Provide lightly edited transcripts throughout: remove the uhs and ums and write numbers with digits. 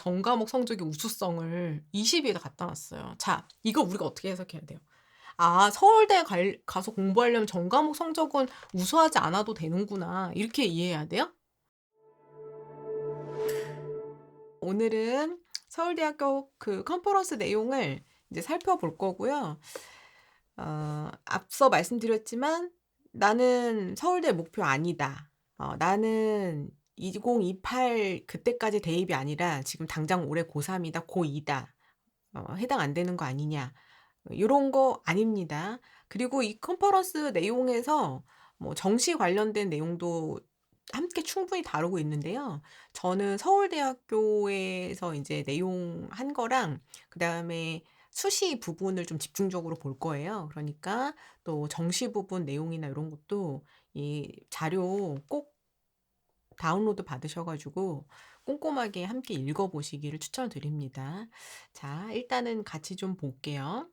전 과목 성적의 우수성을 20위에다 갖다 놨어요. 자, 이거 우리가 어떻게 해석해야 돼요? 아, 서울대 가서 공부하려면 전 과목 성적은 우수하지 않아도 되는구나. 이렇게 이해해야 돼요? 오늘은 서울대학교 그 컨퍼런스 내용을 이제 살펴볼 거고요. 앞서 말씀드렸지만 나는 서울대 목표 아니다. 나는 2028 그때까지 대입이 아니라 지금 당장 올해 고3이다, 고2다. 해당 안 되는 거 아니냐. 요런 거 아닙니다. 그리고 이 컨퍼런스 내용에서 뭐 정시 관련된 내용도 함께 충분히 다루고 있는데요. 저는 서울대학교에서 이제 내용 한 거랑 그다음에 수시 부분을 좀 집중적으로 볼 거예요. 그러니까 또 정시 부분 내용이나 이런 것도 이 자료 꼭 다운로드 받으셔 가지고 꼼꼼하게 함께 읽어 보시기를 추천드립니다. 자, 일단은 같이 좀 볼게요.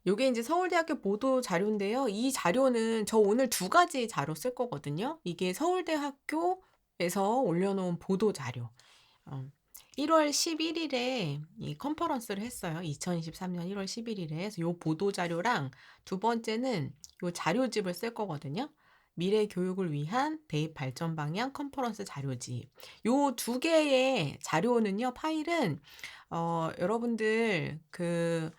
요게 인제 서울대학교 보도 자료인데요. 이 자료는 저 오늘 두 가지 자료 쓸 거거든요. 이게 서울대학교에서 올려놓은 보도 자료. 어 1월 11 일에 이 컨퍼런스를 했어요. 2023년 1월 11 일에. 그래서 요 보도 자료랑 두 번째는 요 자료집을 쓸 거거든요. 미래 교육을 위한 대입 발전 방향 컨퍼런스 자료집. 요 두 개의 자료는요, 파일은 여러분들 그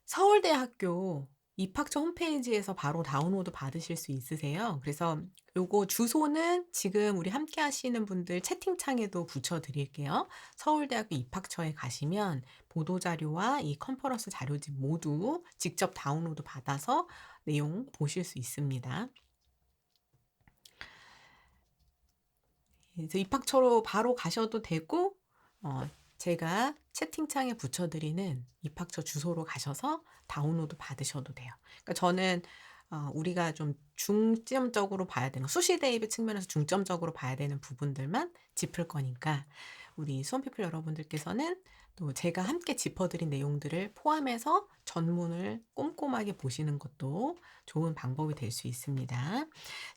서울대학교 입학처 홈페이지에서 바로 다운로드 받으실 수 있으세요. 그래서 요거 주소는 지금 우리 함께 하시는 분들 채팅창에도 붙여 드릴게요. 서울대학교 입학처에 가시면 보도 자료와 이 컨퍼런스 자료집 모두 직접 다운로드 받아서 내용 보실 수 있습니다. 그래서 입학처로 바로 가셔도 되고 제가 채팅창에 붙여 드리는 입학처 주소로 가셔서 다운로드 받으셔도 돼요. 그러니까 저는 우리가 좀 중점적으로 봐야 되는 수시 대입의 측면에서 중점적으로 봐야 되는 부분들만 짚을 거니까 우리 수험피플 여러분들께서는 또 제가 함께 짚어 드린 내용들을 포함해서 전문을 꼼꼼하게 보시는 것도 좋은 방법이 될 수 있습니다.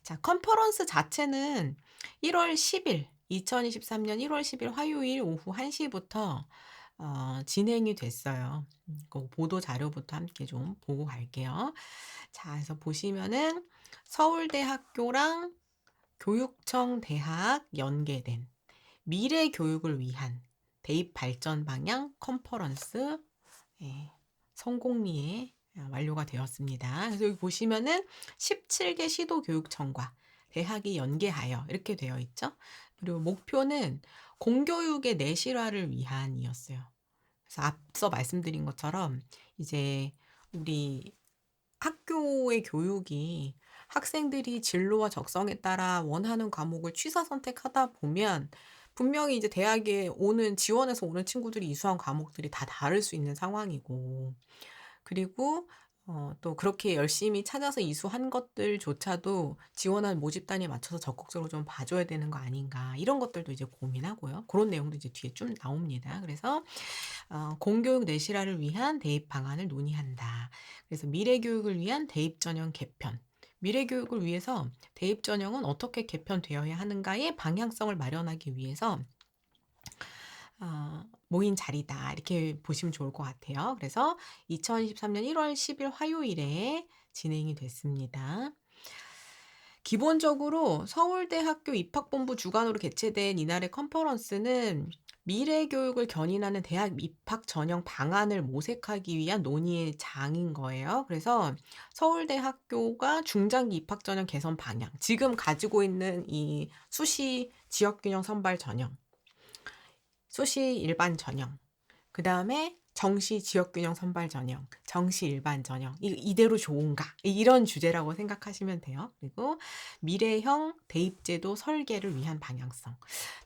자, 컨퍼런스 자체는 1월 10 일, 2023년 1월 10일 화요일 오후 1 시부터 진행이 됐어요. 그 보도 자료부터 함께 좀 보고 갈게요. 자, 그래서 보시면은 서울대학교랑 교육청 대학 연계된 미래 교육을 위한 대입 발전 방향 컨퍼런스, 예, 성공리에 완료가 되었습니다. 그래서 여기 보시면은 17개 시도교육청과 대학이 연계하여 이렇게 되어 있죠. 그리고 목표는 공교육의 내실화를 위한이었어요. 그래서 앞서 말씀드린 것처럼 이제 우리 학교의 교육이 학생들이 진로와 적성에 따라 원하는 과목을 취사 선택하다 보면 분명히 이제 대학에 지원해서 오는 친구들이 이수한 과목들이 다 다를 수 있는 상황이고, 그리고 또 그렇게 열심히 찾아서 이수한 것들조차도 지원한 모집단에 맞춰서 적극적으로 좀 봐 줘야 되는 거 아닌가, 이런 것들도 이제 고민하고요. 그런 내용도 이제 뒤에 좀 나옵니다. 그래서 공교육 내실화를 위한 대입 방안을 논의한다. 그래서 미래 교육을 위한 대입 전형 개편. 미래 교육을 위해서 대입 전형은 어떻게 개편되어야 하는가의 방향성을 마련하기 위해서 모인 자리다. 이렇게 보시면 좋을 것 같아요. 그래서 2023년 1월 10일 화요일에 진행이 됐습니다. 기본적으로 서울대학교 입학본부 주관으로 개최된 이날의 컨퍼런스는 미래 교육을 견인하는 대학 입학 전형 방안을 모색하기 위한 논의의 장인 거예요. 그래서 서울대학교가 중장기 입학 전형 개선 방향, 지금 가지고 있는 이 수시 지역균형 선발 전형, 수시 일반 전형, 그다음에 정시 지역균형 선발 전형, 정시 일반 전형, 이대로 좋은가? 이런 주제라고 생각하시면 돼요. 그리고 미래형 대입제도 설계를 위한 방향성.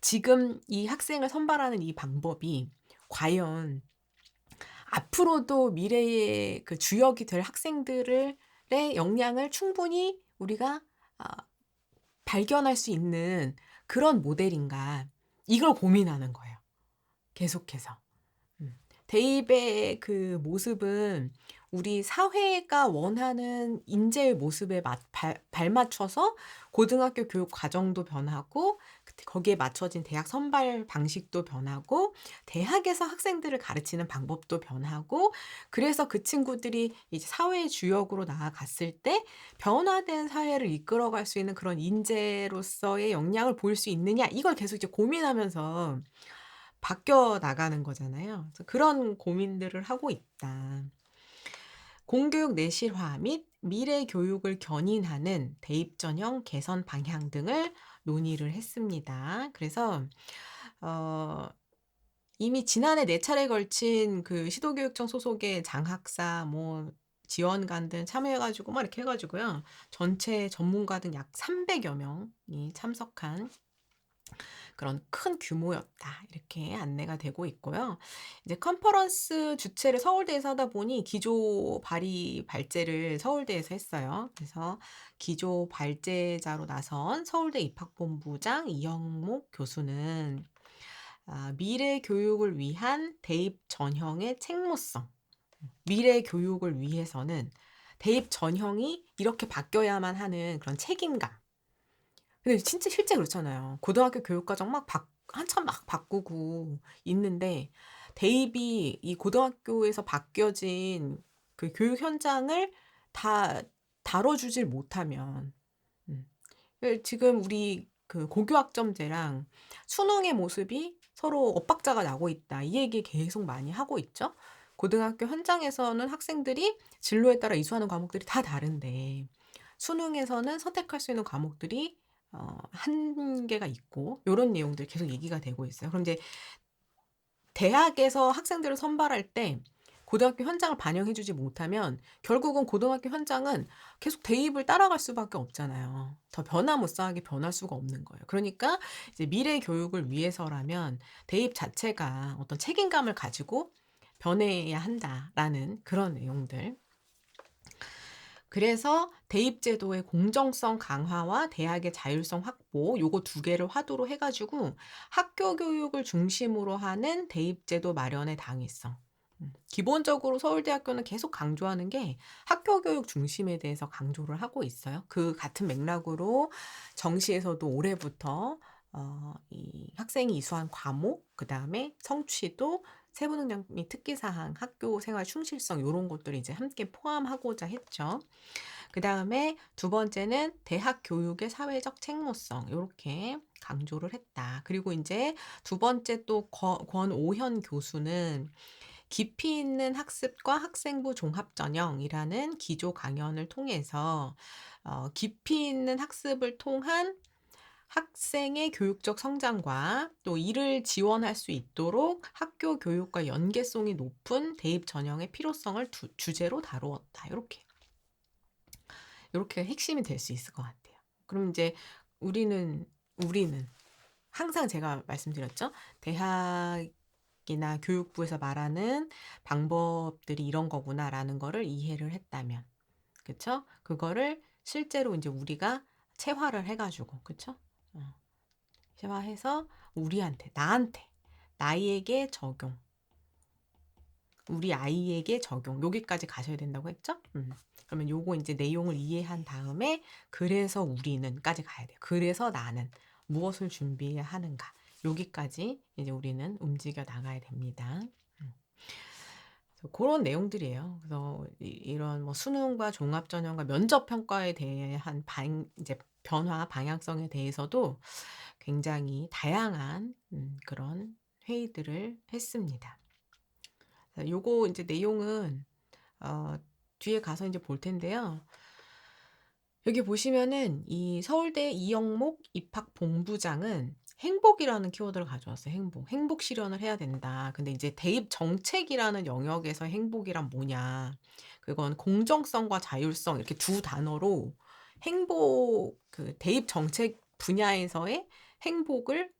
지금 이 학생을 선발하는 이 방법이 과연 앞으로도 미래의 그 주역이 될 학생들의 역량을 충분히 우리가 발견할 수 있는 그런 모델인가? 이걸 고민하는 거예요, 계속해서. 대입의 그 모습은 우리 사회가 원하는 인재의 모습에 발맞춰서 고등학교 교육 과정도 변하고 거기에 맞춰진 대학 선발 방식도 변하고 대학에서 학생들을 가르치는 방법도 변하고 그래서 그 친구들이 이제 사회의 주역으로 나아갔을 때 변화된 사회를 이끌어갈 수 있는 그런 인재로서의 역량을 보일 수 있느냐 이걸 계속 이제 고민하면서 바뀌어 나가는 거잖아요. 그래서 그런 고민들을 하고 있다. 공교육 내실화 및 미래 교육을 견인하는 대입 전형 개선 방향 등을 논의를 했습니다. 그래서 어 이미 지난해 4 차례에 걸친 그 시도교육청 소속의 장학사 지원관 등 참여해 가지고 막 이렇게 해 가지고요. 전체 전문가 등 약 300여 명이 참석한 그런 큰 규모였다. 이렇게 안내가 되고 있고요. 이제 컨퍼런스 주최를 서울대에서 하다 보니 기조 발의 발제를 서울대에서 했어요. 그래서 기조 발제자로 나선 서울대 입학본부장 이영목 교수는 미래 교육을 위한 대입 전형의 책무성. 미래 교육을 위해서는 대입 전형이 이렇게 바뀌어야만 하는 그런 책임감. 근데 진짜 실제 그렇잖아요. 고등학교 교육과정 한참 막 바꾸고 있는데 대입이 이 고등학교에서 바뀌어진 그 교육 현장을 다 다뤄주질 못하면 지금 우리 그 고교학점제랑 수능의 모습이 서로 엇박자가 나고 있다. 이 얘기 계속 많이 하고 있죠. 고등학교 현장에서는 학생들이 진로에 따라 이수하는 과목들이 다 다른데 수능에서는 선택할 수 있는 과목들이 한계가 있고 요런 내용들이 계속 얘기가 되고 있어요. 그럼 이제 대학에서 학생들을 선발할 때 고등학교 현장을 반영해 주지 못하면 결국은 고등학교 현장은 계속 대입을 따라갈 수밖에 없잖아요. 더 변화무쌍하게 변할 수가 없는 거예요. 그러니까 이제 미래 교육을 위해서라면 대입 자체가 어떤 책임감을 가지고 변해야 한다라는 그런 내용들. 그래서 대입 제도의 공정성 강화와 대학의 자율성 확보 요거 두 개를 화두로 해 가지고 학교 교육을 중심으로 하는 대입 제도 마련의 당위성. 기본적으로 서울대학교는 계속 강조하는 게 학교 교육 중심에 대해서 강조를 하고 있어요. 그 같은 맥락으로 정시에서도 올해부터 이 학생이 이수한 과목, 그다음에 성취도, 세부 능력 및 특기 사항, 학교 생활 충실성 요런 것들을 이제 함께 포함하고자 했죠. 그다음에 두 번째는 대학 교육의 사회적 책무성 요렇게 강조를 했다. 그리고 인제 두 번째 또 권오현 교수는 깊이 있는 학습과 학생부 종합전형이라는 기조 강연을 통해서 깊이 있는 학습을 통한 학생의 교육적 성장과 또 이를 지원할 수 있도록 학교 교육과 연계성이 높은 대입 전형의 필요성을 주제로 다루었다. 요렇게 핵심이 될 수 있을 것 같아요. 그럼 이제 우리는 항상 제가 말씀드렸죠. 대학이나 교육부에서 말하는 방법들이 이런 거구나라는 거를 이해를 했다면, 그쵸? 그거를 실제로 이제 우리가 체화를 해 가지고, 그쵸? 체화해서 나한테, 나에게 적용, 우리 아이에게 적용, 여기까지 가셔야 된다고 했죠? 그러면 요거 이제 내용을 이해한 다음에 그래서 우리는까지 가야 돼요. 그래서 나는 무엇을 준비해야 하는가? 여기까지 이제 우리는 움직여 나가야 됩니다. 그런 내용들이에요. 그래서 이런 뭐 수능과 종합전형과 면접 평가에 대한 이제 변화 방향성에 대해서도 굉장히 다양한 그런 회의들을 했습니다. 요거 이제 내용은 뒤에 가서 이제 볼 텐데요. 여기 보시면은 이 서울대 이영목 입학본부장은 행복이라는 키워드를 가져왔어요. 행복 실현을 해야 된다. 근데 이제 대입 정책이라는 영역에서 행복이란 뭐냐? 그건 공정성과 자율성 이렇게 두 단어로 그 대입 정책 분야에서의 행복을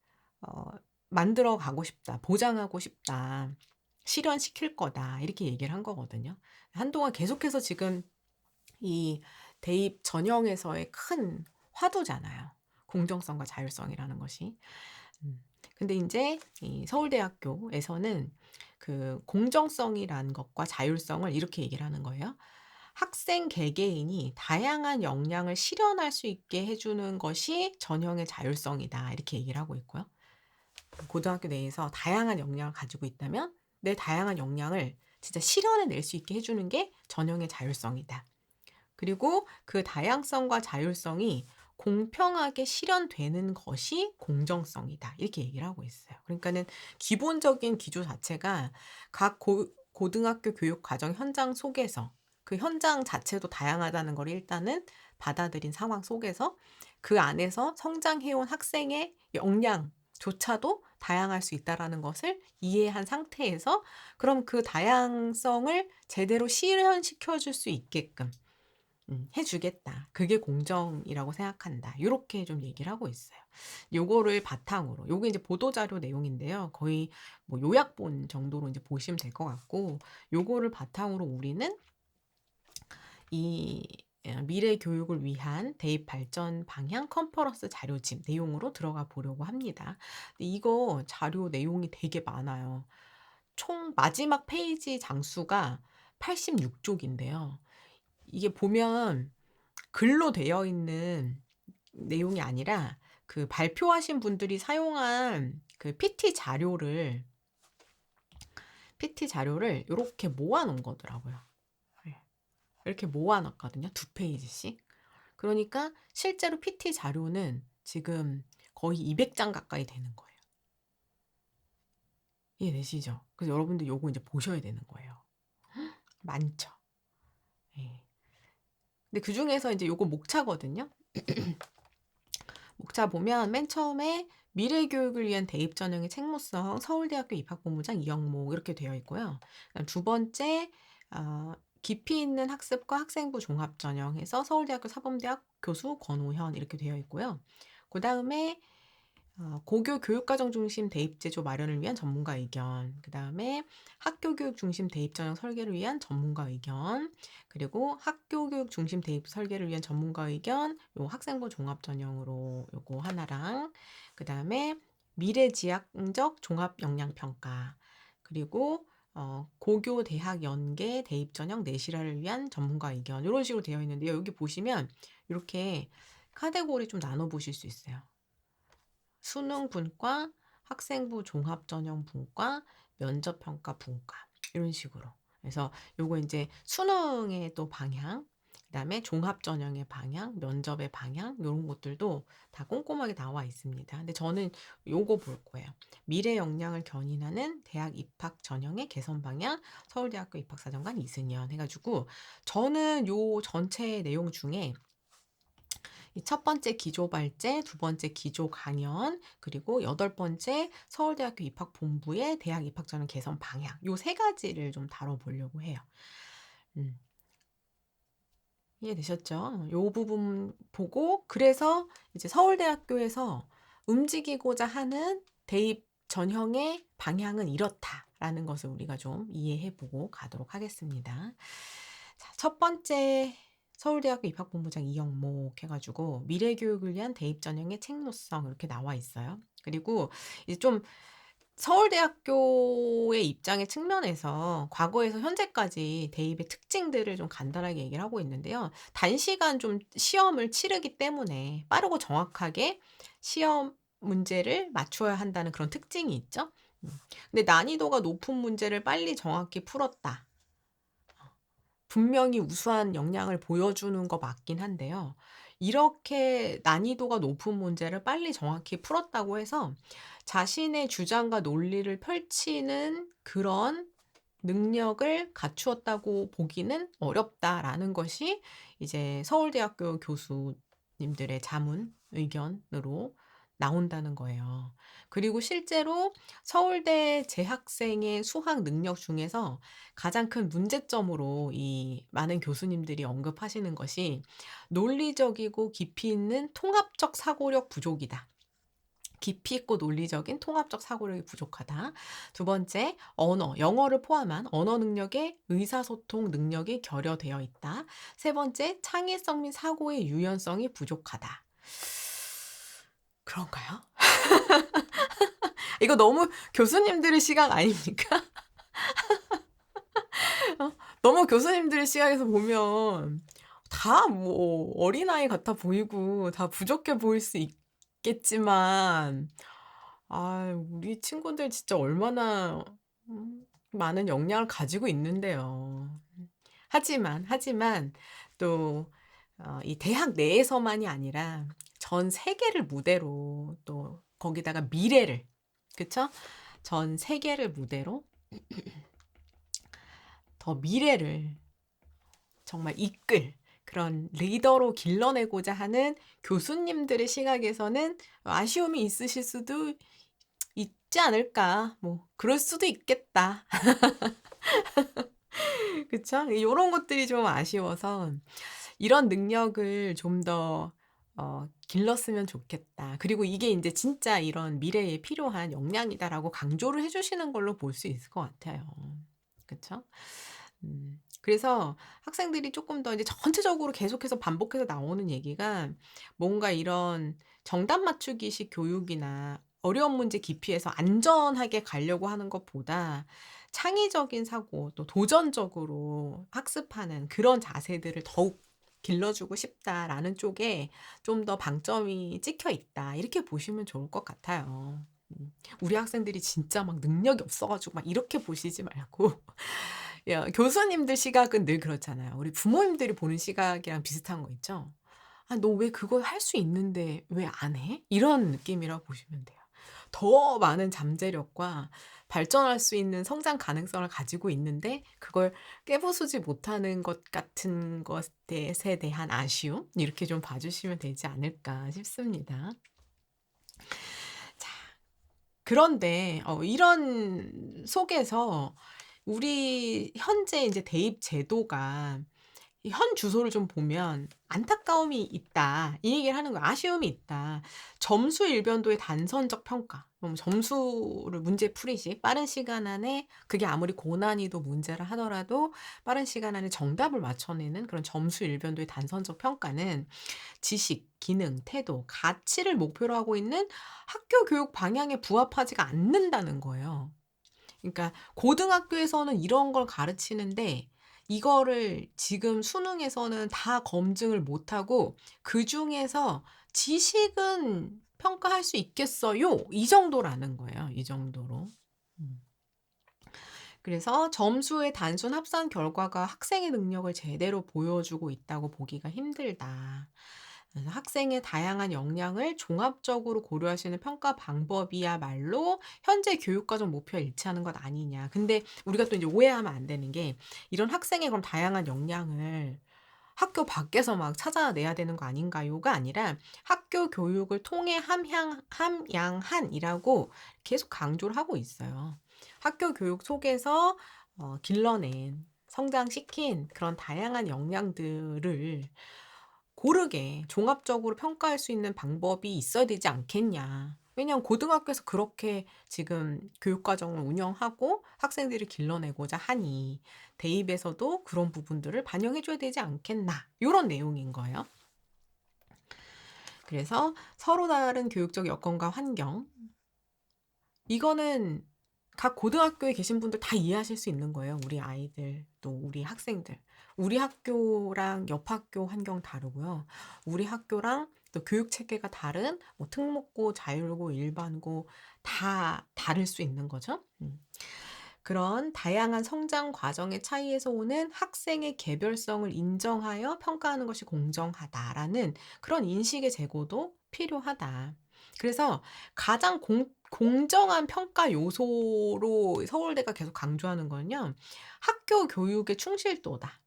만들어 가고 싶다. 보장하고 싶다. 실현시킬 거다. 이렇게 얘기를 한 거거든요. 한동안 계속해서 지금 이 대입 전형에서의 큰 화두잖아요. 공정성과 자율성이라는 것이. 근데 인제 이 서울대학교에서는 그 공정성이라는 것과 자율성을 이렇게 얘기를 하는 거예요. 학생 개개인이 다양한 역량을 실현할 수 있게 해 주는 것이 전형의 자율성이다. 이렇게 얘기를 하고 있고요. 고등학교 내에서 다양한 역량을 가지고 있다면 내 다양한 역량을 진짜 실현해 낼 수 있게 해 주는 게 전형의 자율성이다. 그리고 그 다양성과 자율성이 공평하게 실현되는 것이 공정성이다. 이렇게 얘기를 하고 있어요. 그러니까는 기본적인 기조 자체가 각 고등학교 교육 과정 현장 속에서 그 현장 자체도 다양하다는 걸 일단은 받아들인 상황 속에서 그 안에서 성장해온 학생의 역량조차도 다양할 수 있다라는 것을 이해한 상태에서 그럼 그 다양성을 제대로 실현시켜 줄 수 있게끔 해 주겠다. 그게 공정이라고 생각한다. 요렇게 좀 얘기를 하고 있어요. 요거를 바탕으로 요게 이제 보도 자료 내용인데요. 거의 뭐 요약본 정도로 이제 보시면 될 것 같고 요거를 바탕으로 우리는 이 미래 교육을 위한 대입 발전 방향 컨퍼런스 자료집 내용으로 들어가 보려고 합니다. 근데 이거 자료 내용이 되게 많아요. 총 마지막 페이지 장수가 86쪽인데요. 이게 보면 글로 되어 있는 내용이 아니라 그 발표하신 분들이 사용한 그 PT 자료를 요렇게 모아 놓은 거더라고요. 예. 이렇게 모아 놨거든요. 2페이지씩. 그러니까 실제로 PT 자료는 지금 거의 200장 가까이 되는 거예요. 이해되시죠? 그래서 여러분들 요거 이제 보셔야 되는 거예요. 많죠. 예. 근데 그중에서 이제 요거 목차거든요. 목차 보면 맨 처음에 미래 교육을 위한 대입 전형의 책무성 서울대학교 입학본부장 이영목 이렇게 되어 있고요. 그다음 두 번째 깊이 있는 학습과 학생부 종합 전형에서 서울대학교 사범대학 교수 권우현 이렇게 되어 있고요. 그다음에 고교 교육과정 중심 대입 제도 마련을 위한 전문가 의견, 그다음에 학교 교육 중심 대입 전형 설계를 위한 전문가 의견, 그리고 학교 교육 중심 대입 설계를 위한 전문가 의견, 요 학생부 종합 전형으로 요거 하나랑, 그다음에 미래지향적 종합 역량 평가, 그리고 고교 대학 연계 대입 전형 내실화를 위한 전문가 의견 이런 식으로 되어 있는데요. 여기 보시면 이렇게 카테고리 좀 나눠 보실 수 있어요. 수능 분과, 학생부 종합 전형 분과, 면접 평가 분과 이런 식으로. 그래서 요거 이제 수능의 또 방향, 그다음에 종합 전형의 방향, 면접의 방향 요런 것들도 다 꼼꼼하게 나와 있습니다. 근데 저는 요거 볼 거예요. 미래 역량을 견인하는 대학 입학 전형의 개선 방향, 서울대학교 입학사정관 이승연 해 가지고 저는 요 전체 내용 중에 이 첫 번째 기조 발제, 두 번째 기조 강연, 그리고 여덟 번째 서울대학교 입학본부의 대학 입학 전형 개선 방향 요 세 가지를 좀 다뤄보려고 해요. 음. 이해되셨죠? 요 부분 보고 그래서 이제 서울대학교에서 움직이고자 하는 대입 전형의 방향은 이렇다라는 것을 우리가 좀 이해해 보고 가도록 하겠습니다. 자, 첫 번째 서울대학교 입학본부장 이영목 해가지고 미래교육을 위한 대입 전형의 책무성 이렇게 나와 있어요. 그리고 이제 좀 서울대학교의 입장의 측면에서 과거에서 현재까지 대입의 특징들을 좀 간단하게 얘기를 하고 있는데요. 단시간 좀 시험을 치르기 때문에 빠르고 정확하게 시험 문제를 맞춰야 한다는 그런 특징이 있죠. 근데 난이도가 높은 문제를 빨리 정확히 풀었다. 분명히 우수한 역량을 보여주는 거 맞긴 한데요. 이렇게 난이도가 높은 문제를 빨리 정확히 풀었다고 해서 자신의 주장과 논리를 펼치는 그런 능력을 갖추었다고 보기는 어렵다라는 것이 이제 서울대학교 교수님들의 자문 의견으로 나온다는 거예요. 그리고 실제로 서울대 재학생의 수학 능력 중에서 가장 큰 문제점으로 이 많은 교수님들이 언급하시는 것이 논리적이고 깊이 있는 통합적 사고력 부족이다. 깊이 있고 논리적인 통합적 사고력이 부족하다. 두 번째, 언어, 영어를 포함한 언어 능력의 의사소통 능력이 결여되어 있다. 세 번째, 창의성 및 사고의 유연성이 부족하다. 그런가요? 이거 너무 교수님들의 시각 아닙니까? 너무 교수님들 시각에서 보면 다 뭐 어린아이 같아 보이고 다 부족해 보일 수 있겠지만 우리 친구들 진짜 얼마나 많은 역량을 가지고 있는데요. 하지만 또 이 대학 내에서만이 아니라 전 세계를 무대로 또 거기다가 미래를, 그쵸? 전 세계를 무대로 더 미래를 정말 이끌 그런 리더로 길러내고자 하는 교수님들의 시각에서는 아쉬움이 있으실 수도 있지 않을까. 뭐 그럴 수도 있겠다. 그쵸? 요런 것들이 좀 아쉬워서 이런 능력을 좀 더 길렀으면 좋겠다. 그리고 이게 인제 진짜 이런 미래에 필요한 역량이다라고 강조를 해 주시는 걸로 볼 수 있을 것 같아요. 그쵸? 그래서 학생들이 쪼끔 더 이제 전체적으로 계속해서 반복해서 나오는 얘기가 뭔가 이런 정답 맞추기식 교육이나 어려운 문제 깊이에서 안전하게 가려고 하는 것보다 창의적인 사고 또 도전적으로 학습하는 그런 자세들을 더욱 길러주고 싶다라는 쪽에 좀 더 방점이 찍혀 있다. 이렇게 보시면 좋을 것 같아요. 우리 학생들이 진짜 막 능력이 없어 가지고 막 이렇게 보시지 말고 야 교수님들 시각은 늘 그렇잖아요. 우리 부모님들이 보는 시각이랑 비슷한 거 있죠. '아 너 왜 그거 할 수 있는데 왜 안 해?' 이런 느낌이라고 보시면 돼요. 더 많은 잠재력과 발전할 수 있는 성장 가능성을 가지고 있는데 그걸 깨부수지 못하는 것 같은 것에 대한 아쉬움 이렇게 좀 봐 주시면 되지 않을까 싶습니다. 자 그런데 이런 속에서 우리 현재 인제 대입 제도가 이 현 주소를 좀 보면 "안타까움이 있다." 이 얘기를 하는 거예요. "아쉬움이 있다." 점수 일변도의 단선적 평가. 점수를 문제 풀이식 빠른 시간 안에 그게 아무리 고난이도 문제라 하더라도 빠른 시간 안에 정답을 맞춰내는 그런 점수 일변도의 단선적 평가는 지식, 기능, 태도, 가치를 목표로 하고 있는 학교 교육 방향에 부합하지가 않는다는 거예요. 그러니까 고등학교에서는 이런 걸 가르치는데 이거를 지금 수능에서는 다 검증을 못하고 그중에서 "지식은 평가할 수 있겠어요." 이 정도라는 거예요. 이 정도로. 음. 그래서 점수의 단순 합산 결과가 학생의 능력을 제대로 보여주고 있다고 보기가 힘들다. 그래서 학생의 다양한 역량을 종합적으로 고려하시는 평가 방법이야말로 현재 교육과정 목표와 일치하는 것 아니냐. 근데 우리가 또 이제 오해하면 안 되는 게 이런 학생의 그럼 다양한 역량을 학교 밖에서 막 찾아내야 되는 거 아닌가요가 아니라 학교 교육을 통해 함양한이라고 계속 강조를 하고 있어요. 학교 교육 속에서 길러낸 성장시킨 그런 다양한 역량들을 고르게 종합적으로 평가할 수 있는 방법이 있어야 되지 않겠냐. 왜냐하면 고등학교에서 그렇게 지금 교육 과정을 운영하고 학생들을 길러내고자 하니 대입에서도 그런 부분들을 반영해 줘야 되지 않겠나. 요런 내용인 거예요. 그래서 서로 다른 교육적 여건과 환경 이거는 각 고등학교에 계신 분들 다 이해하실 수 있는 거예요. 우리 아이들 또 우리 학생들. 우리 학교랑 옆 학교 환경 다르고요. 우리 학교랑 또 교육 체계가 다른 뭐 특목고, 자율고, 일반고 다 다를 수 있는 거죠. 그런 다양한 성장 과정의 차이에서 오는 학생의 개별성을 인정하여 평가하는 것이 공정하다라는 그런 인식의 제고도 필요하다. 그래서 가장 공정한 평가 요소로 서울대가 계속 강조하는 거는요. 학교 교육의 충실도다.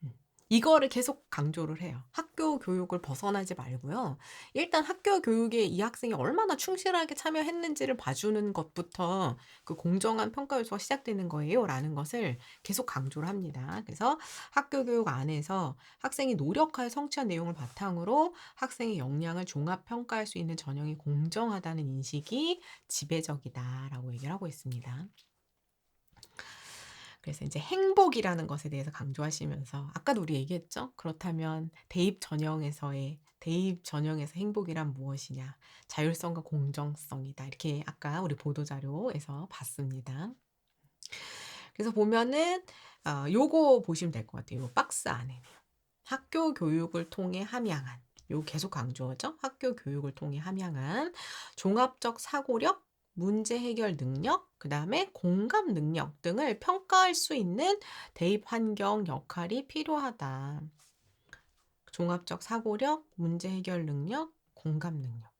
음. 이거를 계속 강조를 해요. 학교 교육을 벗어나지 말고요. 일단 학교 교육에 이 학생이 얼마나 충실하게 참여했는지를 봐주는 것부터 그 공정한 평가 요소가 시작되는 거예요라는 것을 계속 강조를 합니다. 그래서 학교 교육 안에서 학생이 노력하여 성취한 내용을 바탕으로 학생의 역량을 종합 평가할 수 있는 전형이 공정하다는 인식이 지배적이다라고 얘기를 하고 있습니다. 그래서 인제 행복이라는 것에 대해서 강조하시면서 아까도 우리 얘기했죠? 그렇다면 대입 전형에서 행복이란 무엇이냐? 자율성과 공정성이다. 이렇게 아까 우리 보도 자료에서 봤습니다. 그래서 보면은 요거 보시면 될 것 같아요. 요 박스 안에. 학교 교육을 통해 함양한. 요 계속 강조하죠. 학교 교육을 통해 함양한 종합적 사고력, 문제 해결 능력, 그다음에 공감 능력 등을 평가할 수 있는 대입 환경 역할이 필요하다. 종합적 사고력, 문제 해결 능력, 공감 능력.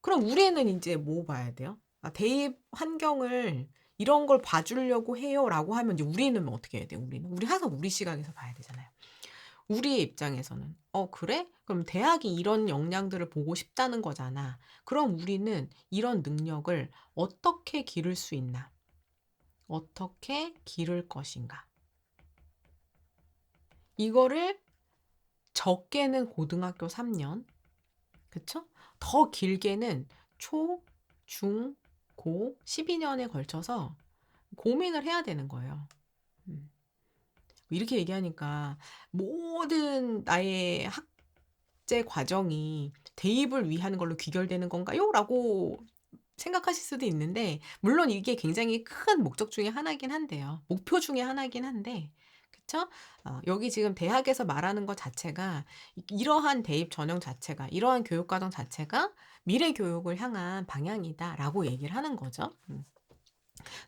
그럼 우리는 이제 뭐 봐야 돼요? 대입 환경을 이런 걸 봐주려고 해요라고 하면 이제 우리는 어떻게 해야 돼요? 우리 항상 우리 시각에서 봐야 되잖아요. 우리의 입장에서는 그래? 그럼 대학이 이런 역량들을 보고 싶다는 거잖아. 그럼 우리는 이런 능력을 어떻게 기를 수 있나? 어떻게 기를 것인가? 이거를 적게는 고등학교 3년, 그쵸? 더 길게는 초, 중, 고 12년에 걸쳐서 고민을 해야 되는 거예요. 음. 이렇게 얘기하니까 모든 나의 학제 과정이 대입을 위한 걸로 귀결되는 건가요? 라고 생각하실 수도 있는데, 물론 이게 굉장히 큰 목적 중에 하나긴 한데요. 목표 중에 하나긴 한데, 그쵸? 여기 지금 대학에서 말하는 것 자체가, 이러한 대입 전형 자체가, 이러한 교육과정 자체가 미래 교육을 향한 방향이다라고 얘기를 하는 거죠.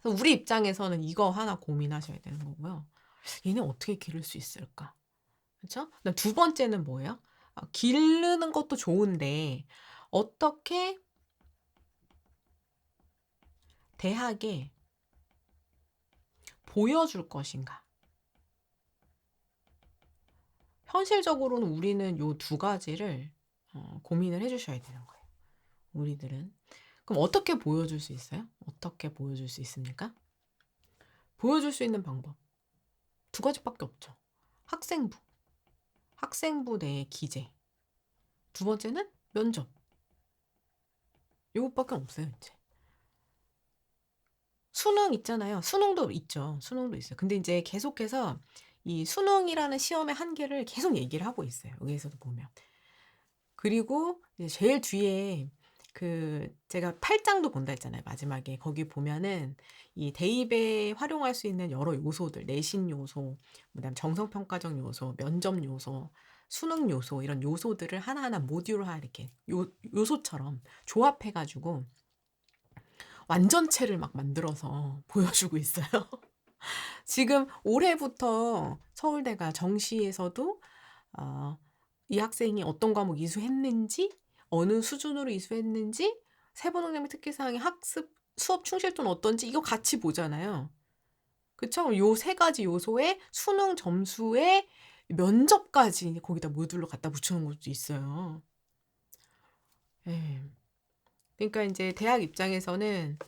그래서 우리 입장에서는 이거 하나 고민하셔야 되는 거고요. 얘네 어떻게 기를 수 있을까? 그쵸? 두 번째는 뭐예요? 기르는 것도 좋은데, 어떻게 대학에 보여줄 것인가? 현실적으로는 우리는 요 두 가지를 고민을 해주셔야 되는 거예요. 우리들은. 그럼 어떻게 보여줄 수 있어요? 어떻게 보여줄 수 있습니까? 보여줄 수 있는 방법. 두 가지밖에 없죠. 학생부. 학생부 내 기재. 두 번째는 면접. 요것밖에 없어요, 이제. 수능 있잖아요. 수능도 있죠. 수능도 있어요. 근데 이제 계속해서 이 수능이라는 시험의 한계를 계속 얘기를 하고 있어요. 여기에서도 보면. 그리고 이제 제일 뒤에 제가 8장도 본다 했잖아요. 마지막에. 거기 보면은 이 대입에 활용할 수 있는 여러 요소들, 내신 요소, 그다음 정성평가적 요소, 면접 요소, 수능 요소, 이런 요소들을 하나하나 모듈화 이렇게 요소처럼 조합해 가지고 완전체를 막 만들어서 보여주고 있어요. 지금 올해부터 서울대가 정시에서도 이 학생이 어떤 과목 이수했는지, 어느 수준으로 이수했는지, 세부능력 및 특기사항의 학습 수업 충실도는 어떤지 이거 같이 보잖아요. 그쵸? 요 세 가지 요소에 수능 점수에 면접까지 거기다 모듈로 갖다 붙여놓은 것도 있어요. 예. 그러니까 이제 대학 입장에서는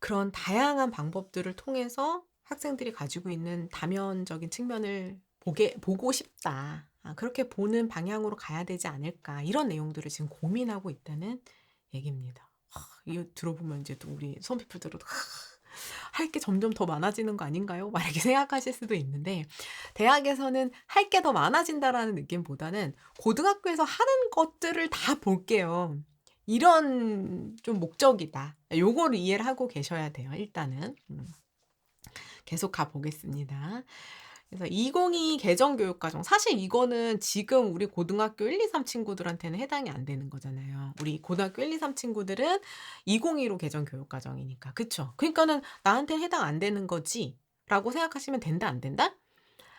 그런 다양한 방법들을 통해서 학생들이 가지고 있는 다면적인 측면을 보고 싶다. 그렇게 보는 방향으로 가야 되지 않을까. 이런 내용들을 지금 고민하고 있다는 얘기입니다. 이거 들어보면 이제 또 우리 수험피플들도 할 게 점점 더 많아지는 거 아닌가요? 막 이렇게 생각하실 수도 있는데, 대학에서는 할 게 더 많아진다라는 느낌보다는 고등학교에서 하는 것들을 다 볼게요. 이런 좀 목적이다. 요거를 이해를 하고 계셔야 돼요, 일단은. 계속 가보겠습니다. 그래서 2022 개정교육과정. 사실 이거는 지금 우리 고등학교 1, 2, 3 친구들한테는 해당이 안 되는 거잖아요. 우리 고등학교 1, 2, 3 친구들은 2015 개정교육과정이니까. 그쵸? 그러니까는 나한테 해당 안 되는 거지? 라고 생각하시면 된다, 안 된다?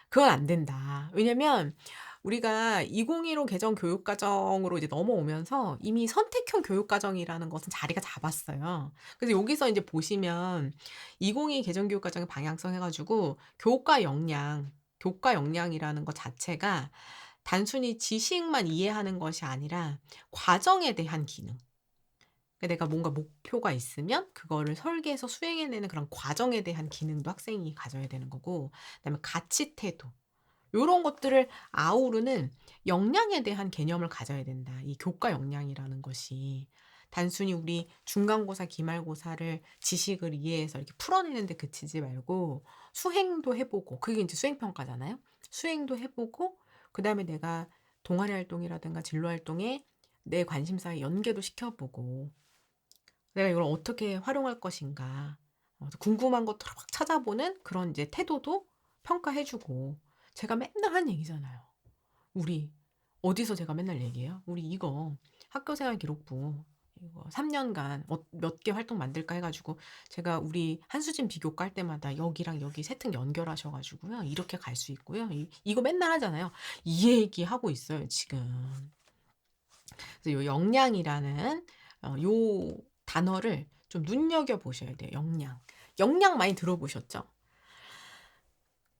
그건 안 된다. 왜냐면 우리가 2015 개정 교육과정으로 이제 넘어오면서 이미 선택형 교육과정이라는 것은 자리가 잡았어요. 그래서 여기서 이제 보시면 2022 개정 교육과정의 방향성 해가지고 교과 역량이라는 것 자체가 단순히 지식만 이해하는 것이 아니라 과정에 대한 기능. 그러니까 내가 뭔가 목표가 있으면 그거를 설계해서 수행해내는 그런 과정에 대한 기능도 학생이 가져야 되는 거고, 그다음에 가치 태도. 요런 것들을 아우르는 역량에 대한 개념을 가져야 된다. 이 교과 역량이라는 것이 단순히 우리 중간고사, 기말고사를 지식을 이해해서 이렇게 풀어내는 데 그치지 말고 수행도 해보고, 그게 이제 수행평가잖아요. 수행도 해보고, 그다음에 내가 동아리 활동이라든가 진로 활동에 내 관심사에 연계도 시켜보고, 내가 이걸 어떻게 활용할 것인가, 궁금한 것들을 막 찾아보는 그런 이제 태도도 평가해 주고. 제가 맨날 하는 얘기잖아요. 우리 어디서 제가 맨날 얘기해요? 우리 이거 학교생활 기록부 이거 3년간 몇 개 활동 만들까 해가지고 제가 우리 한수진 비교 깔 때마다 여기랑 여기 세팅 연결하셔가지고요. 이렇게 갈 수 있고요. 이거 맨날 하잖아요. 이 얘기 하고 있어요, 지금. 그래서 요 역량이라는 요 단어를 좀 눈여겨 보셔야 돼요. 역량. 역량 많이 들어보셨죠?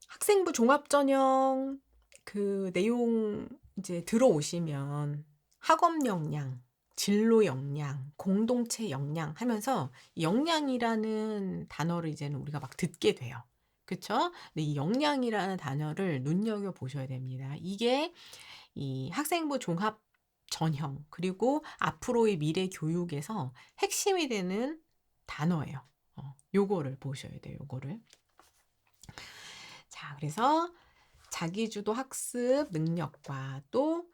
학생부 종합전형 그 내용 이제 들어오시면 학업 역량, 진로 역량, 공동체 역량 하면서 이 역량이라는 단어를 이제는 우리가 막 듣게 돼요. 그쵸? 근데 이 역량이라는 단어를 눈여겨 보셔야 됩니다. 이게 이 학생부 종합 전형 그리고 앞으로의 미래 교육에서 핵심이 되는 단어예요. 요거를 보셔야 돼요. 요거를. 자, 그래서 자기주도 학습 능력과 또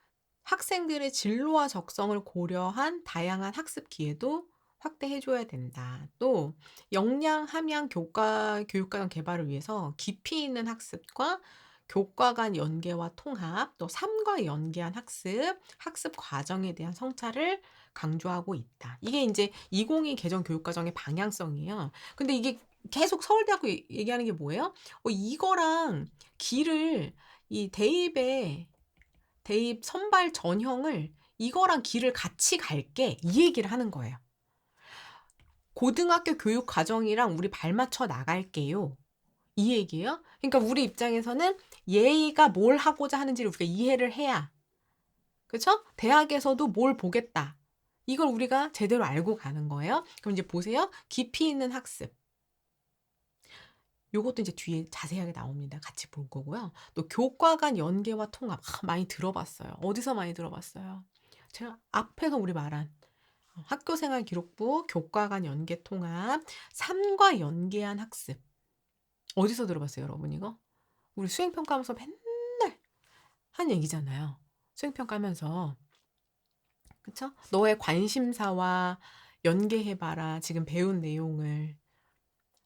학생들의 진로와 적성을 고려한 다양한 학습 기회도 확대해 줘야 된다. 또 역량 함양 교육 과정 개발을 위해서 깊이 있는 학습과 교과 간 연계와 통합, 또 삶과 연계한 학습 과정에 대한 성찰을 강조하고 있다. 이게 이제 2022 개정 교육 과정의 방향성이에요. 근데 이게 계속 서울대학교 얘기하는 게 뭐예요? 이거랑 길을 이 대입 선발 전형을 이거랑 길을 같이 갈게 이 얘기를 하는 거예요. 고등학교 교육 과정이랑 우리 발맞춰 나갈게요. 이 얘기예요. 그러니까 우리 입장에서는 얘가 뭘 하고자 하는지를 우리가 이해를 해야, 그렇죠? 대학에서도 뭘 보겠다. 이걸 우리가 제대로 알고 가는 거예요. 그럼 이제 보세요. 깊이 있는 학습. 요것도 이제 뒤에 자세하게 나옵니다. 같이 볼 거고요. 또 교과 간 연계와 통합. 많이 들어봤어요. 어디서 많이 들어봤어요? 제가 앞에서 우리 말한 학교생활 기록부, 교과 간 연계 통합, 삶과 연계한 학습. 어디서 들어봤어요, 여러분 이거? 우리 수행평가하면서 맨날 한 얘기잖아요. 수행평가하면서. 그쵸? 너의 관심사와 연계해봐라. 지금 배운 내용을.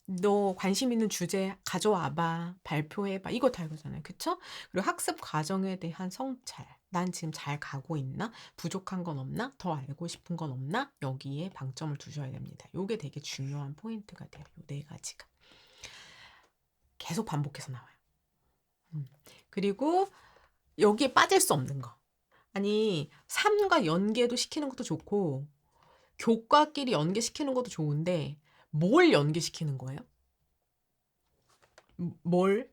너 관심 있는 주제 가져와봐. 발표해봐. 이거 다 이거잖아요. 그쵸? 그리고 학습 과정에 대한 성찰. 난 지금 잘 가고 있나? 부족한 건 없나? 더 알고 싶은 건 없나? 여기에 방점을 두셔야 됩니다. 요게 되게 중요한 포인트가 돼요. 요 네 가지가. 계속 반복해서 나와요. 그리고 여기에 빠질 수 없는 거. 아니, 삶과 연계도 시키는 것도 좋고, 교과끼리 연계시키는 것도 좋은데, 뭘 연계시키는 거예요? 뭘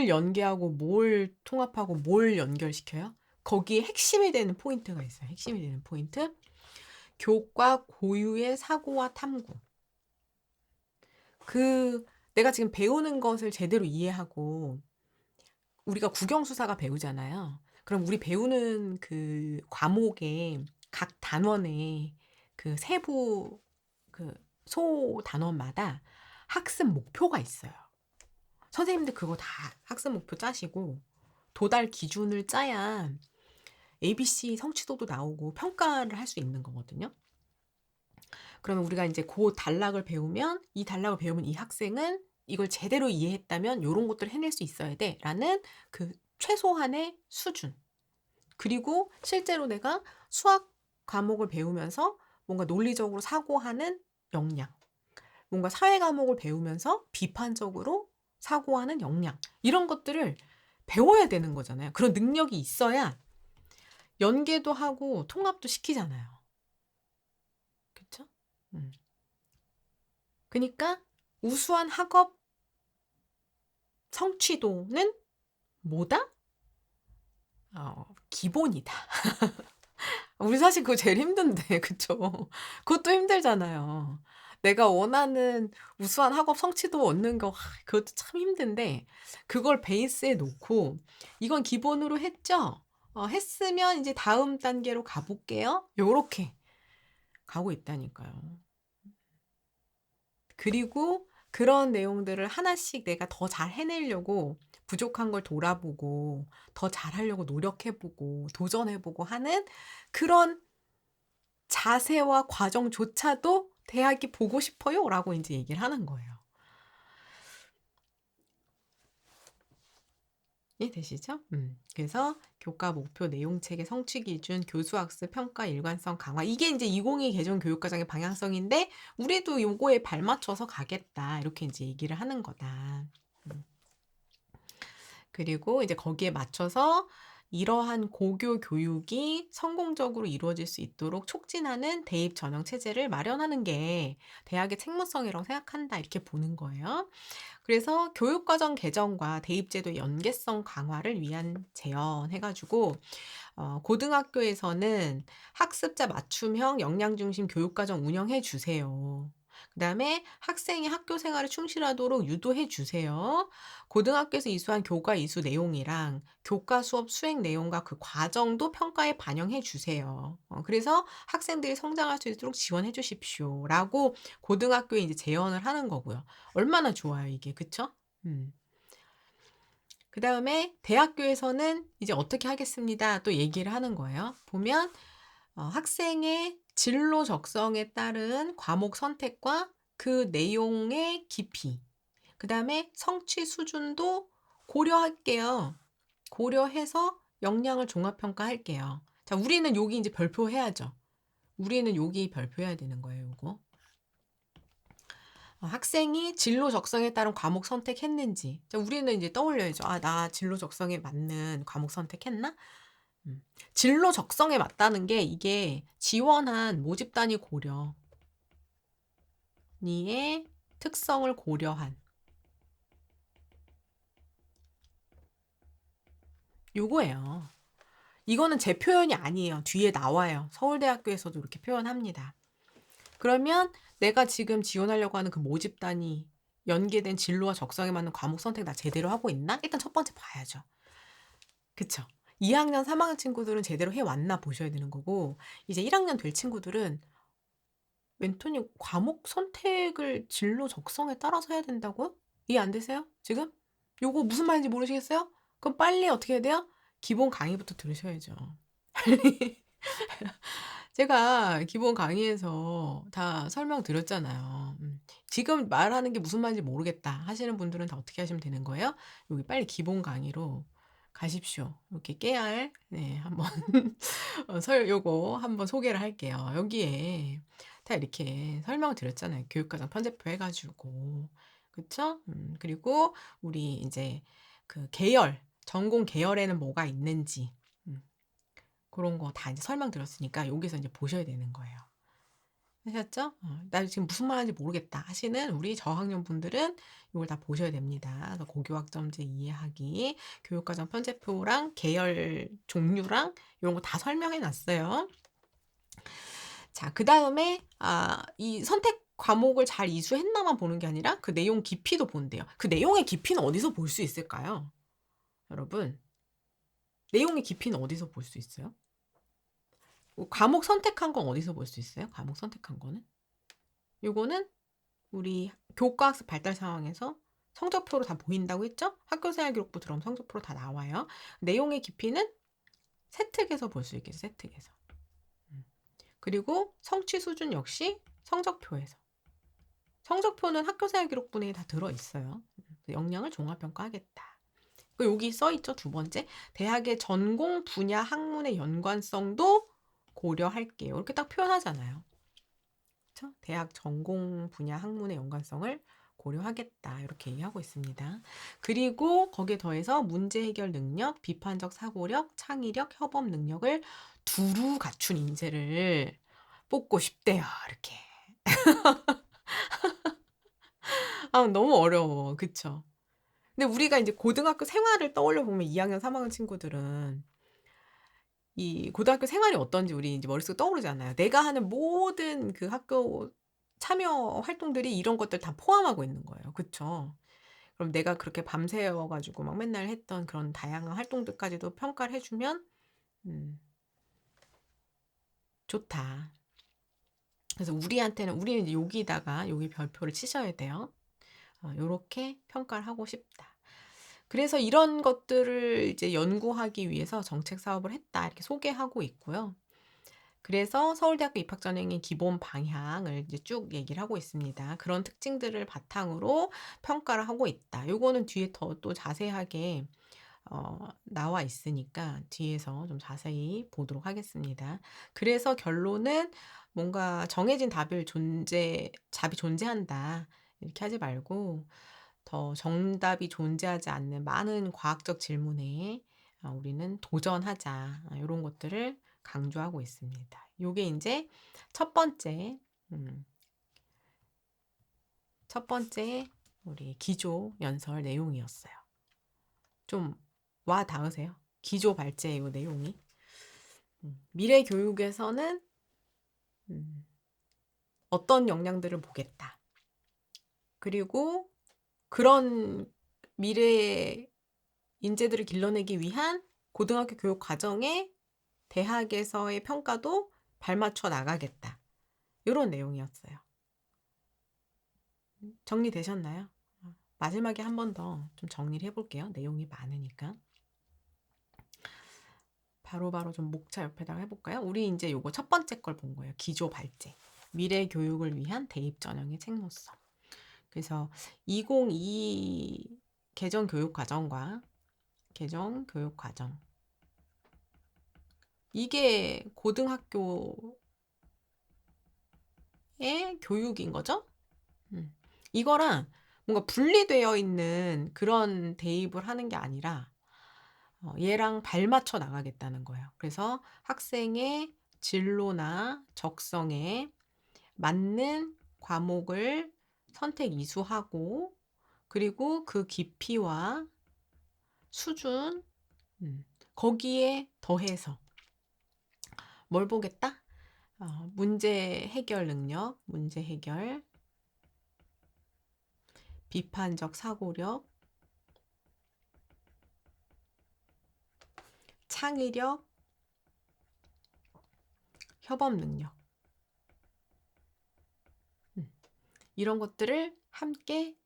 연계하고 뭘 통합하고 뭘 연결시켜요? 거기에 핵심이 되는 포인트가 있어요. 핵심이 되는 포인트. 교과 고유의 사고와 탐구. 내가 지금 배우는 것을 제대로 이해하고 우리가 국영수사가 배우잖아요. 그럼 우리 배우는 그 과목의 각 단원의 그 세부 그 소 단원마다 학습 목표가 있어요. 선생님들 그거 다 학습 목표 짜시고 도달 기준을 짜야 ABC 성취도도 나오고 평가를 할 수 있는 거거든요. 그러면 우리가 이제 그 단락을 배우면 이 학생은 이걸 제대로 이해했다면 이런 것들을 해낼 수 있어야 돼라는 그 최소한의 수준. 그리고 실제로 내가 수학 과목을 배우면서 뭔가 논리적으로 사고하는 역량, 뭔가 사회 과목을 배우면서 비판적으로 사고하는 역량, 이런 것들을 배워야 되는 거잖아요. 그런 능력이 있어야 연계도 하고 통합도 시키잖아요. 그렇죠? 그러니까 우수한 학업 성취도는 뭐다? 기본이다. 우리 사실 그거 제일 힘든데, 그쵸? 그것도 힘들잖아요. 내가 원하는 우수한 학업 성취도 얻는 거, 그것도 참 힘든데, 그걸 베이스에 놓고, 이건 기본으로 했죠? 했으면 이제 다음 단계로 가볼게요. 요렇게 가고 있다니까요. 그리고 그런 내용들을 하나씩 내가 더 잘 해내려고 부족한 걸 돌아보고 더 잘하려고 노력해보고 도전해보고 하는 그런 자세와 과정조차도 대학이 보고 싶어요?"라고 인제 얘기를 하는 거예요. 이해되시죠? 그래서 교과 목표 내용 체계 성취 기준 교수 학습 평가 일관성 강화 이게 인제 2022 개정 교육과정의 방향성인데 "우리도 요거에 발맞춰서 가겠다." 이렇게 인제 얘기를 하는 거다. 음. 그리고 이제 거기에 맞춰서 이러한 고교 교육이 성공적으로 이루어질 수 있도록 촉진하는 대입 전형 체제를 마련하는 게 대학의 책무성이라고 생각한다. 이렇게 보는 거예요. 그래서 교육과정 개정과 대입제도 연계성 강화를 위한 제안 해가지고 고등학교에서는 학습자 맞춤형 역량 중심 교육과정 운영해 주세요. 그다음에 학생이 학교 생활에 충실하도록 유도해 주세요. 고등학교에서 이수한 교과 이수 내용이랑 교과 수업 수행 내용과 그 과정도 평가에 반영해 주세요. 그래서 학생들이 성장할 수 있도록 지원해 주십시오라고 고등학교에 이제 제언을 하는 거고요. 얼마나 좋아요, 이게. 그쵸? 음. 그다음에 대학교에서는 이제 "어떻게 하겠습니다." 또 얘기를 하는 거예요. 보면 학생의 진로 적성에 따른 과목 선택과 그 내용의 깊이, 그다음에 성취 수준도 고려할게요. 고려해서 역량을 종합 평가할게요. 자, 우리는 여기 인제 별표해야죠. 우리는 여기 별표해야 되는 거예요, 요거. 학생이 진로 적성에 따른 과목 선택했는지. 자, 우리는 이제 떠올려야죠. '아, 나 진로 적성에 맞는 과목 선택했나?' 진로 적성에 맞다는 게 이게 지원한 모집 단위 고려, 니의 특성을 고려한 요거예요. 이거는 제 표현이 아니에요. 뒤에 나와요. 서울대학교에서도 이렇게 표현합니다. 그러면 내가 지금 지원하려고 하는 그 모집 단위 연계된 진로와 적성에 맞는 과목 선택 나 제대로 하고 있나? 일단 첫 번째 봐야죠. 그쵸? 2 학년, 3 학년 친구들은 제대로 해 왔나 보셔야 되는 거고 이제 1 학년 될 친구들은 멘토님 과목 선택을 진로 적성에 따라서 해야 된다고요? 이해 안 되세요? 지금? 요거 무슨 말인지 모르시겠어요? 그럼 빨리 어떻게 해야 돼요? 기본 강의부터 들으셔야죠. 제가 기본 강의에서 다 설명드렸잖아요. 지금 말하는 게 무슨 말인지 모르겠다 하시는 분들은 다 어떻게 하시면 되는 거예요? 여기 빨리 기본 강의로 가십시오. 이렇게 깨알 네, 한번 요거 한번 소개를 할게요. 여기에 다 이렇게 설명을 드렸잖아요. 교육과정 편제표 해 가지고. 그쵸? 그리고 우리 인제 그 계열, 전공 계열에는 뭐가 있는지 음 고런 거 다 인제 설명드렸으니까 여기서 인제 보셔야 되는 거예요. 하셨죠? "나 지금 무슨 말하는지 모르겠다." 하시는 우리 저학년 분들은 요걸 다 보셔야 됩니다. 그래서 고교학점제 이해하기, 교육과정 편제표랑 계열 종류랑 요런 거 다 설명해 놨어요. 자, 그다음에 이 선택 과목을 잘 이수했나만 보는 게 아니라 그 내용 깊이도 본대요. 그 내용의 깊이는 어디서 볼 수 있을까요? 여러분, 내용의 깊이는 어디서 볼 수 있어요? 과목 선택한 건 어디서 볼 수 있어요? 과목 선택한 거는? 요거는 우리 교과학습 발달 상황에서 성적표로 다 보인다고 했죠? 학교생활 기록부 들어오면 성적표로 다 나와요. 내용의 깊이는 세특에서 볼 수 있겠죠, 세특에서. 그리고 성취 수준 역시 성적표에서. 성적표는 학교생활 기록부에 다 들어있어요. 역량을 종합평가하겠다. 여기 써있죠, 두 번째. 대학의 전공 분야 학문의 연관성도 고려할게요. 이렇게 딱 표현하잖아요. 그쵸? 대학 전공 분야 학문의 연관성을 고려하겠다. 이렇게 얘기하고 있습니다. 그리고 거기에 더해서 문제 해결 능력, 비판적 사고력, 창의력, 협업 능력을 두루 갖춘 인재를 뽑고 싶대요. 이렇게. 너무 어려워. 그쵸? 근데 우리가 이제 고등학교 생활을 떠올려 보면 2 학년, 3 학년 친구들은 이 고등학교 생활이 어떤지 우리 이제 머릿속에 떠오르잖아요. 내가 하는 모든 그 학교 참여 활동들이 이런 것들 다 포함하고 있는 거예요. 그쵸? 그럼 내가 그렇게 밤새워 가지고 막 맨날 했던 그런 다양한 활동들까지도 평가를 해 주면 음 좋다. 그래서 우리는 이제 여기다가 여기 별표를 치셔야 돼요. 요렇게 평가를 하고 싶다. 그래서 이런 것들을 이제 연구하기 위해서 정책 사업을 했다. 이렇게 소개하고 있고요. 그래서 서울대학교 입학 전형의 기본 방향을 이제 쭉 얘기를 하고 있습니다. 그런 특징들을 바탕으로 평가를 하고 있다. 요거는 뒤에 더 또 자세하게 나와 있으니까 뒤에서 좀 자세히 보도록 하겠습니다. 그래서 결론은 뭔가 정해진 답이 존재한다. 이렇게 하지 말고 더 정답이 존재하지 않는 많은 과학적 질문에 우리는 도전하자. 요런 것들을 강조하고 있습니다. 요게 인제 첫 번째 음 첫 번째 우리 기조 연설 내용이었어요. 좀 와 닿으세요? 기조 발제의 요 내용이. 미래 교육에서는 음 '어떤 역량들을 보겠다.' 그리고 그런 미래의 인재들을 길러내기 위한 고등학교 교육 과정에 대학에서의 평가도 발맞춰 나가겠다. 요런 내용이었어요. 정리되셨나요? 마지막에 한 번 더 좀 정리를 해 볼게요. 내용이 많으니까. 바로바로 좀 목차 옆에다가 해 볼까요? 우리 인제 요거 첫 번째 걸 본 거예요. 기조 발제. 미래 교육을 위한 대입 전형의 책무성. 그래서 2022 개정 교육 과정과 개정 교육 과정. 이게 고등학교의 교육인 거죠? 이거랑 뭔가 분리되어 있는 그런 대입을 하는 게 아니라 얘랑 발맞춰 나가겠다는 거예요. 그래서 학생의 진로나 적성에 맞는 과목을 선택 이수하고 그리고 그 깊이와 수준 거기에 더해서 뭘 보겠다? 문제 해결 능력, 문제 해결, 비판적 사고력, 창의력, 협업 능력. 이런 것들을 함께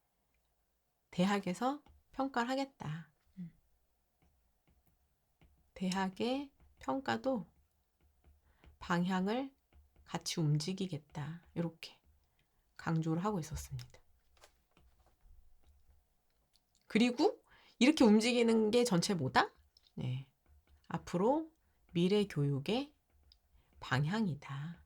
대학에서 평가를 하겠다. 대학의 평가도 방향을 같이 움직이겠다. 이렇게 강조를 하고 있었습니다. 그리고 이렇게 움직이는 게 전체 뭐다? 네. 앞으로 미래 교육의 방향이다.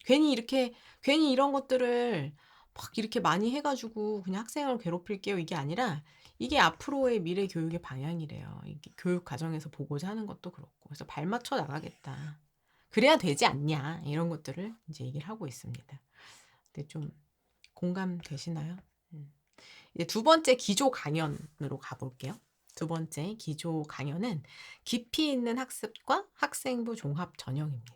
괜히 이런 것들을 막 이렇게 많이 해가지고 그냥 학생을 괴롭힐게요. 이게 아니라 이게 앞으로의 미래 교육의 방향이래요. 이게 교육 과정에서 보고자 하는 것도 그렇고. 그래서 발맞춰 나가겠다. 그래야 되지 않냐. 이런 것들을 이제 얘기를 하고 있습니다. 근데 좀 공감되시나요? 이제 두 번째 기조 강연으로 가볼게요. 두 번째 기조 강연은 깊이 있는 학습과 학생부 종합 전형입니다.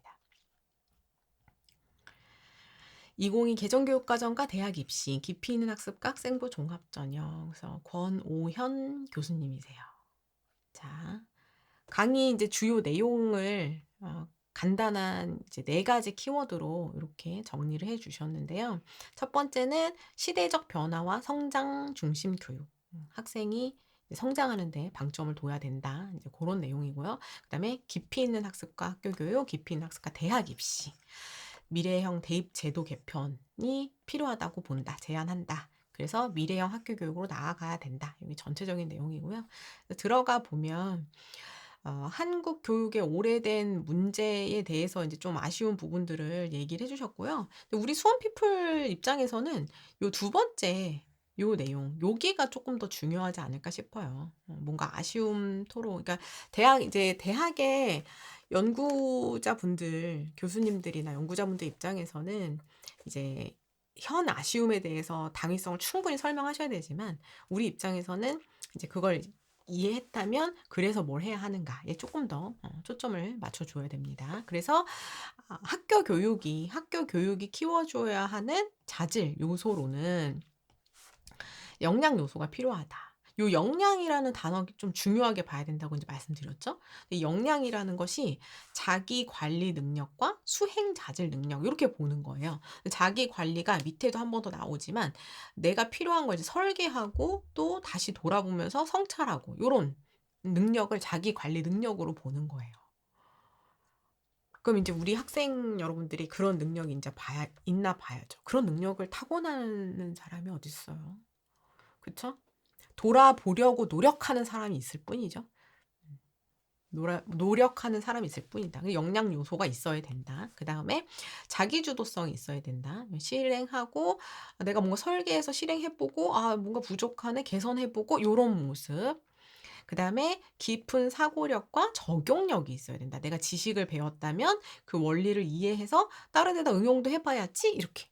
2022 개정교육과정과 대학 입시, 깊이 있는 학습과 학생부 종합 전형. 그래서 권오현 교수님이세요. 자, 강의 이제 주요 내용을 간단한 이제 4가지 키워드로 이렇게 정리를 해 주셨는데요. 첫 번째는 시대적 변화와 성장 중심 교육. 학생이 성장하는 데 방점을 둬야 된다. 이제 그런 내용이고요. 그다음에 깊이 있는 학습과 학교 교육, 깊이 있는 학습과 대학 입시. 미래형 대입 제도 개편이 필요하다고 본다. 제안한다. 그래서 미래형 학교 교육으로 나아가야 된다. 이게 전체적인 내용이고요. 들어가 보면 한국 교육의 오래된 문제에 대해서 이제 좀 아쉬운 부분들을 얘기를 해 주셨고요. 근데 우리 수험 피플 입장에서는 요 두 번째 요 내용 요기가 조금 더 중요하지 않을까 싶어요. 뭔가 아쉬움 토로 그러니까 대학의 연구자분들, 교수님들이나 연구자분들 입장에서는 이제 현 아쉬움에 대해서 당위성을 충분히 설명하셔야 되지만 우리 입장에서는 이제 그걸 이해했다면 그래서 뭘 해야 하는가에 조금 더 초점을 맞춰 줘야 됩니다. 그래서 학교 교육이 키워 줘야 하는 자질 요소로는 역량 요소가 필요하다. 요 역량이라는 단어 좀 중요하게 봐야 된다고 이제 말씀드렸죠. 이 역량이라는 것이 자기 관리 능력과 수행 자질 능력 이렇게 보는 거예요. 자기 관리가 밑에도 한 번 더 나오지만 내가 필요한 걸 이제 설계하고 또 다시 돌아보면서 성찰하고 요런 능력을 자기 관리 능력으로 보는 거예요. 그럼 인제 우리 학생 여러분들이 그런 능력이 인제 있나 봐야죠. 그런 능력을 타고나는 사람이 어딨어요. 그쵸? 돌아보려고 노력하는 사람이 있을 뿐이죠. 노력하는 사람이 있을 뿐이다. 그 역량 요소가 있어야 된다. 그다음에 자기 주도성이 있어야 된다. 실행하고 내가 뭔가 설계해서 실행해 보고 '아 뭔가 부족하네. 개선해 보고.' 요런 모습. 그다음에 깊은 사고력과 적용력이 있어야 된다. '내가 지식을 배웠다면 그 원리를 이해해서 다른 데다 응용도 해 봐야지.' 이렇게.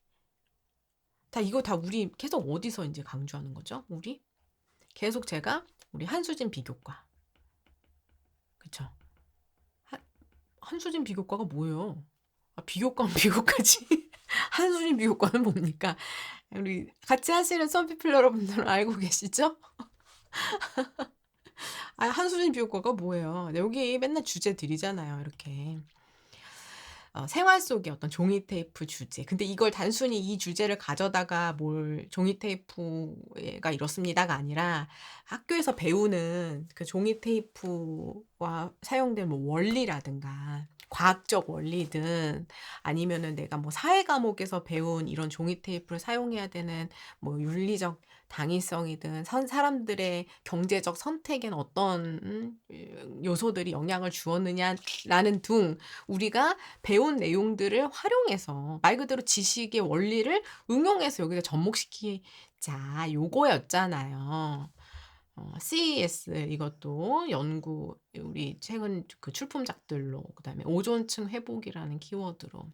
이거 다 우리 계속 어디서 인제 강조하는 거죠? 우리? 계속 제가 우리 한수진 비교과. 그쵸? 한 한수진 비교과가 뭐예요? 비교과는 비교과지. 한수진 비교과는 뭡니까? 우리 같이 하시는 수험피플 여러분들은 알고 계시죠? 한수진 비교과가 뭐예요? 여기 맨날 주제 드리잖아요, 이렇게. 생활 속의 어떤 종이 테이프 주제. 근데 이걸 단순히 이 주제를 가져다가 뭘 종이 테이프가 이렇습니다가 아니라 학교에서 배우는 그 종이 테이프와 사용된 뭐 원리라든가 과학적 원리든 아니면은 내가 뭐 사회 과목에서 배운 이런 종이 테이프를 사용해야 되는 뭐 윤리적 당위성이든 사람들의 경제적 선택엔 어떤 요소들이 영향을 주었느냐라는 등 우리가 배운 내용들을 활용해서 말 그대로 지식의 원리를 응용해서 여기다 접목시키자 요거였잖아요. CES 이것도 연구 우리 최근 그 출품작들로 그다음에 오존층 회복이라는 키워드로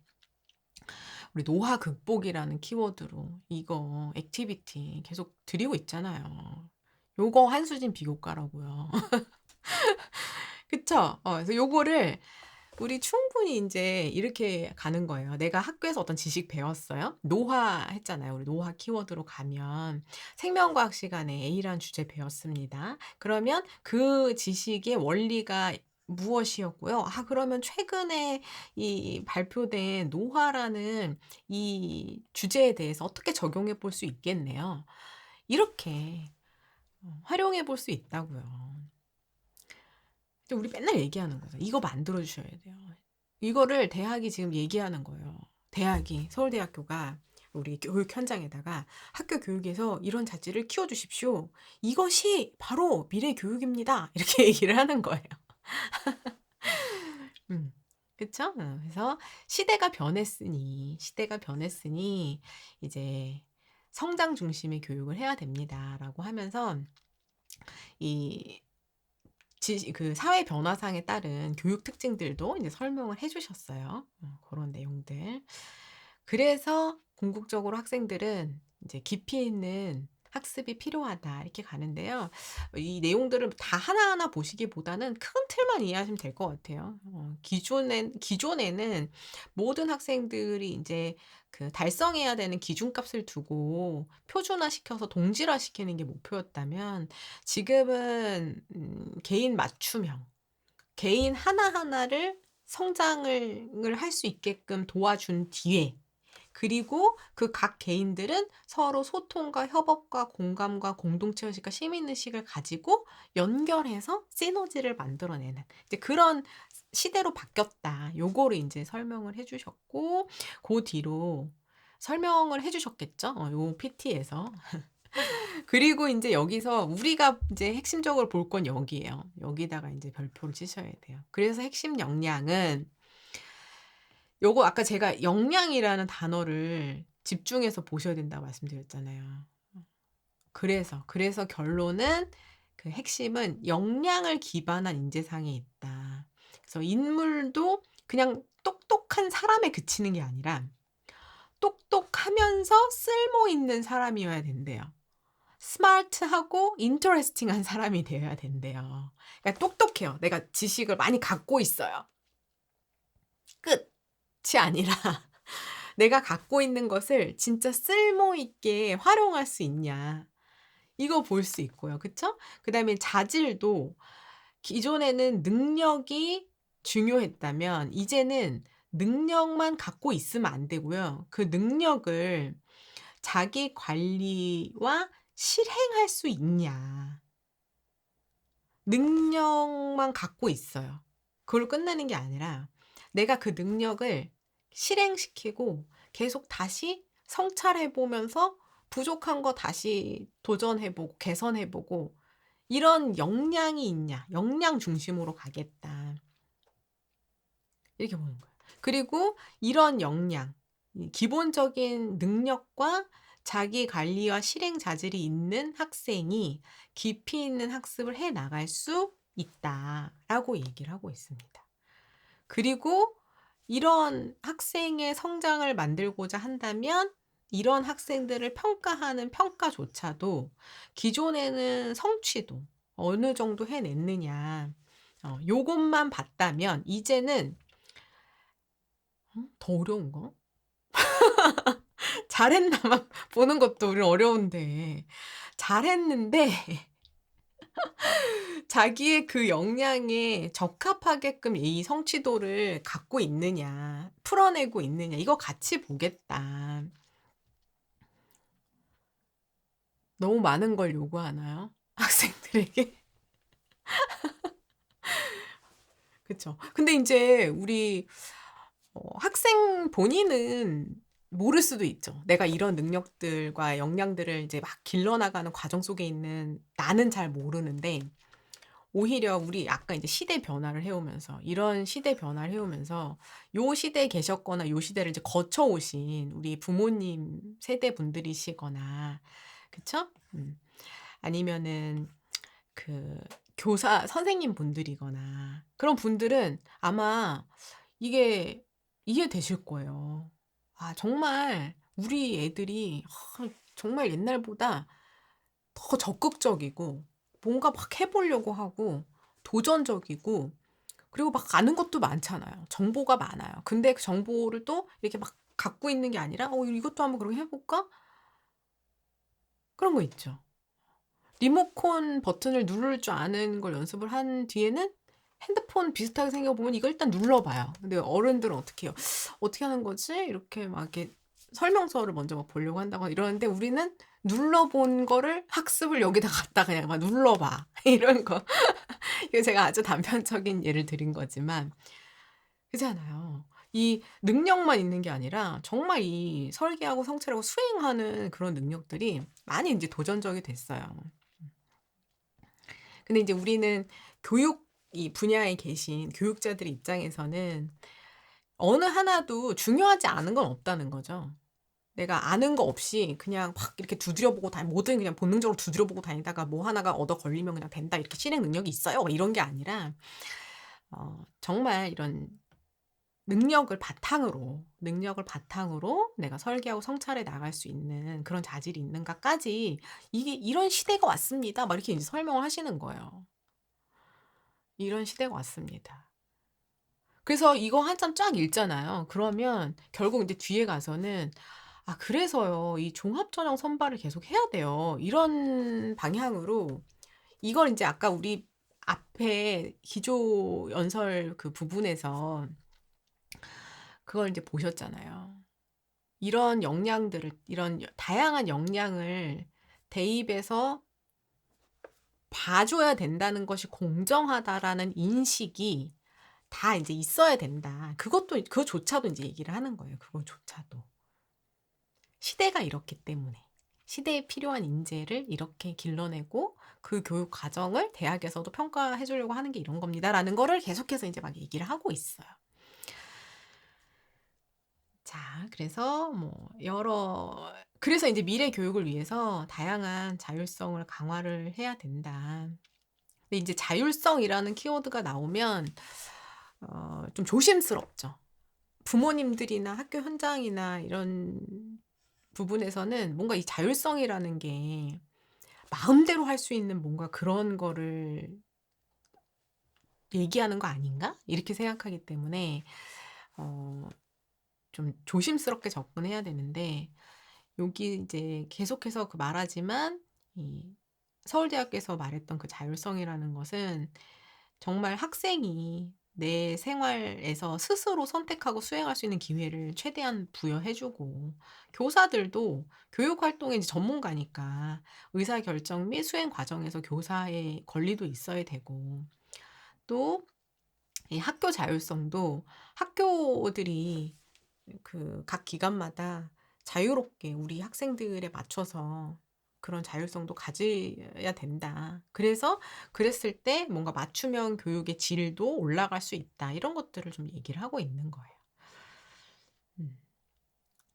우리 노화 극복이라는 키워드로 이거 액티비티 계속 드리고 있잖아요. 요거 한수진 비교과라고요. 그쵸? 그래서 요거를 우리 충분히 인제 이렇게 가는 거예요. 내가 학교에서 어떤 지식 배웠어요. 노화 했잖아요. 우리 노화 키워드로 가면 생명과학 시간에 A라는 주제 배웠습니다. 그러면 그 지식의 원리가 무엇이었고요. 그러면 최근에 이 발표된 노화라는 이 주제에 대해서 어떻게 적용해 볼 수 있겠네요. 이렇게 활용해 볼 수 있다고요. 근데 우리 맨날 얘기하는 거죠. 이거 만들어 주셔야 돼요. 이거를 대학이 지금 얘기하는 거예요. 대학이 서울대학교가 우리 교육 현장에다가 "학교 교육에서 이런 자질을 키워 주십시오. 이것이 바로 미래 교육입니다." 이렇게 얘기를 하는 거예요. 음. 그쵸? 그래서 시대가 변했으니 이제 "성장 중심의 교육을 해야 됩니다."라고 하면서 이 그 사회 변화상에 따른 교육 특징들도 이제 설명을 해 주셨어요. 런 내용들. 그래서 궁극적으로 학생들은 이제 "깊이 있는 학습이 필요하다." 이렇게 가는데요. 이 내용들을 다 하나하나 보시기보다는 큰 틀만 이해하시면 될 것 같아요. 기존에는 모든 학생들이 인제 그 달성해야 되는 기준값을 두고 표준화시켜서 동질화시키는 게 목표였다면 지금은 개인 맞춤형, 개인 하나하나를 성장을 할 수 있게끔 도와준 뒤에 그리고 그 각 개인들은 서로 소통과 협업과 공감과 공동체 의식과 시민 의식을 가지고 연결해서 시너지를 만들어내는 이제 그런 시대로 바뀌었다. 요거를 인제 설명을 해 주셨고 그 뒤로 설명을 해 주셨겠죠? 요 PT에서. 그리고 인제 여기서 우리가 이제 핵심적으로 볼 건 여기예요. 여기다가 인제 별표를 치셔야 돼요. 그래서 핵심 역량은 요거 아까 제가 역량이라는 단어를 집중해서 보셔야 된다고 말씀드렸잖아요. 그래서 결론은 그 핵심은 역량을 기반한 인재상에 있다. 그래서 인물도 그냥 똑똑한 사람에 그치는 게 아니라 똑똑하면서 쓸모 있는 사람이어야 된대요. 스마트하고 인터레스팅한 사람이 되어야 된대요. 그러니까 똑똑해요. 내가 지식을 많이 갖고 있어요. 끝이 아니라 내가 갖고 있는 것을 진짜 쓸모 있게 활용할 수 있냐. 이거 볼 수 있고요. 그쵸? 그다음에 자질도 기존에는 능력이 중요했다면 이제는 능력만 갖고 있으면 안 되고요. 그 능력을 자기 관리와 실행할 수 있냐. 능력만 갖고 있어요. 그걸로 끝나는 게 아니라 내가 그 능력을 실행시키고 계속 다시 성찰해 보면서 부족한 거 다시 도전해 보고 개선해 보고 이런 역량이 있냐. 역량 중심으로 가겠다. 이렇게 보는 거예요. 그리고 이런 역량, 이 기본적인 능력과 자기 관리와 실행 자질이 있는 학생이 깊이 있는 학습을 해 나갈 수 있다라고 얘기를 하고 있습니다. 그리고 이런 학생의 성장을 만들고자 한다면 이런 학생들을 평가하는 평가조차도 기존에는 성취도 어느 정도 해냈느냐 요것만 봤다면 이제는 더 어려운 거? 잘했나만 보는 것도 우리 어려운데 잘했는데 자기의 그 역량에 적합하게끔 이 성취도를 갖고 있느냐, 풀어내고 있느냐 이거 같이 보겠다. 너무 많은 걸 요구하나요? 학생들에게? 그쵸. 근데 인제 우리 학생 본인은 모를 수도 있죠. 내가 이런 능력들과 역량들을 이제 막 길러나가는 과정 속에 있는 나는 잘 모르는데 오히려 우리 아까 이제 시대 변화를 해 오면서 이런 시대 변화를 해 오면서 요 시대에 계셨거나 요 시대를 이제 거쳐 오신 우리 부모님 세대 분들이시거나 그쵸? 아니면은 그 교사 선생님 분들이거나 그런 분들은 아마 이게 이해되실 거예요. 아 정말 우리 애들이 정말 옛날보다 더 적극적이고 뭔가 막 해 보려고 하고 도전적이고 그리고 막 아는 것도 많잖아요. 정보가 많아요. 근데 그 정보를 또 이렇게 막 갖고 있는 게 아니라 '어 이것도 한번 그렇게 해 볼까?' 그런 거 있죠. 리모컨 버튼을 누를 줄 아는 걸 연습을 한 뒤에는 핸드폰 비슷하게 생겨 보면 이걸 일단 눌러 봐요. 근데 어른들은 어떻게 해요? '어떻게 하는 거지?' 이렇게 막 이렇게 설명서를 먼저 막 보려고 한다거나 이러는데 우리는 눌러 본 거를 학습을 여기다 갖다 그냥 막 눌러 봐. 이런 거. 이거 제가 아주 단편적인 예를 드린 거지만 그렇잖아요. 이 능력만 있는 게 아니라 정말 이 설계하고 성찰하고 수행하는 그런 능력들이 많이 인제 도전적이 됐어요. 근데 이제 우리는 교육 이 분야에 계신 교육자들 입장에서는 어느 하나도 중요하지 않은 건 없다는 거죠. 내가 아는 거 없이 그냥 막 이렇게 두드려 보고 뭐든 그냥 본능적으로 두드려 보고 다니다가 뭐 하나가 얻어 걸리면 그냥 된다. 이렇게 실행 능력이 있어요. 이런 게 아니라 정말 이런 능력을 바탕으로 내가 설계하고 성찰해 나갈 수 있는 그런 자질이 있는가까지 이게 "이런 시대가 왔습니다." 막 이렇게 인제 설명을 하시는 거예요. 이런 시대가 왔습니다. 그래서 이거 한참 쫙 읽잖아요. 그러면 결국 인제 뒤에 가서는 '아 그래서요. 이 종합전형 선발을 계속 해야 돼요.' 이런 방향으로 이걸 인제 아까 우리 앞에 기조 연설 그 부분에서 그걸 인제 보셨잖아요. 이런 역량들을 이런 다양한 역량을 대입해서 봐 줘야 된다는 것이 공정하다라는 인식이 다 인제 있어야 된다. 그거조차도 인제 얘기를 하는 거예요, 그거조차도. 시대가 이렇기 때문에. 시대에 필요한 인재를 이렇게 길러내고 그 교육 과정을 대학에서도 평가해 주려고 하는 게 이런 겁니다라는 거를 계속해서 인제 막 얘기를 하고 있어요. 자 그래서 뭐 그래서 인제 미래 교육을 위해서 다양한 자율성을 강화를 해야 된다. 근데 인제 자율성이라는 키워드가 나오면 좀 조심스럽죠. 부모님들이나 학교 현장이나 이런 부분에서는 뭔가 이 자율성이라는 게 마음대로 할 수 있는 뭔가 그런 거를 얘기하는 거 아닌가? 이렇게 생각하기 때문에 어 좀 조심스럽게 접근해야 되는데 여기 이제 계속해서 말하지만 이 서울대학교에서 말했던 그 자율성이라는 것은 정말 학생이 내 생활에서 스스로 선택하고 수행할 수 있는 기회를 최대한 부여해 주고 교사들도 교육 활동의 이제 전문가니까 의사결정 및 수행 과정에서 교사의 권리도 있어야 되고 또 이 학교 자율성도 학교들이 각 기관마다 자유롭게 우리 학생들에 맞춰서 그런 자율성도 가져야 된다. 그래서 그랬을 때 뭔가 맞춤형 교육의 질도 올라갈 수 있다. 이런 것들을 좀 얘기를 하고 있는 거예요. 음.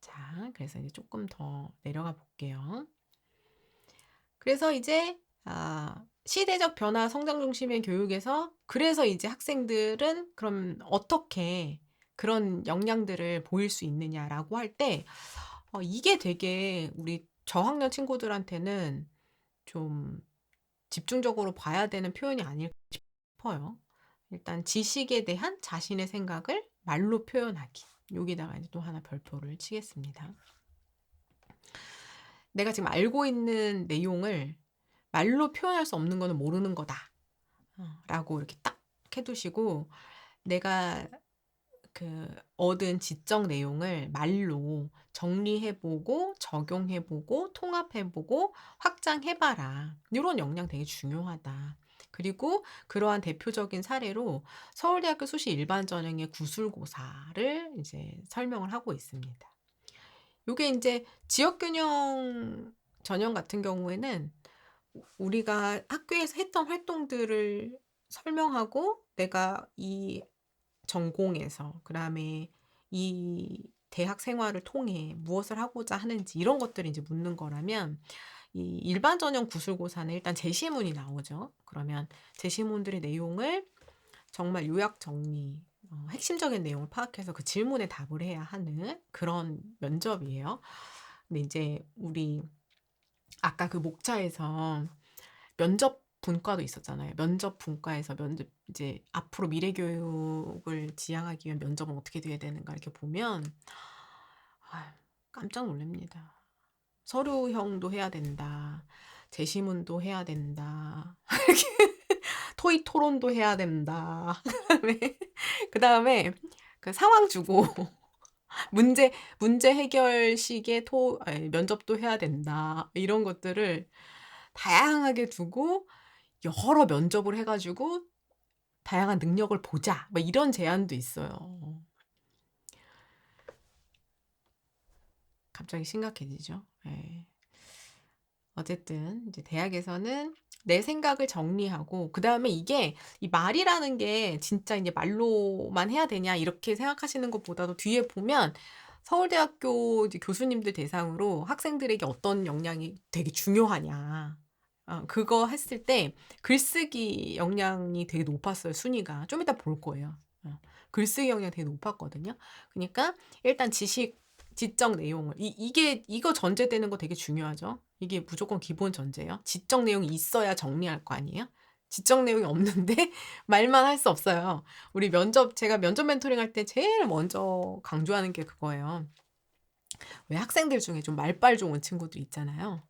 자, 그래서 이제 조금 더 내려가 볼게요. 그래서 이제 시대적 변화 성장 중심의 교육에서 그래서 이제 학생들은 그럼 어떻게 그런 역량들을 보일 수 있느냐라고 할 때 이게 되게 우리 저학년 친구들한테는 좀 집중적으로 봐야 되는 표현이 아닐까 싶어요. 일단 지식에 대한 자신의 생각을 말로 표현하기. 여기다가 이제 또 하나 별표를 치겠습니다. 내가 지금 알고 있는 내용을 말로 표현할 수 없는 거는 모르는 거다. 라고 이렇게 딱 해두시고, 내가 얻은 지적 내용을 말로 정리해보고, 적용해보고, 통합해보고, 확장해봐라. 이런 역량 되게 중요하다. 그리고 그러한 대표적인 사례로 서울대학교 수시 일반 전형의 구술고사를 이제 설명을 하고 있습니다. 요게 이제 지역균형 전형 같은 경우에는 우리가 학교에서 했던 활동들을 설명하고 내가 이 전공에서 그다음에 이 대학 생활을 통해 무엇을 하고자 하는지 이런 것들을 이제 묻는 거라면 이 일반 전형 구술고사는 일단 제시문이 나오죠. 그러면 제시문들의 내용을 정말 요약 정리, 핵심적인 내용을 파악해서 그 질문에 답을 해야 하는 그런 면접이에요. 근데 이제 우리 아까 그 목차에서 면접 분과도 있었잖아요. 면접 분과에서 면접 이제 앞으로 미래 교육을 지향하기 위한 면접은 어떻게 돼야 되는가 이렇게 보면 깜짝 놀랍니다. 서류형도 해야 된다. 제시문도 해야 된다. 토익 토론도 해야 된다. 그다음에 그 상황 주고 문제 해결식의 면접도 해야 된다. 이런 것들을 다양하게 두고 여러 면접을 해가지고 다양한 능력을 보자. 뭐 이런 제안도 있어요. 갑자기 심각해지죠. 네. 어쨌든 이제 대학에서는 내 생각을 정리하고 그다음에 이게 이 말이라는 게 진짜 이제 말로만 해야 되냐 이렇게 생각하시는 것보다도 뒤에 보면 서울대학교 이제 교수님들 대상으로 학생들에게 어떤 역량이 되게 중요하냐. 그거 했을 때 글쓰기 역량이 되게 높았어요, 순위가. 좀 이따 볼 거예요. 글쓰기 역량이 되게 높았거든요. 그러니까 일단 지적 내용을 이거 전제되는 거 되게 중요하죠. 이게 무조건 기본 전제예요. 지적 내용이 있어야 정리할 거 아니에요? 지적 내용이 없는데 말만 할 수 없어요. 제가 면접 멘토링 할 때 제일 먼저 강조하는 게 그거예요. 왜 학생들 중에 좀 말빨 좋은 친구들 있잖아요.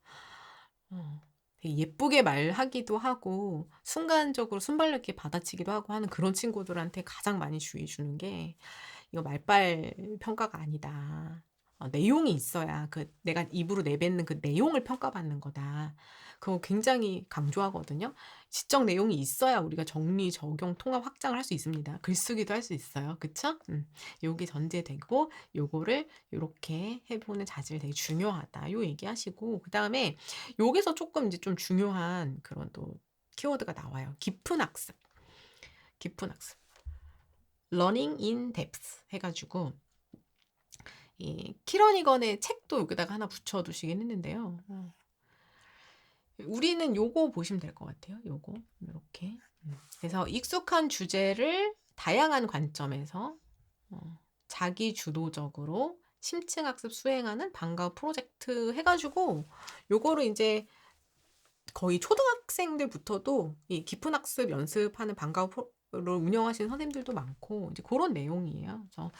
되게 예쁘게 말하기도 하고 순간적으로 순발력 있게 받아치기도 하고 하는 그런 친구들한테 가장 많이 주의 주는 게 이거 말빨 평가가 아니다. 내용이 있어야 내가 입으로 내뱉는 그 내용을 평가받는 거다. 그거 굉장히 강조하거든요. 지적 내용이 있어야 우리가 정리, 적용, 통합, 확장을 할 수 있습니다. 글쓰기도 할 수 있어요. 그쵸? 요게 전제되고 요거를 요렇게 해보는 자질 되게 중요하다. 요 얘기하시고 그다음에 여기서 조금 이제 좀 중요한 그런 또 키워드가 나와요. 깊은 학습. Learning in depth 해가지고 이 키러니건의 책도 여기다가 하나 붙여두시긴 했는데요. 우리는 요거 보시면 될 것 같아요. 요거 이렇게. 그래서 익숙한 주제를 다양한 관점에서 자기 주도적으로 심층학습 수행하는 방과후 프로젝트 해가지고 요거를 이제 거의 초등학생들부터도 이 깊은 학습 연습하는 방과후를 운영하시는 선생님들도 많고 이제 그런 내용이에요. 그래서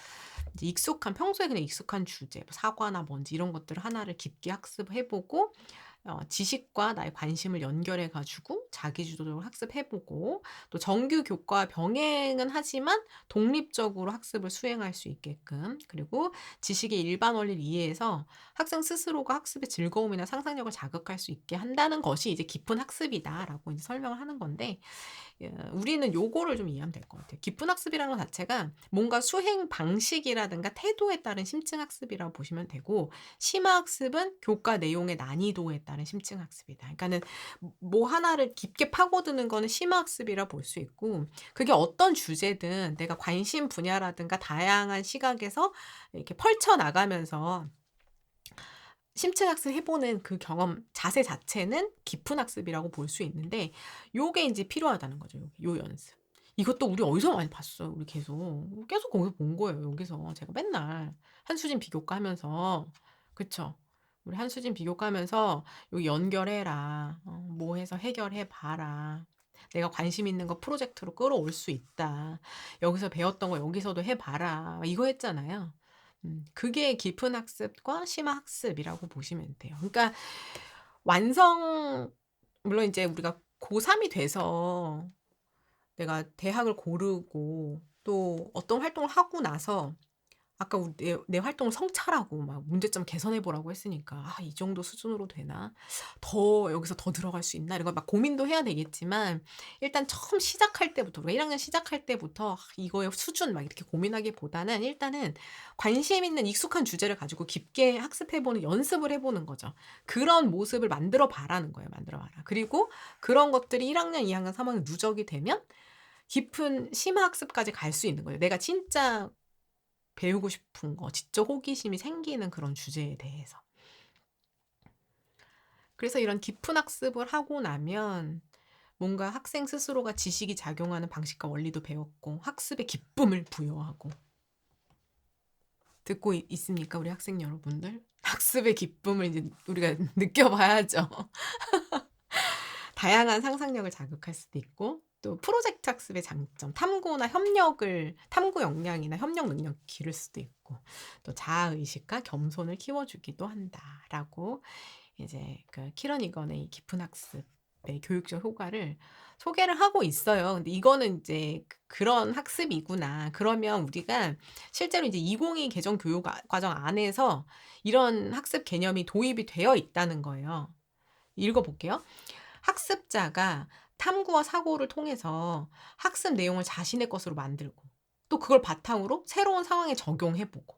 이제 평소에 그냥 익숙한 주제, 사과나 뭔지 이런 것들을 하나를 깊게 학습해보고 지식과 나의 관심을 연결해 가지고 자기주도적으로 학습해 보고 또 정규 교과와 병행은 하지만 독립적으로 학습을 수행할 수 있게끔 그리고 지식의 일반 원리를 이해해서 학생 스스로가 학습의 즐거움이나 상상력을 자극할 수 있게 한다는 것이 이제 깊은 학습이다라고 이제 설명을 하는 건데 우리는 요거를 좀 이해하면 될 것 같아요. 깊은 학습이라는 것 자체가 뭔가 수행 방식이라든가 태도에 따른 심층 학습이라고 보시면 되고 심화 학습은 교과 내용의 난이도에 따른 심층 학습이다. 그러니까는 뭐 하나를 깊게 파고드는 거는 심화 학습이라 볼 수 있고 그게 어떤 주제든 내가 관심 분야라든가 다양한 시각에서 이렇게 펼쳐 나가면서 심층 학습해 보는 그 경험 자세 자체는 깊은 학습이라고 볼 수 있는데 요게 인제 필요하다는 거죠, 요 연습. 이것도 우리 어디서 많이 봤어요. 우리 계속 거기서 본 거예요. 여기서 제가 맨날 한수진 비교과 하면서 그쵸. 우리 한수진 비교과 하면서 "여기 연결해라. 뭐 해서 해결해 봐라. 내가 관심 있는 거 프로젝트로 끌어올 수 있다. 여기서 배웠던 거 여기서도 해 봐라." 이거 했잖아요. 그게 깊은 학습과 심화 학습이라고 보시면 돼요. 그러니까 완성 물론 이제 우리가 고3이 돼서 내가 대학을 고르고 또 어떤 활동을 하고 나서 아까 우리 내 활동을 성찰하고 막 문제점 개선해 보라고 했으니까 '아 이 정도 수준으로 되나? 더 여기서 더 들어갈 수 있나?' 이런 걸 막 고민도 해야 되겠지만 일단 처음 시작할 때부터 우리가 1 학년 시작할 때부터 이거의 수준 막 이렇게 고민하기보다는 일단은 관심 있는 익숙한 주제를 가지고 깊게 학습해 보는 연습을 해 보는 거죠. 그런 모습을 만들어 봐라는 거예요. 만들어 봐라. 그리고 그런 것들이 1 학년, 2 학년, 3 학년 누적이 되면 깊은 심화 학습까지 갈 수 있는 거예요. 내가 진짜 배우고 싶은 거 지적 호기심이 생기는 그런 주제에 대해서. 그래서 이런 깊은 학습을 하고 나면 뭔가 학생 스스로가 지식이 작용하는 방식과 원리도 배웠고 학습의 기쁨을 부여하고 듣고 있습니까? 우리 학생 여러분들? 학습의 기쁨을 이제 우리가 느껴봐야죠. 다양한 상상력을 자극할 수도 있고 또 프로젝트 학습의 장점, 탐구 역량이나 협력 능력 기를 수도 있고 또 자아 의식과 겸손을 키워주기도 한다라고 이제 그 키런 이건의 이 깊은 학습의 교육적 효과를 소개를 하고 있어요. 근데 이거는 이제 그런 학습이구나. 그러면 우리가 실제로 이제 2022 개정 교육 과정 안에서 이런 학습 개념이 도입이 되어 있다는 거예요. 읽어 볼게요. 학습자가 탐구와 사고를 통해서 학습 내용을 자신의 것으로 만들고 또 그걸 바탕으로 새로운 상황에 적용해 보고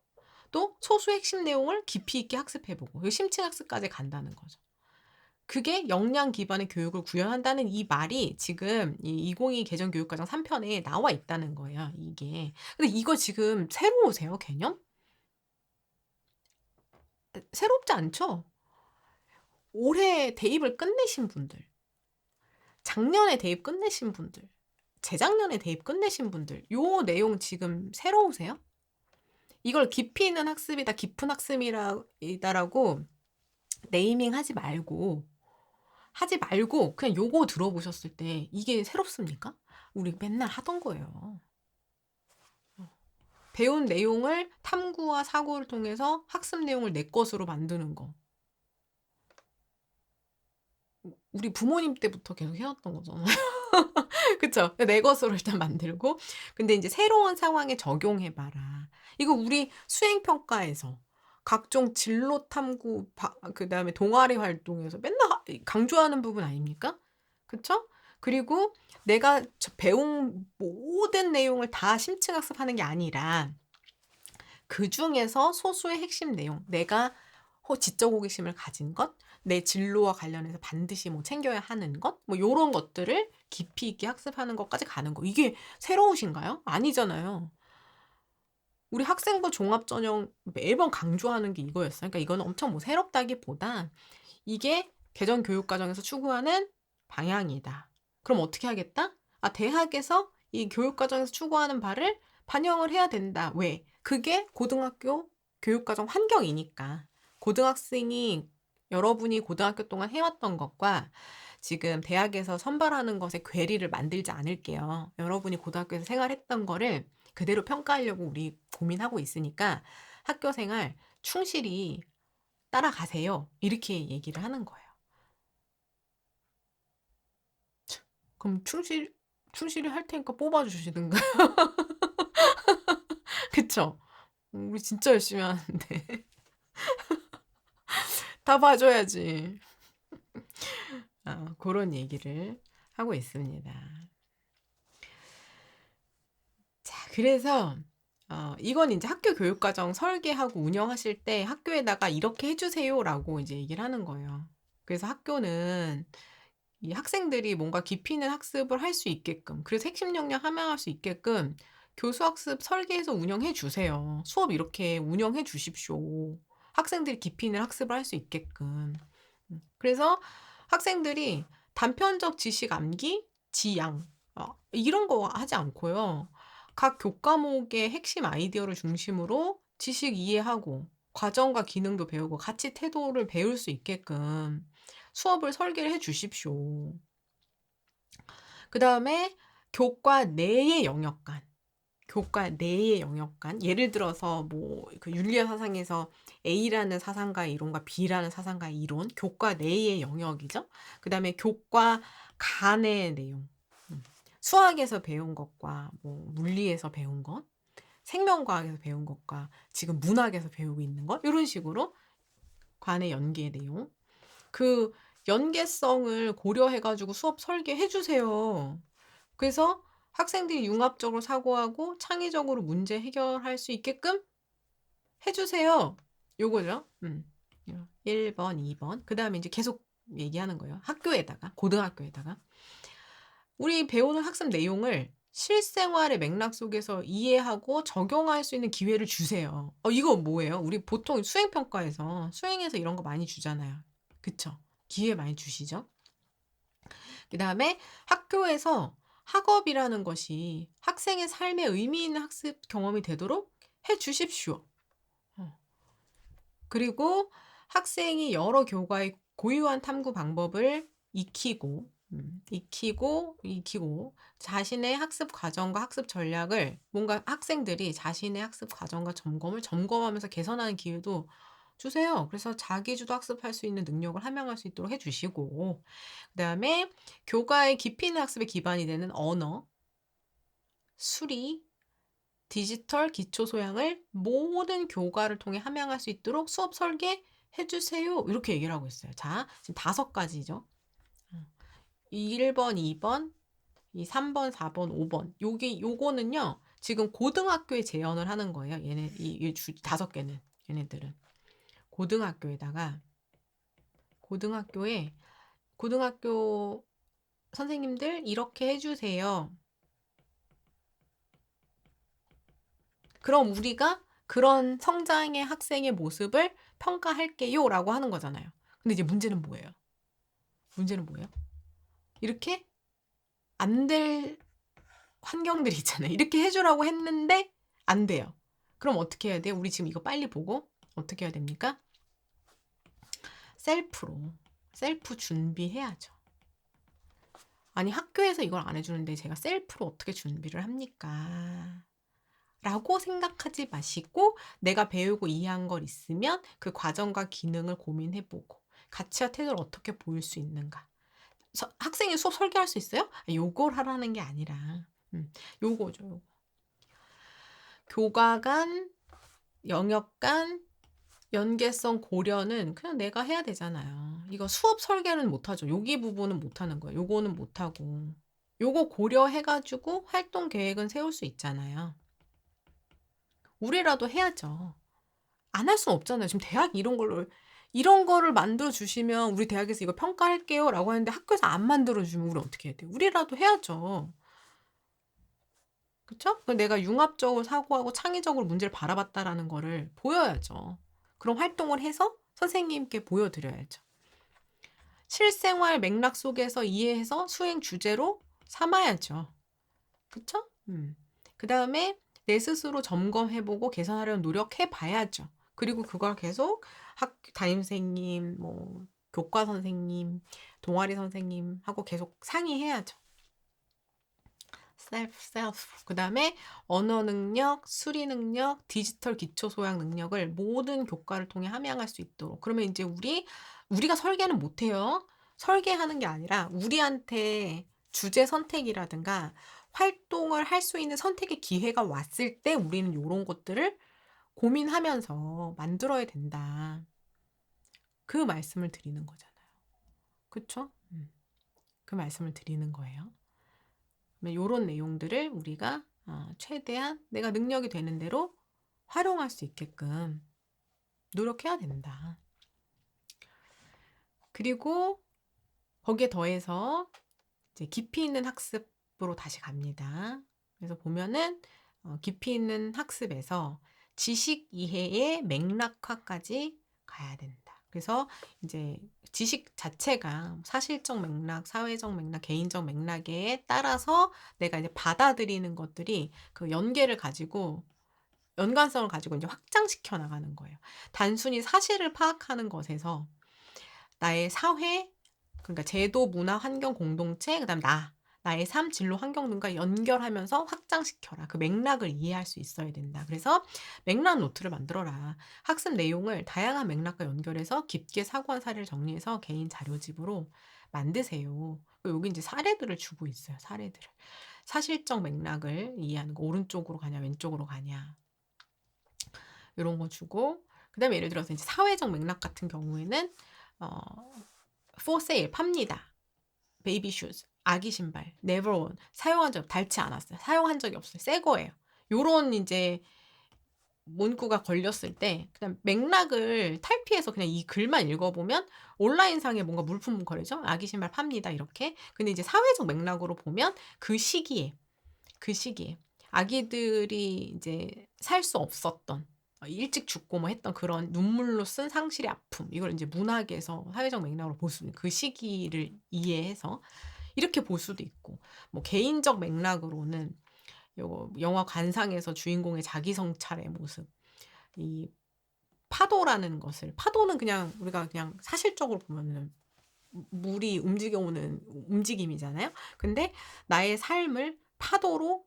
또 소수 핵심 내용을 깊이 있게 학습해 보고 심층 학습까지 간다는 거죠. 그게 역량 기반의 교육을 구현한다는 이 말이 지금 이 2022 개정 교육과정 3 편에 나와 있다는 거예요, 이게. 근데 이거 지금 새로우세요, 개념? 새롭지 않죠? 올해 대입을 끝내신 분들 작년에 대입 끝내신 분들, 재작년에 대입 끝내신 분들 요 내용 지금 새로우세요? 이걸 깊이 있는 학습이다, 깊은 이다라고 하지 말고 그냥 요거 들어보셨을 때 이게 새롭습니까? 우리 맨날 하던 거예요. 배운 내용을 탐구와 사고를 통해서 학습 내용을 내 것으로 만드는 거. 우리 부모님 때부터 계속 해왔던 거잖아요. 그쵸? 내 것으로 일단 만들고 근데 인제 새로운 상황에 적용해 봐라. 이거 우리 수행 평가에서 각종 진로 탐구 그다음에 동아리 활동에서 맨날 강조하는 부분 아닙니까? 그쵸? 그리고 내가 배운 모든 내용을 다 심층 학습하는 게 아니라 그중에서 소수의 핵심 내용, 내가 지적 호기심을 가진 것, 내 진로와 관련해서 반드시 뭐 챙겨야 하는 것, 뭐 요런 것들을 깊이 있게 학습하는 것까지 가는 거. 이게 새로우신가요? 아니잖아요. 우리 학생부 종합전형 매번 강조하는 게 이거였어요. 그러니까 이거는 엄청 뭐 새롭다기보다 이게 개정 교육 과정에서 추구하는 방향이다. 그럼 어떻게 하겠다? 아, 대학에서 이 교육 과정에서 추구하는 바를 반영을 해야 된다. 왜? 그게 고등학교 교육 과정 환경이니까. 고등학생이 여러분이 고등학교 동안 해왔던 것과 지금 대학에서 선발하는 것에 괴리를 만들지 않을게요. 여러분이 고등학교에서 생활했던 거를 그대로 평가하려고 우리 고민하고 있으니까 학교 생활 충실히 따라가세요. 이렇게 얘기를 하는 거예요. 그럼 충실히 할 테니까 뽑아 주시든가. 그쵸? 우리 진짜 열심히 하는데. 다 봐 줘야지. 고런 얘기를 하고 있습니다. 자, 그래서 이건 인제 학교 교육과정 설계하고 운영하실 때 학교에다가 "이렇게 해 주세요."라고 이제 얘기를 하는 거예요. 그래서 학교는 이 학생들이 뭔가 깊이 있는 학습을 할 수 있게끔, 그래서 핵심 역량 함양할 수 있게끔 교수학습 설계해서 운영해 주세요. 수업 이렇게 운영해 주십시오. 학생들이 깊이 있는 학습을 할 수 있게끔. 그래서 학생들이 단편적 지식 암기, 지양 이런 거 하지 않고요. 각 교과목의 핵심 아이디어를 중심으로 지식 이해하고 과정과 기능도 배우고 가치 태도를 배울 수 있게끔 수업을 설계를 해 주십시오. 그다음에 교과 내의 영역간, 교과 내의 영역간, 예를 들어서 뭐 그 윤리학 사상에서 A라는 사상가의 이론과 B라는 사상가의 이론, 교과 내의 영역이죠. 그다음에 교과 간의 내용. 수학에서 배운 것과 뭐 물리에서 배운 것, 생명과학에서 배운 것과 지금 문학에서 배우고 있는 것, 요런 식으로 간의 연계의 내용. 그 연계성을 고려해 가지고 수업 설계해 주세요. 그래서 학생들이 융합적으로 사고하고 창의적으로 문제 해결할 수 있게끔 해 주세요. 요거죠. 1 번, 2 번. 그다음에 이제 계속 얘기하는 거예요. 학교에다가, 고등학교에다가 우리 배우는 학습 내용을 실생활의 맥락 속에서 이해하고 적용할 수 있는 기회를 주세요. 이거 뭐예요? 우리 보통 수행평가에서, 수행에서 이런 거 많이 주잖아요. 그쵸? 기회 많이 주시죠? 그다음에 학교에서 학업이라는 것이 학생의 삶에 의미 있는 학습 경험이 되도록 해 주십시오. 그리고 학생이 여러 교과의 고유한 탐구 방법을 익히고 자신의 학습 과정과 학습 전략을 뭔가 학생들이 자신의 학습 과정과 점검을 점검하면서 개선하는 기회도 주세요. 그래서 자기주도 학습할 수 있는 능력을 함양할 수 있도록 해 주시고, 그다음에 교과의 깊이 있는 학습에 기반이 되는 언어, 수리, 디지털 기초 소양을 모든 교과를 통해 함양할 수 있도록 수업 설계해 주세요. 이렇게 얘기를 하고 있어요. 자, 지금 5가지죠. 1번, 2번, 이 3번, 4번, 5번. 요거는요. 지금 고등학교에 재현을 하는 거예요. 얘네 이 5개는, 얘네들은 고등학교에다가, 고등학교 선생님들 이렇게 해 주세요. 그럼 우리가 그런 성장의 학생의 모습을 평가할게요라고 하는 거잖아요. 근데 이제 문제는 뭐예요? 이렇게 안 될 환경들이 있잖아요. 이렇게 해 주라고 했는데 안 돼요. 그럼 어떻게 해야 돼요? 우리 지금 이거 빨리 보고 어떻게 해야 됩니까? 셀프 준비해야죠. 아니, 학교에서 이걸 안 해주는데 제가 셀프로 어떻게 준비를 합니까? 라고 생각하지 마시고, 내가 배우고 이해한 걸 있으면 그 과정과 기능을 고민해보고 가치와 태도를 어떻게 보일 수 있는가. 학생이 수업 설계할 수 있어요? 요걸 하라는 게 아니라 요거죠. 교과 간, 영역 간, 연계성 고려는 그냥 내가 해야 되잖아요. 이거 수업 설계는 못하죠. 여기 부분은 못하는 거예요. 요거는 못하고. 요거 고려해가지고 활동 계획은 세울 수 있잖아요. 우리라도 해야죠. 안 할 수는 없잖아요. 지금 대학 이런 거를 만들어 주시면 우리 대학에서 이거 평가할게요 라고 하는데 학교에서 안 만들어 주면 우리 어떻게 해야 돼요? 우리라도 해야죠. 그쵸? 내가 융합적으로 사고하고 창의적으로 문제를 바라봤다라는 거를 보여야죠. 그런 활동을 해서 선생님께 보여드려야죠. 실생활 맥락 속에서 이해해서 수행 주제로 삼아야죠. 그쵸? 그 다음에 내 스스로 점검해보고 개선하려는 노력해봐야죠. 그리고 그걸 계속 담임선생님, 뭐 교과 선생님, 동아리 선생님하고 계속 상의해야죠. 셀프. 그 다음에 언어 능력, 수리 능력, 디지털 기초 소양 능력을 모든 교과를 통해 함양할 수 있도록. 그러면 이제 우리가 설계는 못해요. 설계하는 게 아니라 우리한테 주제 선택이라든가 활동을 할 수 있는 선택의 기회가 왔을 때 우리는 요런 것들을 고민하면서 만들어야 된다. 그 말씀을 드리는 거잖아요. 그쵸? 그 말씀을 드리는 거예요. 요런 내용들을 우리가 최대한 내가 능력이 되는 대로 활용할 수 있게끔 노력해야 된다. 그리고 거기에 더해서 이제 깊이 있는 학습으로 다시 갑니다. 그래서 보면은 깊이 있는 학습에서 지식 이해의 맥락화까지 가야 된다. 그래서 이제 지식 자체가 사실적 맥락, 사회적 맥락, 개인적 맥락에 따라서 내가 이제 받아들이는 것들이 그 연관성을 가지고 이제 확장시켜 나가는 거예요. 단순히 사실을 파악하는 것에서 나의 사회, 그러니까 제도, 문화, 환경, 공동체, 그다음 나의 삶, 진로, 환경 등과 연결하면서 확장시켜라. 그 맥락을 이해할 수 있어야 된다. 그래서 맥락 노트를 만들어라. 학습 내용을 다양한 맥락과 연결해서 깊게 사고한 사례를 정리해서 개인 자료집으로 만드세요. 여기 이제 사례들을 주고 있어요. 사례들을. 사실적 맥락을 이해하는 거. 오른쪽으로 가냐, 왼쪽으로 가냐. 이런 거 주고, 그다음에 예를 들어서 이제 사회적 맥락 같은 경우에는 어, for sale 팝니다. 베이비 슈즈, 아기 신발, never own, 닳지 않았어요. 사용한 적이 없어요. 새 거예요. 요런 이제 문구가 걸렸을 때 그냥 맥락을 탈피해서 그냥 이 글만 읽어보면 온라인상에 뭔가 물품 거래죠. 아기 신발 팝니다. 이렇게. 근데 이제 사회적 맥락으로 보면 그 시기에 아기들이 이제 살 수 없었던 일찍 죽고 뭐 했던 그런 눈물로 쓴 상실의 아픔, 이걸 이제 문학에서 사회적 맥락으로 볼 수 있는 그 시기를 이해해서 이렇게 볼 수도 있고, 뭐 개인적 맥락으로는 요 영화 관상에서 주인공의 자기 성찰의 모습, 이 파도라는 것을, 파도는 그냥 우리가 그냥 사실적으로 보면은 물이 움직여오는 움직임이잖아요. 근데 나의 삶을 파도로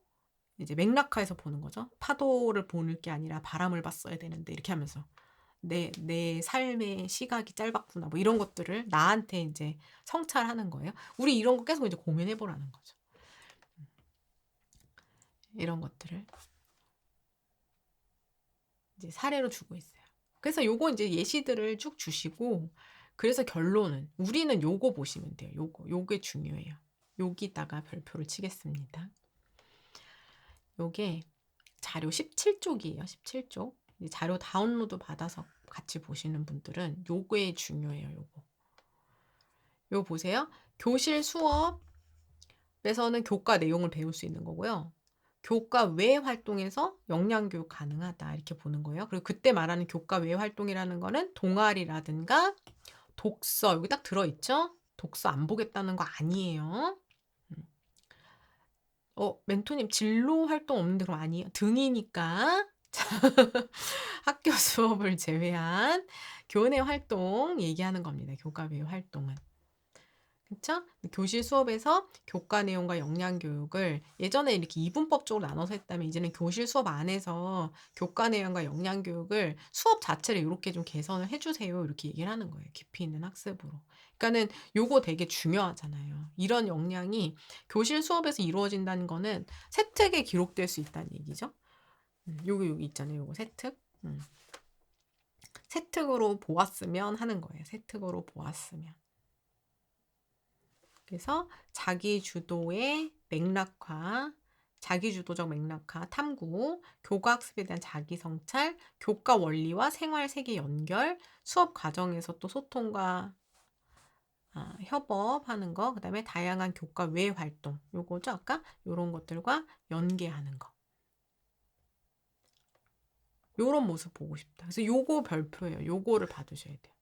이제 맥락화해서 보는 거죠. 파도를 보는 게 아니라 바람을 봤어야 되는데 이렇게 하면서 내 삶의 시각이 짧았구나. 뭐 이런 것들을 나한테 이제 성찰하는 거예요. 우리 이런 거 계속 이제 고민해 보라는 거죠. 이런 것들을 이제 사례로 주고 있어요. 그래서 요거 이제 예시들을 쭉 주시고, 그래서 결론은 우리는 요거 보시면 돼요. 요게 중요해요. 여기다가 별표를 치겠습니다. 요게 자료 17쪽이에요. 17쪽. 자료 다운로드 받아서 같이 보시는 분들은 요게 중요해요. 요거 보세요. 교실 수업에서는 교과 내용을 배울 수 있는 거고요. 교과 외 활동에서 역량교육 가능하다, 이렇게 보는 거예요. 그리고 그때 말하는 교과 외 활동이라는 거는 동아리라든가 독서, 여기 딱 들어있죠? 독서 안 보겠다는 거 아니에요. 멘토님 진로 활동 없는데 그럼 아니에요? 등이니까. 학교 수업을 제외한 교내 활동 얘기하는 겁니다. 교과 외 활동은. 그쵸? 교실 수업에서 교과 내용과 역량 교육을 예전에 이렇게 이분법적으로 나눠서 했다면, 이제는 교실 수업 안에서 교과 내용과 역량 교육을 수업 자체를 이렇게 좀 개선을 해주세요. 이렇게 얘기를 하는 거예요. 깊이 있는 학습으로. 그러니까는 요거 되게 중요하잖아요. 이런 역량이 교실 수업에서 이루어진다는 거는 세특에 기록될 수 있다는 얘기죠. 여기 있잖아요. 요거 세특. 세특으로 보았으면 하는 거예요. 세특으로 보았으면. 그래서 자기주도의 맥락화, 자기주도적 맥락화, 탐구, 교과학습에 대한 자기성찰, 교과 원리와 생활 세계 연결, 수업 과정에서 또 소통과 협업하는 거, 그 다음에 다양한 교과 외 활동, 요거죠. 아까 요런 것들과 연계하는 거. 요런 모습 보고 싶다. 그래서 요거 별표예요. 요거를 받으셔야 돼요.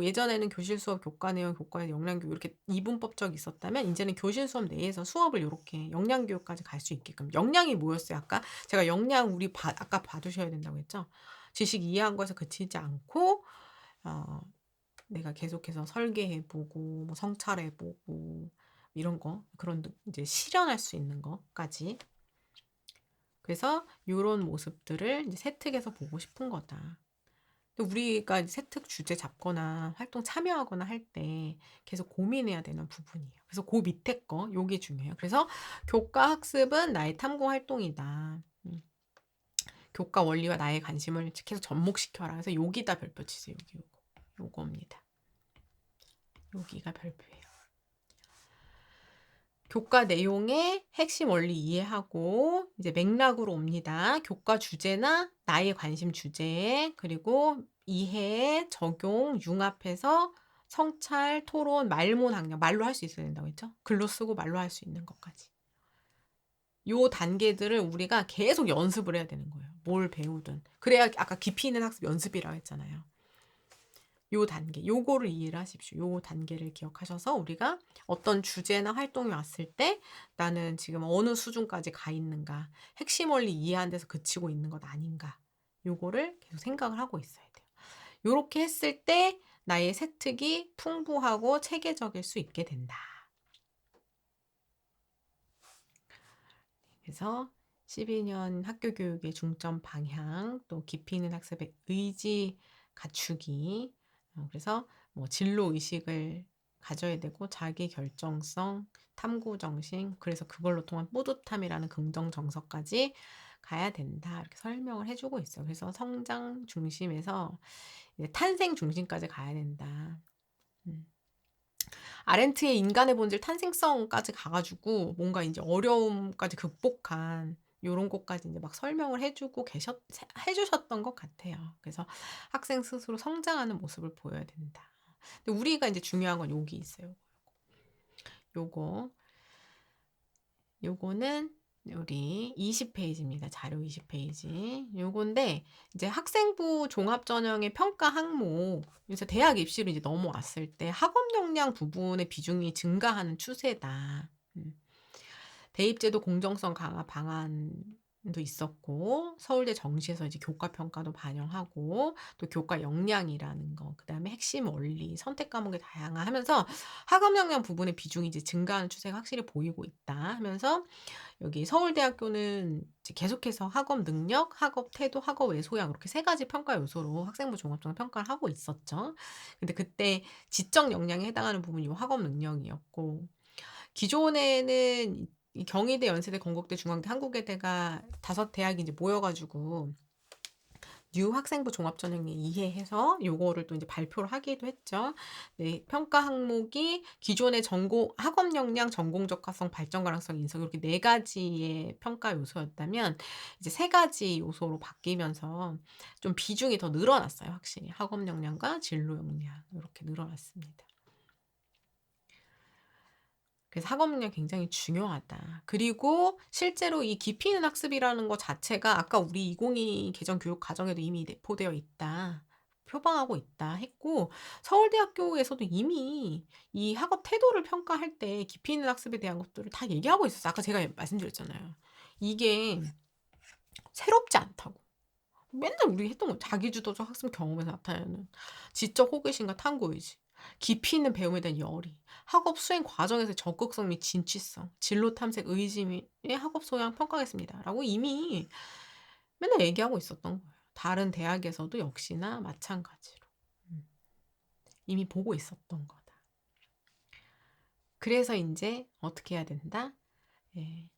예전에는 교실 수업, 교과 내용, 교과 역량교육 이렇게 이분법적이 있었다면, 이제는 교실 수업 내에서 수업을 이렇게 역량교육까지 갈 수 있게끔. 역량이 뭐였어요? 아까 제가 역량 아까 봐두셔야 된다고 했죠. 지식 이해한 거에서 그치지 않고 내가 계속해서 설계해보고 뭐 성찰해보고 이런 거, 그런 이제 실현할 수 있는 거까지. 그래서 이런 모습들을 이제 세특에서 보고 싶은 거다. 근데 우리가 세특 주제 잡거나 활동 참여하거나 할 때 계속 고민해야 되는 부분이에요. 그래서 그 밑에 거 요게 중요해요. 그래서 교과 학습은 나의 탐구 활동이다. 교과 원리와 나의 관심을 계속 접목시켜라. 그래서 여기다 별표 치세요. 여기 요거입니다. 여기가 별표예요. 교과 내용의 핵심 원리 이해하고 이제 맥락으로 옵니다. 교과 주제나 나의 관심 주제, 그리고 이해, 적용, 융합해서 성찰, 토론, 말문 학력, 말로 할 수 있어야 된다고 했죠? 글로 쓰고 말로 할 수 있는 것까지. 요 단계들을 우리가 계속 연습을 해야 되는 거예요. 뭘 배우든. 그래야 아까 깊이 있는 학습 연습이라고 했잖아요. 요 단계, 요거를 이해를 하십시오. 요 단계를 기억하셔서 우리가 어떤 주제나 활동이 왔을 때 나는 지금 어느 수준까지 가 있는가, 핵심 원리 이해한 데서 그치고 있는 것 아닌가, 요거를 계속 생각을 하고 있어야 돼요. 요렇게 했을 때 나의 세특이 풍부하고 체계적일 수 있게 된다. 그래서 12년 학교 교육의 중점 방향, 또 깊이 있는 학습의 의지 갖추기, 그래서 뭐 진로 의식을 가져야 되고 자기 결정성, 탐구 정신, 그래서 그걸로 통한 뿌듯함이라는 긍정 정서까지 가야 된다. 이렇게 설명을 해주고 있어요. 그래서 성장 중심에서 이제 탄생 중심까지 가야 된다. 아렌트의 인간의 본질 탄생성까지 가가지고 뭔가 이제 어려움까지 극복한 요런 것까지 이제 막 설명을 해주셨던 것 같아요. 그래서 학생 스스로 성장하는 모습을 보여야 된다. 근데 우리가 이제 중요한 건 여기 있어요. 요거는 우리 20페이지입니다. 자료 20페이지. 요건데 이제 학생부 종합전형의 평가 항목, 그래서 대학 입시로 이제 넘어왔을 때 학업 역량 부분의 비중이 증가하는 추세다. 대입제도 공정성 강화 방안도 있었고, 서울대 정시에서 이제 교과 평가도 반영하고, 또 교과 역량이라는 거, 그 다음에 핵심 원리, 선택 과목의 다양화하면서 학업 역량 부분의 비중이 이제 증가하는 추세가 확실히 보이고 있다 하면서 여기 서울대학교는 이제 계속해서 학업 능력, 학업 태도, 학업 외 소양 이렇게 세 가지 평가 요소로 학생부 종합전형 평가를 하고 있었죠. 근데 그때 지적 역량에 해당하는 부분이 학업 능력이었고, 기존에는 이 경희대, 연세대, 건국대, 중앙대, 한국외대가 5대학이 이제 모여가지고 뉴 학생부 종합전형에 이해해서 요거를 또 이제 발표를 하기도 했죠. 네, 평가 항목이 기존의 전공, 학업 역량, 전공 적합성, 발전 가능성, 인성 이렇게 4가지의 평가 요소였다면 이제 3가지 요소로 바뀌면서 좀 비중이 더 늘어났어요. 확실히 학업 역량과 진로 역량 이렇게 늘어났습니다. 그래서 학업 능력 굉장히 중요하다. 그리고 실제로 이 깊이 있는 학습이라는 것 자체가 아까 우리 2022 개정 교육 과정에도 이미 내포되어 있다. 표방하고 있다 했고, 서울대학교에서도 이미 이 학업 태도를 평가할 때 깊이 있는 학습에 대한 것들을 다 얘기하고 있었어요. 아까 제가 말씀드렸잖아요. 이게 새롭지 않다고. 맨날 우리 했던 거 자기주도적 학습 경험에서 나타나는 지적 호기심과 탐구의지, 깊이 있는 배움에 대한 열의, 학업 수행 과정에서 적극성 및 진취성, 진로 탐색 의지 및 학업 소양 평가하겠습니다. 라고 이미 맨날 얘기하고 있었던 거예요. 다른 대학에서도 역시나 마찬가지로 이미 보고 있었던 거다. 그래서 이제 어떻게 해야 된다? 예,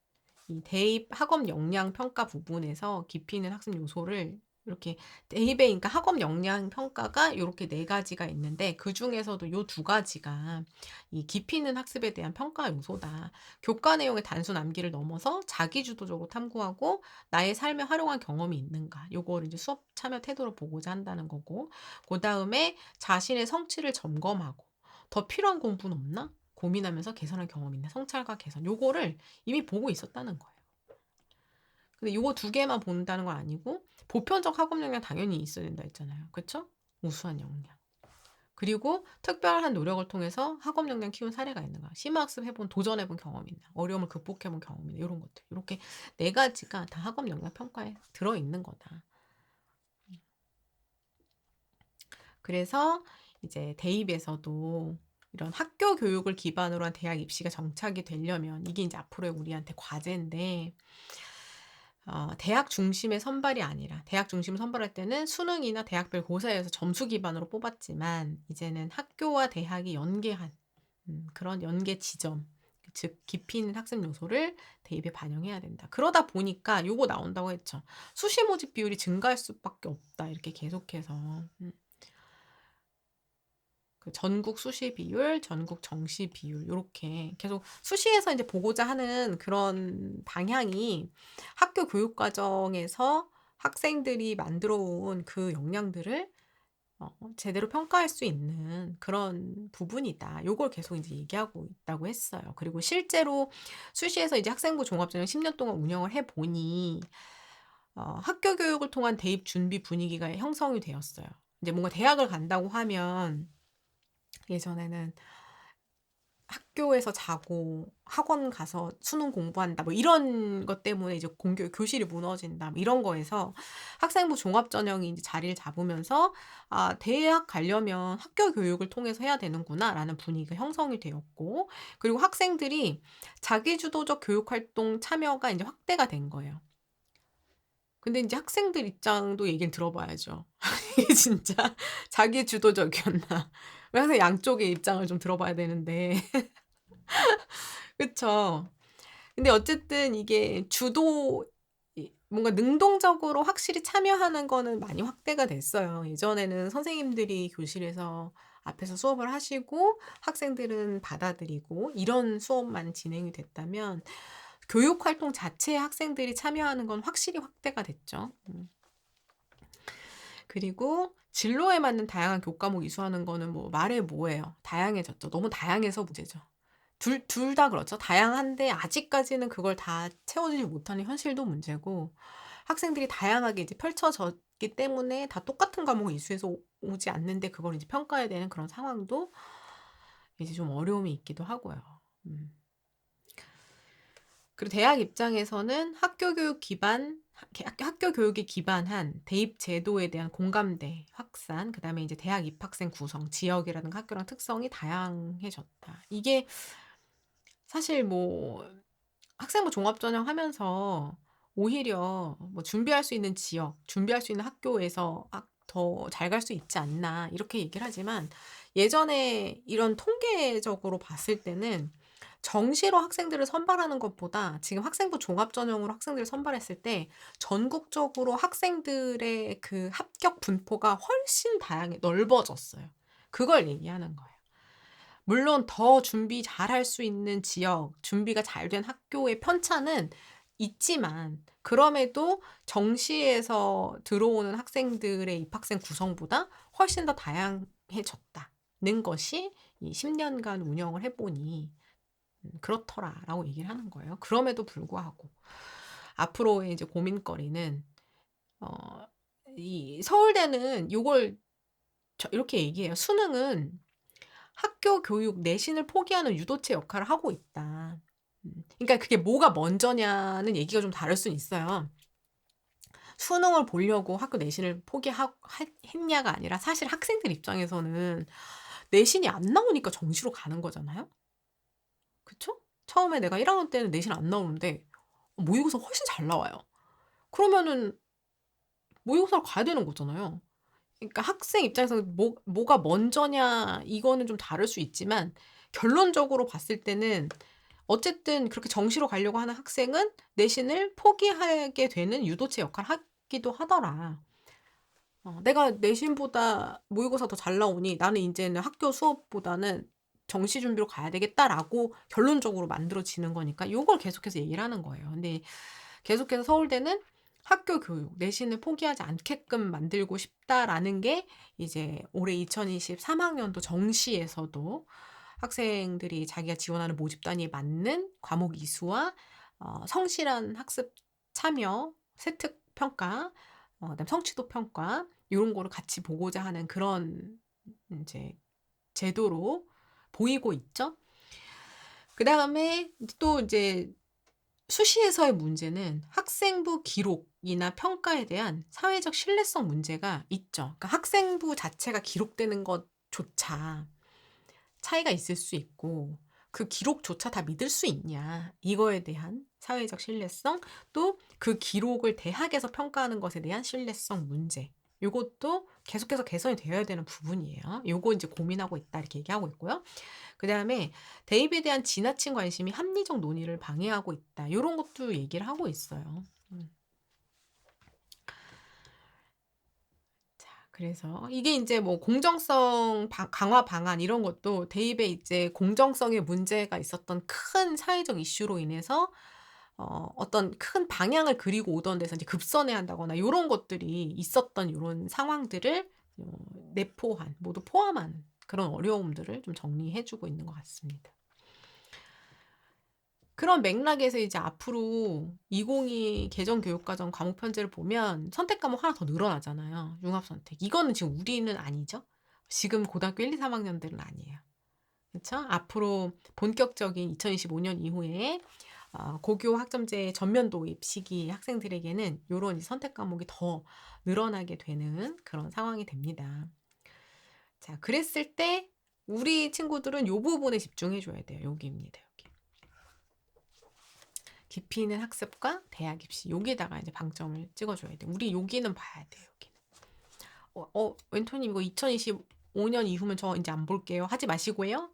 이 대입 학업 역량 평가 부분에서 깊이 있는 학습 요소를 이렇게 대입에 그러니까 학업 역량 평가가 이렇게 4가지가 있는데 그 중에서도 요 2가지가 이 깊이 있는 학습에 대한 평가 요소다. 교과 내용의 단순 암기를 넘어서 자기 주도적으로 탐구하고 나의 삶에 활용한 경험이 있는가. 요거를 이제 수업 참여 태도로 보고자 한다는 거고. 그다음에 자신의 성취를 점검하고 더 필요한 공부는 없나? 고민하면서 개선할 경험이 있나? 성찰과 개선. 요거를 이미 보고 있었다는 거예요. 근데 요거 2개만 본다는 건 아니고 보편적 학업 역량 당연히 있어야 된다 했잖아요. 그쵸? 우수한 역량. 그리고 특별한 노력을 통해서 학업 역량 키운 사례가 있는가? 심화학습 해본, 도전해본 경험이 있나? 어려움을 극복해본 경험이 있나? 이런 것들. 이렇게 4가지가 다 학업 역량 평가에 들어있는 거다. 그래서 이제 대입에서도 이런 학교 교육을 기반으로 한 대학 입시가 정착이 되려면 이게 이제 앞으로의 우리한테 과제인데 대학 중심의 선발이 아니라 대학 중심 선발할 때는 수능이나 대학별 고사에서 점수 기반으로 뽑았지만 이제는 학교와 대학이 연계한 그런 연계 지점, 즉 깊이 있는 학습 요소를 대입에 반영해야 된다. 그러다 보니까 요거 나온다고 했죠. 수시 모집 비율이 증가할 수밖에 없다. 이렇게 계속해서 그 전국 수시 비율, 전국 정시 비율 요렇게 계속 수시에서 이제 보고자 하는 그런 방향이 학교 교육 과정에서 학생들이 만들어 온 그 역량들을 제대로 평가할 수 있는 그런 부분이다. 요걸 계속 이제 얘기하고 있다고 했어요. 그리고 실제로 수시에서 이제 학생부 종합전형 10년 동안 운영을 해 보니 학교 교육을 통한 대입 준비 분위기가 형성이 되었어요. 이제 뭔가 대학을 간다고 하면 예전에는 학교에서 자고 학원 가서 수능 공부한다 뭐 이런 것 때문에 이제 교실이 무너진다 뭐 이런 거에서 학생부 종합전형이 이제 자리를 잡으면서 '아 대학 가려면 학교 교육을 통해서 해야 되는구나.'라는 분위기가 형성이 되었고 그리고 학생들이 자기주도적 교육 활동 참여가 인제 확대가 된 거예요. 근데 인제 학생들 입장도 얘기를 들어봐야죠. 이게 진짜 자기주도적이었나. 왜 항상 양쪽의 입장을 좀 들어봐야 되는데. 그쵸. 근데 어쨌든 이게 뭔가 능동적으로 확실히 참여하는 거는 많이 확대가 됐어요. 예전에는 선생님들이 교실에서 앞에서 수업을 하시고 학생들은 받아들이고 이런 수업만 진행이 됐다면 교육 활동 자체에 학생들이 참여하는 건 확실히 확대가 됐죠. 그리고 진로에 맞는 다양한 교과목 이수하는 거는 뭐 말해 뭐해요. 다양해졌죠. 너무 다양해서 문제죠. 둘 다 그렇죠. 다양한데 아직까지는 그걸 다 채워주지 못하는 현실도 문제고 학생들이 다양하게 이제 펼쳐졌기 때문에 다 똑같은 과목을 이수해서 오지 않는데 그걸 이제 평가해야 되는 그런 상황도 이제 좀 어려움이 있기도 하고요. 음. 그리고 대학 입장에서는 학교 교육에 기반한 대입 제도에 대한 공감대 확산, 그다음에 이제 대학 입학생 구성, 지역이라든가 학교랑 특성이 다양해졌다. 이게 사실 뭐 학생부 종합전형 하면서 오히려 뭐 준비할 수 있는 지역, 준비할 수 있는 학교에서 더 잘 갈 수 있지 않나 이렇게 얘기를 하지만 예전에 이런 통계적으로 봤을 때는 정시로 학생들을 선발하는 것보다 지금 학생부 종합전형으로 학생들을 선발했을 때 전국적으로 학생들의 그 합격 분포가 훨씬 넓어졌어요. 그걸 얘기하는 거예요. 물론 더 준비 잘할 수 있는 지역, 준비가 잘 된 학교의 편차는 있지만 그럼에도 정시에서 들어오는 학생들의 입학생 구성보다 훨씬 더 다양해졌다는 것이 이 10년간 운영을 해 보니 그렇더라라고 얘기를 하는 거예요. 그럼에도 불구하고 앞으로의 이제 고민거리는 어 이 서울대는 요걸 이렇게 얘기해요. "수능은 학교 교육 내신을 포기하는 유도체 역할을 하고 있다." 그러니까 그게 뭐가 먼저냐는 얘기가 좀 다를 수는 있어요. 수능을 보려고 학교 내신을 했냐가 아니라 사실 학생들 입장에서는 내신이 안 나오니까 정시로 가는 거잖아요. 그쵸? 처음에 내가 1 학년 때는 내신 안 나오는데 모의고사 훨씬 잘 나와요. 그러면은 모의고사를 가야 되는 거잖아요. 그러니까 학생 입장에서는 뭐가 먼저냐 이거는 좀 다를 수 있지만 결론적으로 봤을 때는 어쨌든 그렇게 정시로 가려고 하는 학생은 내신을 포기하게 되는 유도체 역할을 하기도 하더라. 내가 내신보다 모의고사 더 잘 나오니 나는 인제는 학교 수업보다는 정시 준비로 가야 되겠다라고 결론적으로 만들어지는 거니까 요걸 계속해서 얘기를 하는 거예요. 근데 계속해서 서울대는 학교 교육, 내신을 포기하지 않게끔 만들고 싶다라는 게 이제 올해 2023 학년도 정시에서도 학생들이 자기가 지원하는 모집 단위에 맞는 과목 이수와 성실한 학습 참여, 세특 평가, 그다음에 성취도 평가 요런 거를 같이 보고자 하는 그런 인제 제도로 보이고 있죠. 그다음에 또 이제 수시에서의 문제는 학생부 기록이나 평가에 대한 사회적 신뢰성 문제가 있죠. 그러니까 학생부 자체가 기록되는 것조차 차이가 있을 수 있고 그 기록조차 다 믿을 수 있냐. 이거에 대한 사회적 신뢰성, 또 그 기록을 대학에서 평가하는 것에 대한 신뢰성 문제. 요것도 계속해서 개선이 되어야 되는 부분이에요. 요거 이제 고민하고 있다 이렇게 얘기하고 있고요. 그다음에 대입에 대한 지나친 관심이 합리적 논의를 방해하고 있다. 요런 것도 얘기를 하고 있어요. 그래서 이게 인제 뭐 공정성 강화 방안 이런 것도 대입에 이제 공정성에 문제가 있었던 큰 사회적 이슈로 인해서 어떤 큰 방향을 그리고 오던 데서 이제 급선회야 한다거나 요런 것들이 있었던 요런 상황들을 어 내포한 모두 포함한 그런 어려움들을 좀 정리해 주고 있는 것 같습니다. 그런 맥락에서 이제 앞으로 2022 개정 교육과정 과목 편제를 보면 선택 과목 하나 더 늘어나잖아요, 융합 선택. 이거는 지금 우리는 아니죠. 지금 고등학교 1, 2, 3 학년들은 아니에요. 그쵸? 앞으로 본격적인 2025년 이후에 고교 학점제 전면 도입 시기 학생들에게는 요런 이제 선택 과목이 더 늘어나게 되는 그런 상황이 됩니다. 자, 그랬을 때 우리 친구들은 요 부분에 집중해 줘야 돼요. 여기입니다. 여기. 깊이 있는 학습과 대학 입시 여기에다가 이제 방점을 찍어줘야 돼. 우리 여기는 봐야 돼. 여기는. 웬토님 이거 2025년 이후면 저 이제 안 볼게요. 하지 마시고요.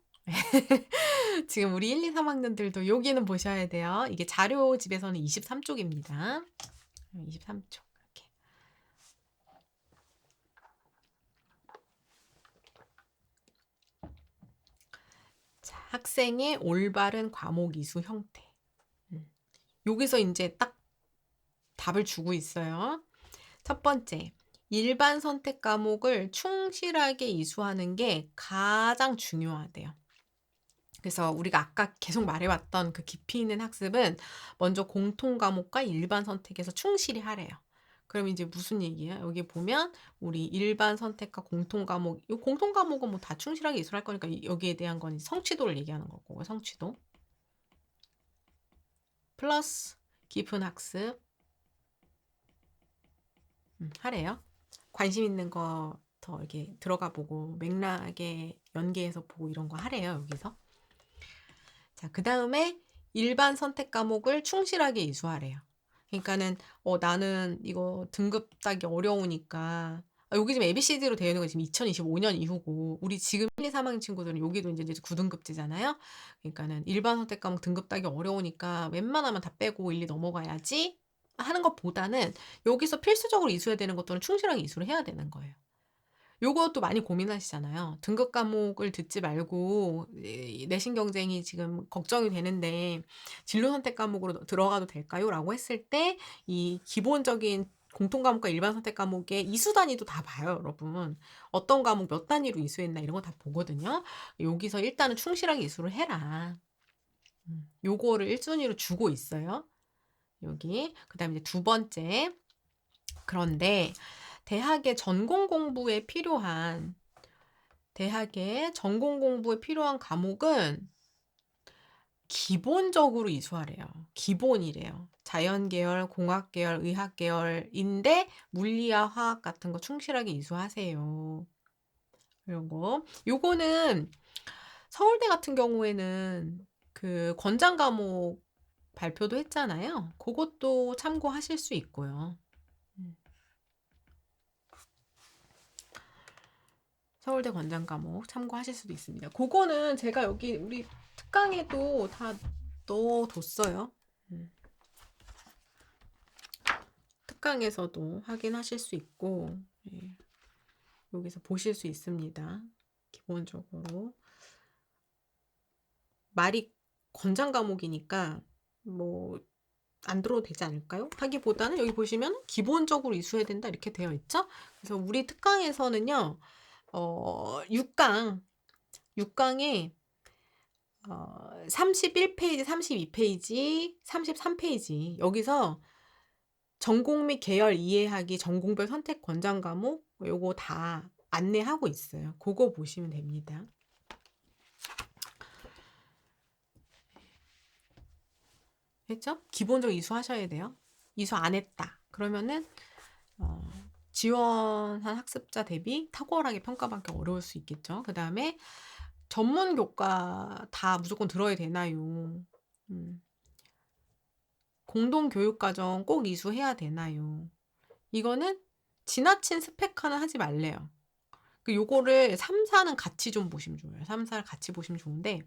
지금 우리 1, 2, 3학년들도 여기는 보셔야 돼요. 이게 자료집에서는 23쪽입니다. 23쪽. 이렇게. 자, 학생의 올바른 과목 이수 형태. 여기서 이제 딱 답을 주고 있어요. 첫 번째, 일반 선택 과목을 충실하게 이수하는 게 가장 중요하대요. 그래서 우리가 아까 계속 말해왔던 그 깊이 있는 학습은 먼저 공통 과목과 일반 선택에서 충실히 하래요. 그럼 이제 무슨 얘기야? 여기 보면 우리 일반 선택과 공통 과목, 이 공통 과목은 뭐 다 충실하게 이수할 거니까 여기에 대한 건 성취도를 얘기하는 거고, 성취도. 플러스 깊은 학습. 하래요. 관심 있는 거 더 이렇게 들어가 보고 맥락에 연계해서 보고 이런 거 하래요, 여기서. 자, 그다음에 일반 선택 과목을 충실하게 이수하래요. 그러니까는 나는 이거 등급 따기 어려우니까 여기 지금 ABCD로 되어 있는 거 지금 2025년 이후고 우리 지금 1, 2, 3학년 친구들은 여기도 이제 9등급제잖아요. 그러니까는 일반 선택 과목 등급 따기 어려우니까 웬만하면 다 빼고 1, 2 넘어가야지 하는 것보다는 여기서 필수적으로 이수해야 되는 것들은 충실하게 이수를 해야 되는 거예요. 요것도 많이 고민하시잖아요. 등급 과목을 듣지 말고 내신 경쟁이 지금 걱정이 되는데 진로 선택 과목으로 들어가도 될까요? 라고 했을 때 이 기본적인 공통 과목과 일반 선택 과목의 이수 단위도 다 봐요, 여러분. 어떤 과목 몇 단위로 이수했나 이런 거 다 보거든요. 여기서 일단은 충실하게 이수를 해라. 요거를 1순위로 주고 있어요. 여기. 그다음에 이제 두 번째. 그런데 대학의 전공 공부에 필요한 과목은 기본적으로 이수하래요. 기본이래요. 자연계열, 공학계열, 의학계열인데 물리와 화학 같은 거 충실하게 이수하세요. 이런 거. 요거는 서울대 같은 경우에는 그 권장 과목 발표도 했잖아요. 그것도 참고하실 수 있고요. 서울대 권장 과목 참고하실 수도 있습니다. 그거는 제가 여기 우리 특강에도 다 넣어뒀어요. 특강에서도 확인하실 수 있고 여기서 보실 수 있습니다. 기본적으로 말이 권장 과목이니까 뭐 안 들어도 되지 않을까요? 하기보다는 여기 보시면 기본적으로 이수해야 된다 이렇게 되어 있죠. 그래서 우리 특강에서는요 6강에 31페이지, 32페이지, 33페이지 여기서 전공 및 계열 이해하기 전공별 선택 권장 과목 요거 다 안내하고 있어요. 그거 보시면 됩니다. 했죠? 기본적으로 이수하셔야 돼요. 이수 안 했다. 그러면은 지원한 학습자 대비 탁월하게 평가받기 어려울 수 있겠죠. 그 다음에 전문 교과 다 무조건 들어야 되나요? 음. 공동 교육 과정 꼭 이수해야 되나요? 이거는 지나친 스펙화는 하지 말래요. 요거를 3-4는 같이 좀 보시면 좋아요. 3-4를 같이 보시면 좋은데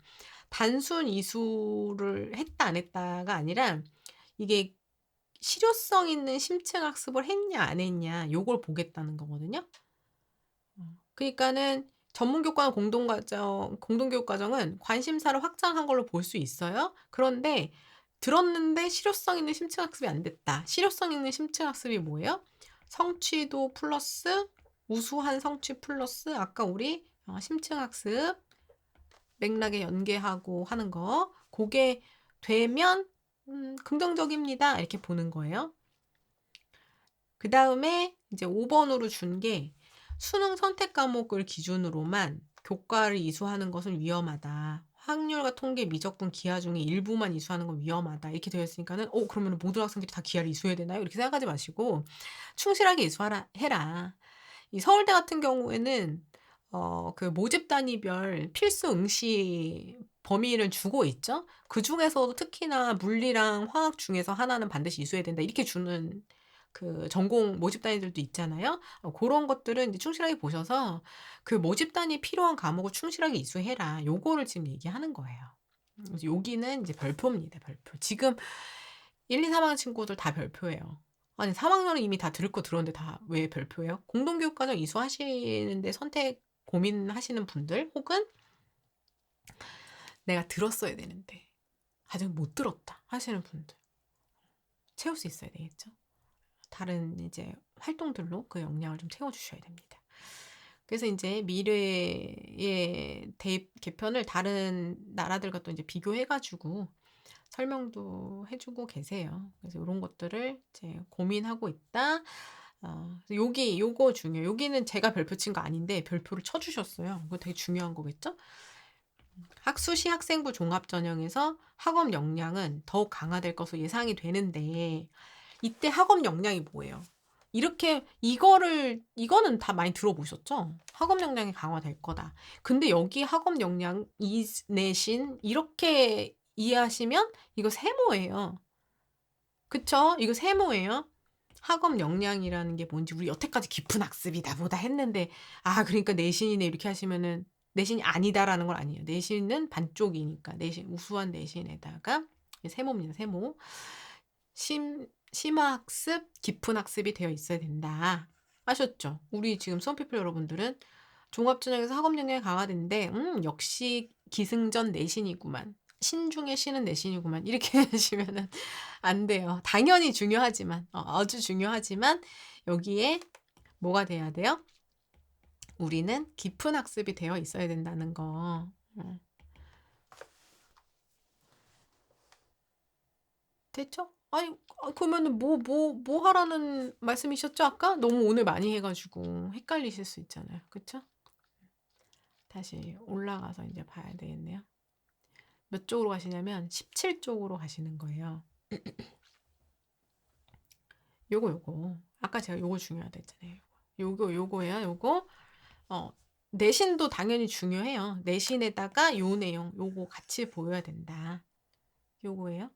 단순 이수를 했다 안 했다가 아니라 이게 실효성 있는 심층 학습을 했냐 안 했냐 요걸 보겠다는 거거든요. 그니까는 전문 교과는 공동 교육 과정은 관심사를 확장한 걸로 볼 수 있어요. 그런데 들었는데 실효성 있는 심층 학습이 안 됐다. 실효성 있는 심층 학습이 뭐예요? 성취도 플러스 우수한 성취 플러스 아까 우리 심층 학습 맥락에 연계하고 하는 거 고게 되면 긍정적입니다. 이렇게 보는 거예요. 그다음에 이제 5번으로 준 게 수능 선택 과목을 기준으로만 교과를 이수하는 것은 위험하다. 확률과 통계, 미적분, 기하 중에 일부만 이수하는 건 위험하다. 이렇게 되어 있으니까는 그러면 모든 학생들이 다 기하를 이수해야 되나요? 이렇게 생각하지 마시고 충실하게 해라. 이 서울대 같은 경우에는 그 모집 단위별 필수 응시 범위를 주고 있죠. 그중에서도 특히나 물리랑 화학 중에서 하나는 반드시 이수해야 된다. 이렇게 주는 그 전공 모집 단위들도 있잖아요. 그런 것들은 이제 충실하게 보셔서 그 모집 단위 필요한 과목을 충실하게 이수해라. 요거를 지금 얘기하는 거예요. 그래서 여기는 이제 별표입니다. 별표. 지금 1, 2, 3학년 친구들 다 별표예요. 아니 3학년은 이미 다 들을 거 들었는데 다 왜 별표예요? 공동교육과정 이수하시는데 선택 고민하시는 분들 혹은 내가 들었어야 되는데 아직 못 들었다 하시는 분들 채울 수 있어야 되겠죠. 다른 이제 활동들로 그 역량을 좀 채워주셔야 됩니다. 그래서 이제 미래의 대입 개편을 다른 나라들과 또 이제 비교해가지고 설명도 해주고 계세요. 그래서 이런 것들을 이제 고민하고 있다. 요거 중요해요. 여기는 제가 별표 친 거 아닌데 별표를 쳐주셨어요. 이거 되게 중요한 거겠죠? 수시 학생부 종합전형에서 학업 역량은 더욱 강화될 것으로 예상이 되는데 이때 학업 역량이 뭐예요? 이거는 다 많이 들어보셨죠? 학업 역량이 강화될 거다. 근데 여기 학업 역량 내신 이렇게 이해하시면 이거 세모예요. 그쵸? 이거 세모예요. 학업 역량이라는 게 뭔지 우리 여태까지 깊은 학습이다 보다 했는데 그러니까 내신이네 이렇게 하시면은 내신이 아니다라는 건 아니에요. 내신은 반쪽이니까 내신 우수한 내신에다가 세모입니다. 세모. 심화학습, 깊은 학습이 되어 있어야 된다. 아셨죠? 우리 지금 수험피플 여러분들은 종합전형에서 학업 역량이 강화되는데 역시 기승전 내신이구만. 신중에 신은 내신이구만. 이렇게 하시면은 안 돼요. 당연히 중요하지만 아주 중요하지만 여기에 뭐가 돼야 돼요? 우리는 깊은 학습이 되어 있어야 된다는 거. 됐죠? 아니 그러면은 뭐 하라는 말씀이셨죠? 아까? 너무 오늘 많이 해가지고 헷갈리실 수 있잖아요. 그쵸? 다시 올라가서 이제 봐야 되겠네요. 몇 쪽으로 가시냐면 17쪽으로 가시는 거예요. 요거. 아까 제가 요거 중요하다 했잖아요. 요거예요. 요거. 내신도 당연히 중요해요. 내신에다가 요 내용, 요거 같이 보여야 된다. 요거예요.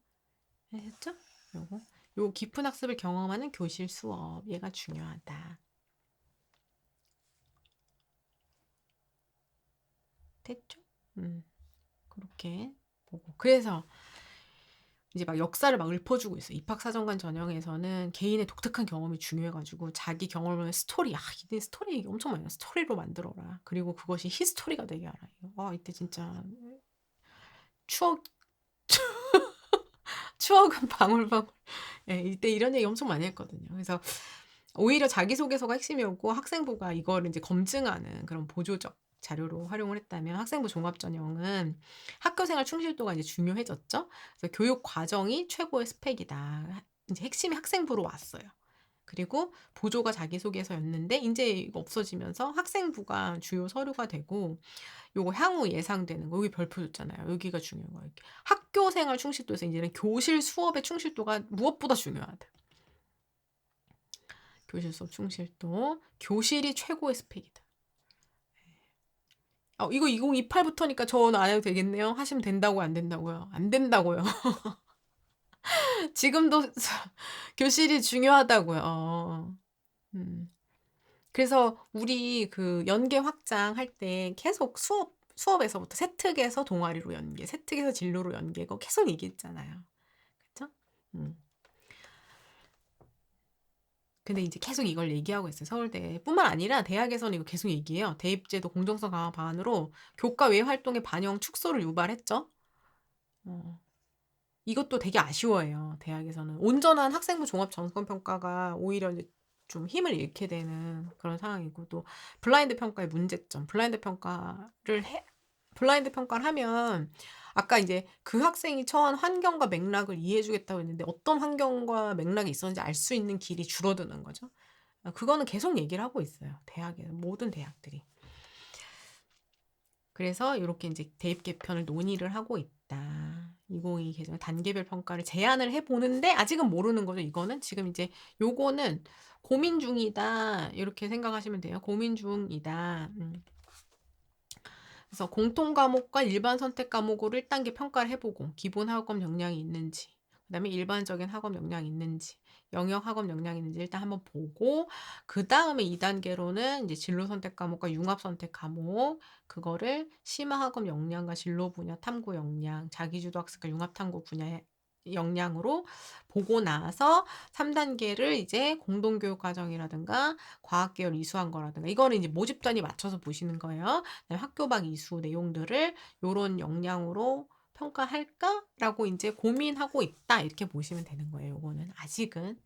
아셨죠? 요거. 요 깊은 학습을 경험하는 교실 수업. 얘가 중요하다. 됐죠? 그렇게 보고. 그래서 이제 막 역사를 막 읊어주고 있어요. 입학사정관 전형에서는 개인의 독특한 경험이 중요해가지고 자기 경험을 스토리, 이때 스토리 얘기 엄청 많이 해요. 스토리로 만들어라. 그리고 그것이 히스토리가 되게 하라. 이때 진짜 추억은 방울방울. 예, 이때 이런 얘기 엄청 많이 했거든요. 그래서 오히려 자기소개서가 핵심이었고 학생부가 이걸 이제 검증하는 그런 보조적 자료로 활용을 했다면 학생부 종합전형은 학교생활 충실도가 이제 중요해졌죠. 그래서 교육 과정이 최고의 스펙이다. 이제 핵심이 학생부로 왔어요. 그리고 보조가 자기소개서였는데 이제 이거 없어지면서 학생부가 주요 서류가 되고 요거 향후 예상되는 거 여기 별표 줬잖아요. 여기가 중요한 거예요. 학교 생활 충실도에서 이제는 교실 수업의 충실도가 무엇보다 중요하다. 교실 수업 충실도. 교실이 최고의 스펙이다. 이거 2028부터니까 저는 안 해도 되겠네요. 하시면 된다고요, 안 된다고요? 안 된다고요. 지금도 교실이 중요하다고요. 음. 그래서 우리 그 연계 확장할 때 계속 수업에서부터 세특에서 동아리로 연계, 세특에서 진로로 연계, 그거 계속 얘기했잖아요. 그쵸? 음. 근데 이제 계속 이걸 얘기하고 있어요. 서울대뿐만 아니라 대학에서는 이거 계속 얘기해요. 대입제도 공정성 강화 방안으로 교과 외 활동의 반영 축소를 유발했죠. 어. 이것도 되게 아쉬워해요. 대학에서는 온전한 학생부 종합 점검 평가가 오히려 이제 좀 힘을 잃게 되는 그런 상황이고, 또 블라인드 평가의 문제점. 블라인드 평가를 하면 아까 이제 그 학생이 처한 환경과 맥락을 이해해 주겠다고 했는데 어떤 환경과 맥락이 있었는지 알 수 있는 길이 줄어드는 거죠. 그거는 계속 얘기를 하고 있어요. 대학에서 모든 대학들이. 그래서 이렇게 이제 대입 개편을 논의를 하고 있다. 2022 개정 단계별 평가를 제안을 해보는데 아직은 모르는 거죠. 이거는 지금 이제 요거는 고민 중이다. 이렇게 생각하시면 돼요. 고민 중이다. 그래서 공통 과목과 일반 선택 과목으로 1단계 평가를 해보고 기본 학업 역량이 있는지, 그다음에 일반적인 학업 역량이 있는지, 영역 학업 역량이 있는지 일단 한번 보고, 그 다음에 2단계로는 이제 진로 선택 과목과 융합 선택 과목, 그거를 심화 학업 역량과 진로 분야 탐구 역량, 자기주도 학습과 융합 탐구 분야 역량으로 보고 나서 3단계를 이제 공동교육 과정이라든가 과학계열 이수한 거라든가, 이거는 이제 모집단위 맞춰서 보시는 거예요. 학교 밖 이수 내용들을 요런 역량으로 평가할까라고 이제 고민하고 있다, 이렇게 보시면 되는 거예요. 요거는 아직은.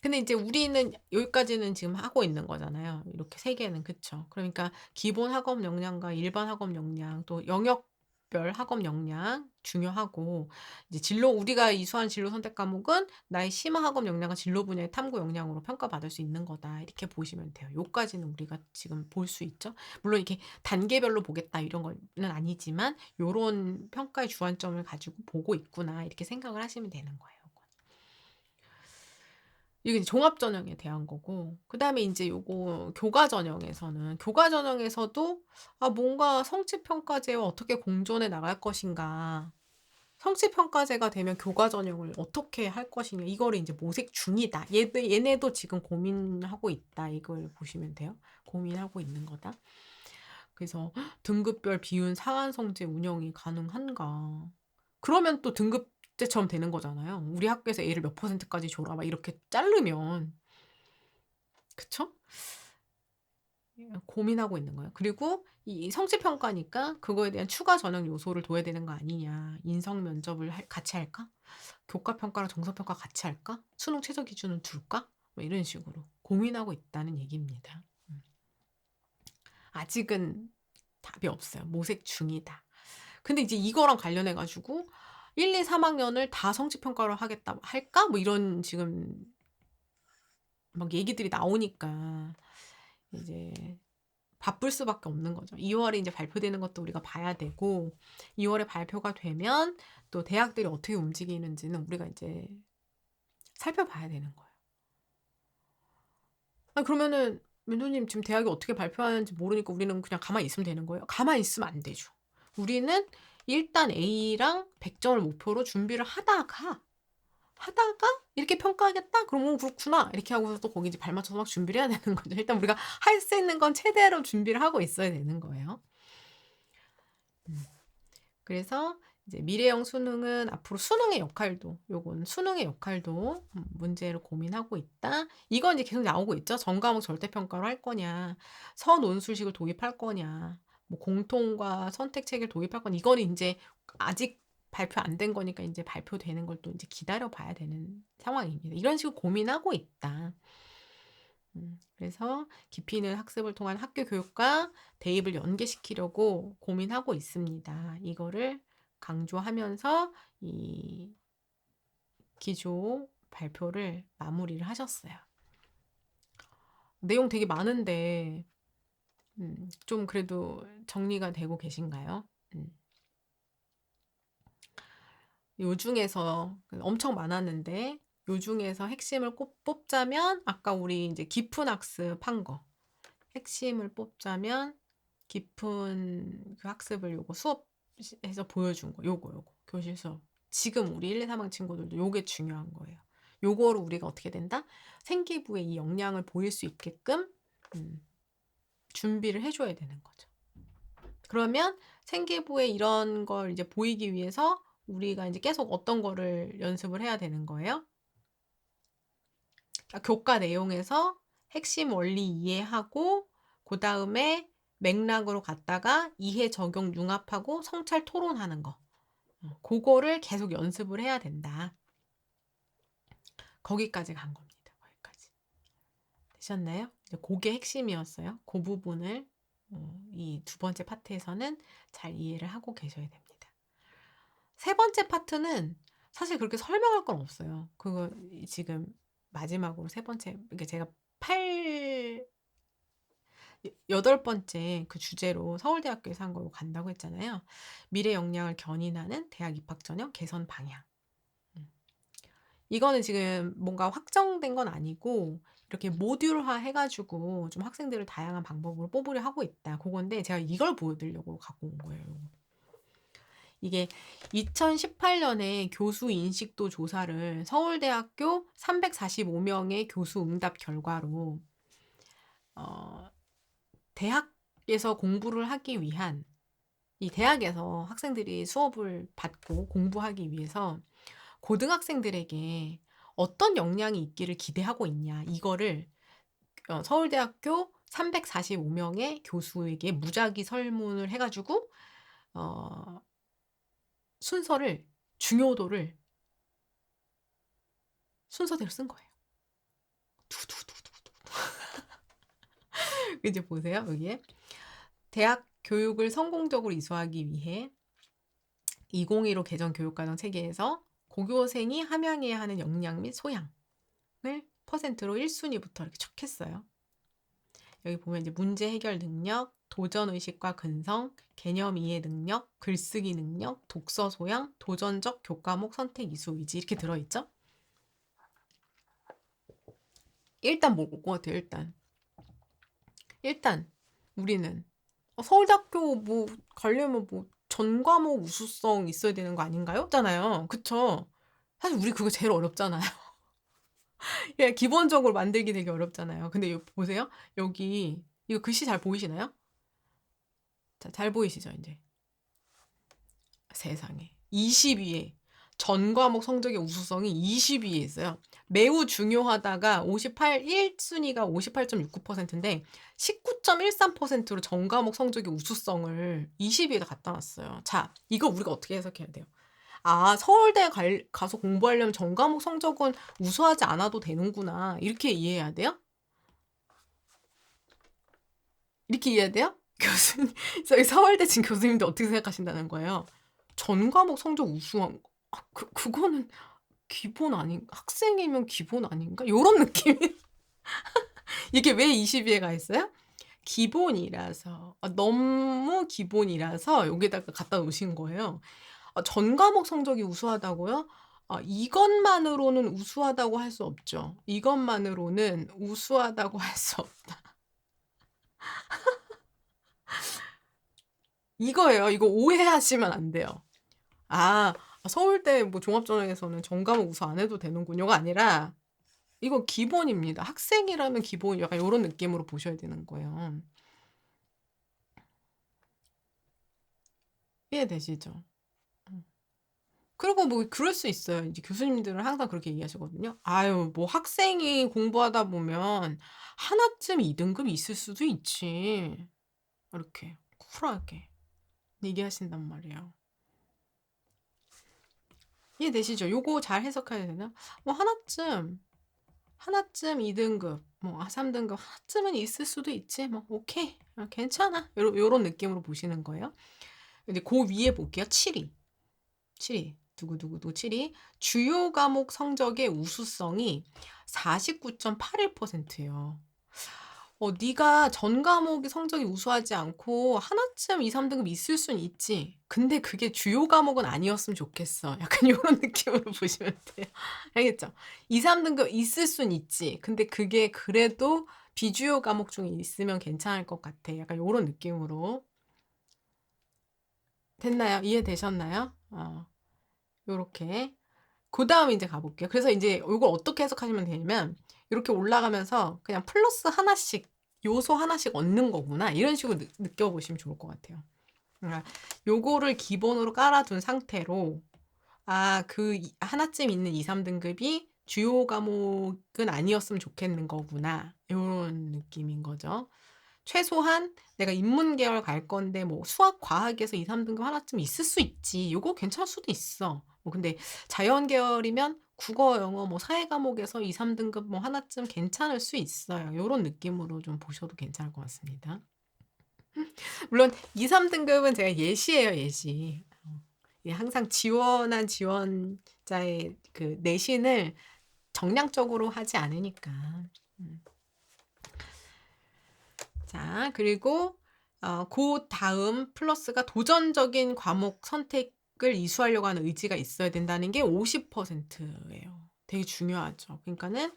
근데 이제 우리는 여기까지는 지금 하고 있는 거잖아요. 이렇게 세 개는. 그쵸? 그러니까 기본 학업 역량과 일반 학업 역량, 또 영역별 학업 역량 중요하고, 이제 우리가 이수한 진로 선택 과목은 나의 심화 학업 역량과 진로 분야의 탐구 역량으로 평가받을 수 있는 거다, 이렇게 보시면 돼요. 요까지는 우리가 지금 볼 수 있죠. 물론 이렇게 단계별로 보겠다 이런 거는 아니지만 요런 평가의 주안점을 가지고 보고 있구나, 이렇게 생각을 하시면 되는 거예요. 이게 종합 전형에 대한 거고, 그다음에 이제 요거 교과 전형에서도 뭔가 성취 평가제와 어떻게 공존해 나갈 것인가. 성취 평가제가 되면 교과 전형을 어떻게 할 것이냐. 이거를 이제 모색 중이다. 얘네도 지금 고민하고 있다. 이걸 보시면 돼요. 고민하고 있는 거다. 그래서 등급별 비윤 상한 성제 운영이 가능한가. 그러면 또 등급제처럼 되는 거잖아요. 우리 학교에서 A를 몇 %까지 줘라, 막 이렇게 자르면. 그쵸? 고민하고 있는 거예요. 그리고 이 성취평가니까 그거에 대한 추가 전형 요소를 둬야 되는 거 아니냐. 인성 면접을 같이 할까? 교과평가랑 정서평가 같이 할까? 수능 최저 기준은 둘까? 뭐 이런 식으로 고민하고 있다는 얘기입니다. 아직은 답이 없어요. 모색 중이다. 근데 이제 이거랑 관련해가지고 1, 2, 3학년을 다 성취평가로 하겠다, 할까? 뭐 이런 지금 막 얘기들이 나오니까 이제 바쁠 수밖에 없는 거죠. 2월에 이제 발표되는 것도 우리가 봐야 되고, 2월에 발표가 되면 또 대학들이 어떻게 움직이는지는 우리가 이제 살펴봐야 되는 거예요. 그러면은 민호님 지금 대학이 어떻게 발표하는지 모르니까 우리는 그냥 가만히 있으면 되는 거예요? 가만히 있으면 안 되죠. 우리는 일단 A랑 100점을 목표로 준비를 하다가 이렇게 평가하겠다? 그럼 그렇구나, 이렇게 하고서 또 거기 이제 발맞춰서 막 준비를 해야 되는 거죠. 일단 우리가 할 수 있는 건 최대로 준비를 하고 있어야 되는 거예요. 그래서 이제 미래형 수능은 앞으로 요건 수능의 역할도 문제를 고민하고 있다. 이건 이제 계속 나오고 있죠. 전과목 절대평가로 할 거냐, 선논술식을 도입할 거냐, 뭐 공통과 선택책을 도입할 거냐. 이거는 이제 아직 발표 안 된 거니까 이제 발표되는 걸 또 이제 기다려 봐야 되는 상황입니다. 이런 식으로 고민하고 있다. 그래서 깊이 있는 학습을 통한 학교 교육과 대입을 연계시키려고 고민하고 있습니다. 이거를 강조하면서 이 기조 발표를 마무리를 하셨어요. 내용 되게 많은데 좀 그래도 정리가 되고 계신가요? 요 중에서 엄청 많았는데, 요 중에서 핵심을 꼭 뽑자면 아까 우리 이제 깊은 학습한 거 핵심을 뽑자면 깊은 그 학습을 요거 수업에서 보여준 거. 요거. 교실 수업. 지금 우리 1, 2, 3학 친구들도 요게 중요한 거예요. 요거로 우리가 어떻게 된다? 생기부에 이 역량을 보일 수 있게끔 준비를 해줘야 되는 거죠. 그러면 생기부에 이런 걸 이제 보이기 위해서 우리가 이제 계속 어떤 거를 연습을 해야 되는 거예요? 교과 내용에서 핵심 원리 이해하고 그 다음에 맥락으로 갔다가 이해, 적용, 융합하고 성찰, 토론하는 거. 그거를 계속 연습을 해야 된다. 거기까지 간 겁니다. 거기까지. 되셨나요? 이제 그게 핵심이었어요. 그 부분을 이 두 번째 파트에서는 잘 이해를 하고 계셔야 됩니다. 세 번째 파트는 사실 그렇게 설명할 건 없어요. 그거 지금 마지막으로 세 번째, 그러니까 제가 8번째 그 주제로 서울대학교에서 한 거 간다고 했잖아요. 미래 역량을 견인하는 대학 입학 전형 개선 방향. 이거는 지금 뭔가 확정된 건 아니고 이렇게 모듈화 해가지고 좀 학생들을 다양한 방법으로 뽑으려 하고 있다. 그건데 제가 이걸 보여드리려고 갖고 온 거예요. 이게 2018년에 교수 인식도 조사를 서울대학교 345명의 교수 응답 결과로 대학에서 공부를 하기 위한 이 대학에서 학생들이 수업을 받고 공부하기 위해서 고등학생들에게 어떤 역량이 있기를 기대하고 있냐 이거를 서울대학교 345명의 교수에게 무작위 설문을 해가지고 순서를 중요도를 순서대로 쓴 거예요. 두두두두두. 이제 보세요. 여기에 대학 교육을 성공적으로 이수하기 위해 2015 개정 교육과정 체계에서 고교생이 함양해야 하는 역량 및 소양을 퍼센트로 1순위부터 이렇게 척 했어요. 여기 보면 이제 문제 해결 능력, 도전 의식과 근성, 개념 이해 능력, 글쓰기 능력, 독서 소양, 도전적 교과목 선택 이수 의지 이렇게 들어있죠? 일단 뭘 볼 것 같아요, 일단 우리는 서울대학교 뭐 가려면 뭐 전 과목 우수성 있어야 되는 거 아닌가요? 잖아요. 그쵸? 사실 우리 그거 제일 어렵잖아요. 예, 기본적으로 만들기 되게 어렵잖아요. 근데 여기 보세요. 여기 이거 글씨 잘 보이시나요? 자, 잘 보이시죠, 이제? 세상에. 20위에 전 과목 성적의 우수성이 20위에 있어요. 매우 중요하다가 1순위가 58.69%인데 19.13%로 전 과목 성적의 우수성을 20위에다 갖다 놨어요. 자, 이거 우리가 어떻게 해석해야 돼요? 아, 서울대 가서 공부하려면 전 과목 성적은 우수하지 않아도 되는구나. 이렇게 이해해야 돼요? 이렇게 이해해야 돼요? 교수님, 저희 서울대 지금 교수님들 어떻게 생각하신다는 거예요? 전 과목 성적 우수한 그거는 기본 학생이면 기본 아닌가? 요런 느낌. 이게 왜 20위에 가 있어요? 기본이라서 너무 기본이라서 여기다가 갖다 놓으신 거예요. 전 과목 성적이 우수하다고요? 이것만으로는 우수하다고 할 수 없죠. 이것만으로는 우수하다고 할 수 없다. 이거예요. 이거 오해하시면 안 돼요. 서울대 뭐 종합전형에서는 전 과목 우수 안 해도 되는군요가 아니라 이거 기본입니다. 학생이라면 기본 약간 이런 느낌으로 보셔야 되는 거예요. 이해되시죠? 그리고 뭐 그럴 수 있어요. 이제 교수님들은 항상 그렇게 얘기하시거든요. 아유, 뭐 학생이 공부하다 보면 하나쯤 2등급 있을 수도 있지. 이렇게 쿨하게 얘기하신단 말이에요. 이해되시죠? 요거 잘 해석해야 되나? 뭐 하나쯤 2등급, 뭐 3등급 하나쯤은 있을 수도 있지. 뭐 오케이, 괜찮아. 요런 느낌으로 보시는 거예요. 근데 그 위에 볼게요. 7위. 두구두구두 7위. 주요 과목 성적의 우수성이 49.81%예요. 네가 전 과목의 성적이 우수하지 않고 하나쯤 2, 3등급 있을 순 있지. 근데 그게 주요 과목은 아니었으면 좋겠어. 약간 이런 느낌으로 보시면 돼요. 알겠죠? 2, 3등급 있을 순 있지. 근데 그게 그래도 비주요 과목 중에 있으면 괜찮을 것 같아. 약간 요런 느낌으로. 됐나요? 이해되셨나요? 요렇게. 그다음에 인제 가 볼게요. 그래서 인제 요걸 어떻게 해석하시면 되냐면 요렇게 올라가면서 그냥 플러스 하나씩 요소 하나씩 얻는 거구나. 이런 식으로 느껴 보시면 좋을 것 같아요. 그러니까 요거를 기본으로 깔아 둔 상태로 그 하나쯤 있는 2-3 등급이 주요 과목은 아니었으면 좋겠는 거구나. 요런 느낌인 거죠. 최소한 내가 인문 계열 갈 건데 뭐 수학, 과학에서 2-3 등급 하나쯤 있을 수 있지. 요거 괜찮을 수도 있어. 뭐 근데 자연 계열이면 국어, 영어, 뭐 사회 과목에서 2-3 등급 뭐 하나쯤 괜찮을 수 있어요. 요런 느낌으로 좀 보셔도 괜찮을 것 같습니다. 물론 2-3 등급은 제가 예시예요, 예시. 예, 항상 지원한 지원자의 그 내신을 정량적으로 하지 않으니까. 음. 자, 그리고 그다음 플러스가 도전적인 과목 선택을 이수하려고 하는 의지가 있어야 된다는 게 50%예요. 되게 중요하죠. 그러니까는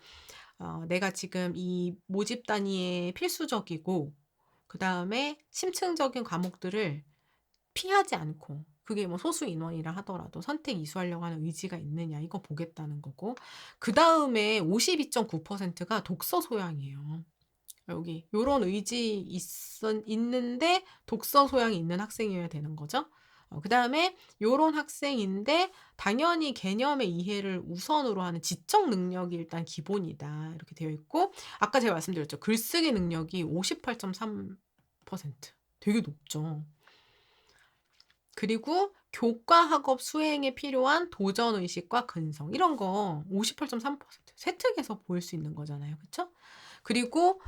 내가 지금 이 모집 단위에 필수적이고 그다음에 심층적인 과목들을 피하지 않고 그게 뭐 소수 인원이라 하더라도 선택 이수하려고 하는 의지가 있느냐 이거 보겠다는 거고 그다음에 52.9%가 독서 소양이에요. 여기 요런 의지 있는데 독서 소양이 있는 학생이어야 되는 거죠. 그다음에 요런 학생인데 당연히 개념의 이해를 우선으로 하는 지적 능력이 일단 기본이다. 이렇게 되어 있고 아까 제가 말씀드렸죠. 글쓰기 능력이 58.3% 되게 높죠. 그리고 교과 학업 수행에 필요한 도전 의식과 근성 이런 거 58.3% 세특에서 보일 수 있는 거잖아요. 그쵸? 그리고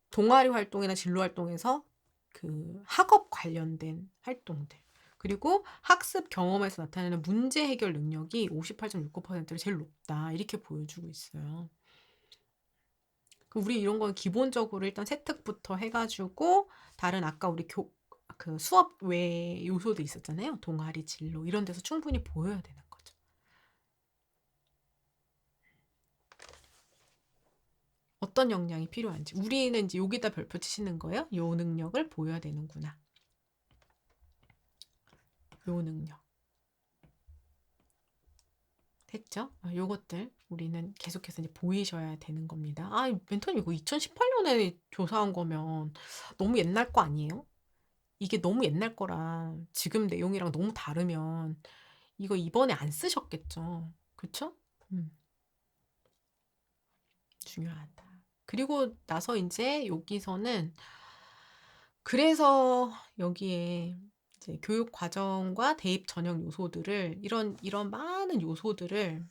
동아리 활동이나 진로 활동에서 그 학업 관련된 활동들 그리고 학습 경험에서 나타내는 문제 해결 능력이 58.69%로 제일 높다. 이렇게 보여주고 있어요. 우리 이런 건 기본적으로 일단 세특부터 해가지고 다른 아까 우리 그 수업 외 요소도 있었잖아요. 동아리, 진로 이런 데서 충분히 보여야 되는 거죠. 어떤 역량이 필요한지 우리는 이제 여기다 별표 치시는 거예요. 요 능력을 보여야 되는구나. 요 능력. 됐죠? 요것들 우리는 계속해서 이제 보이셔야 되는 겁니다. 멘토님 이거 2018년에 조사한 거면 너무 옛날 거 아니에요? 이게 너무 옛날 거라 지금 내용이랑 너무 다르면 이거 이번에 안 쓰셨겠죠. 그쵸? 중요하다. 그리고 나서 이제 여기서는 그래서 여기에 이제 교육 과정과 대입 전형 요소들을 이런 많은 요소들을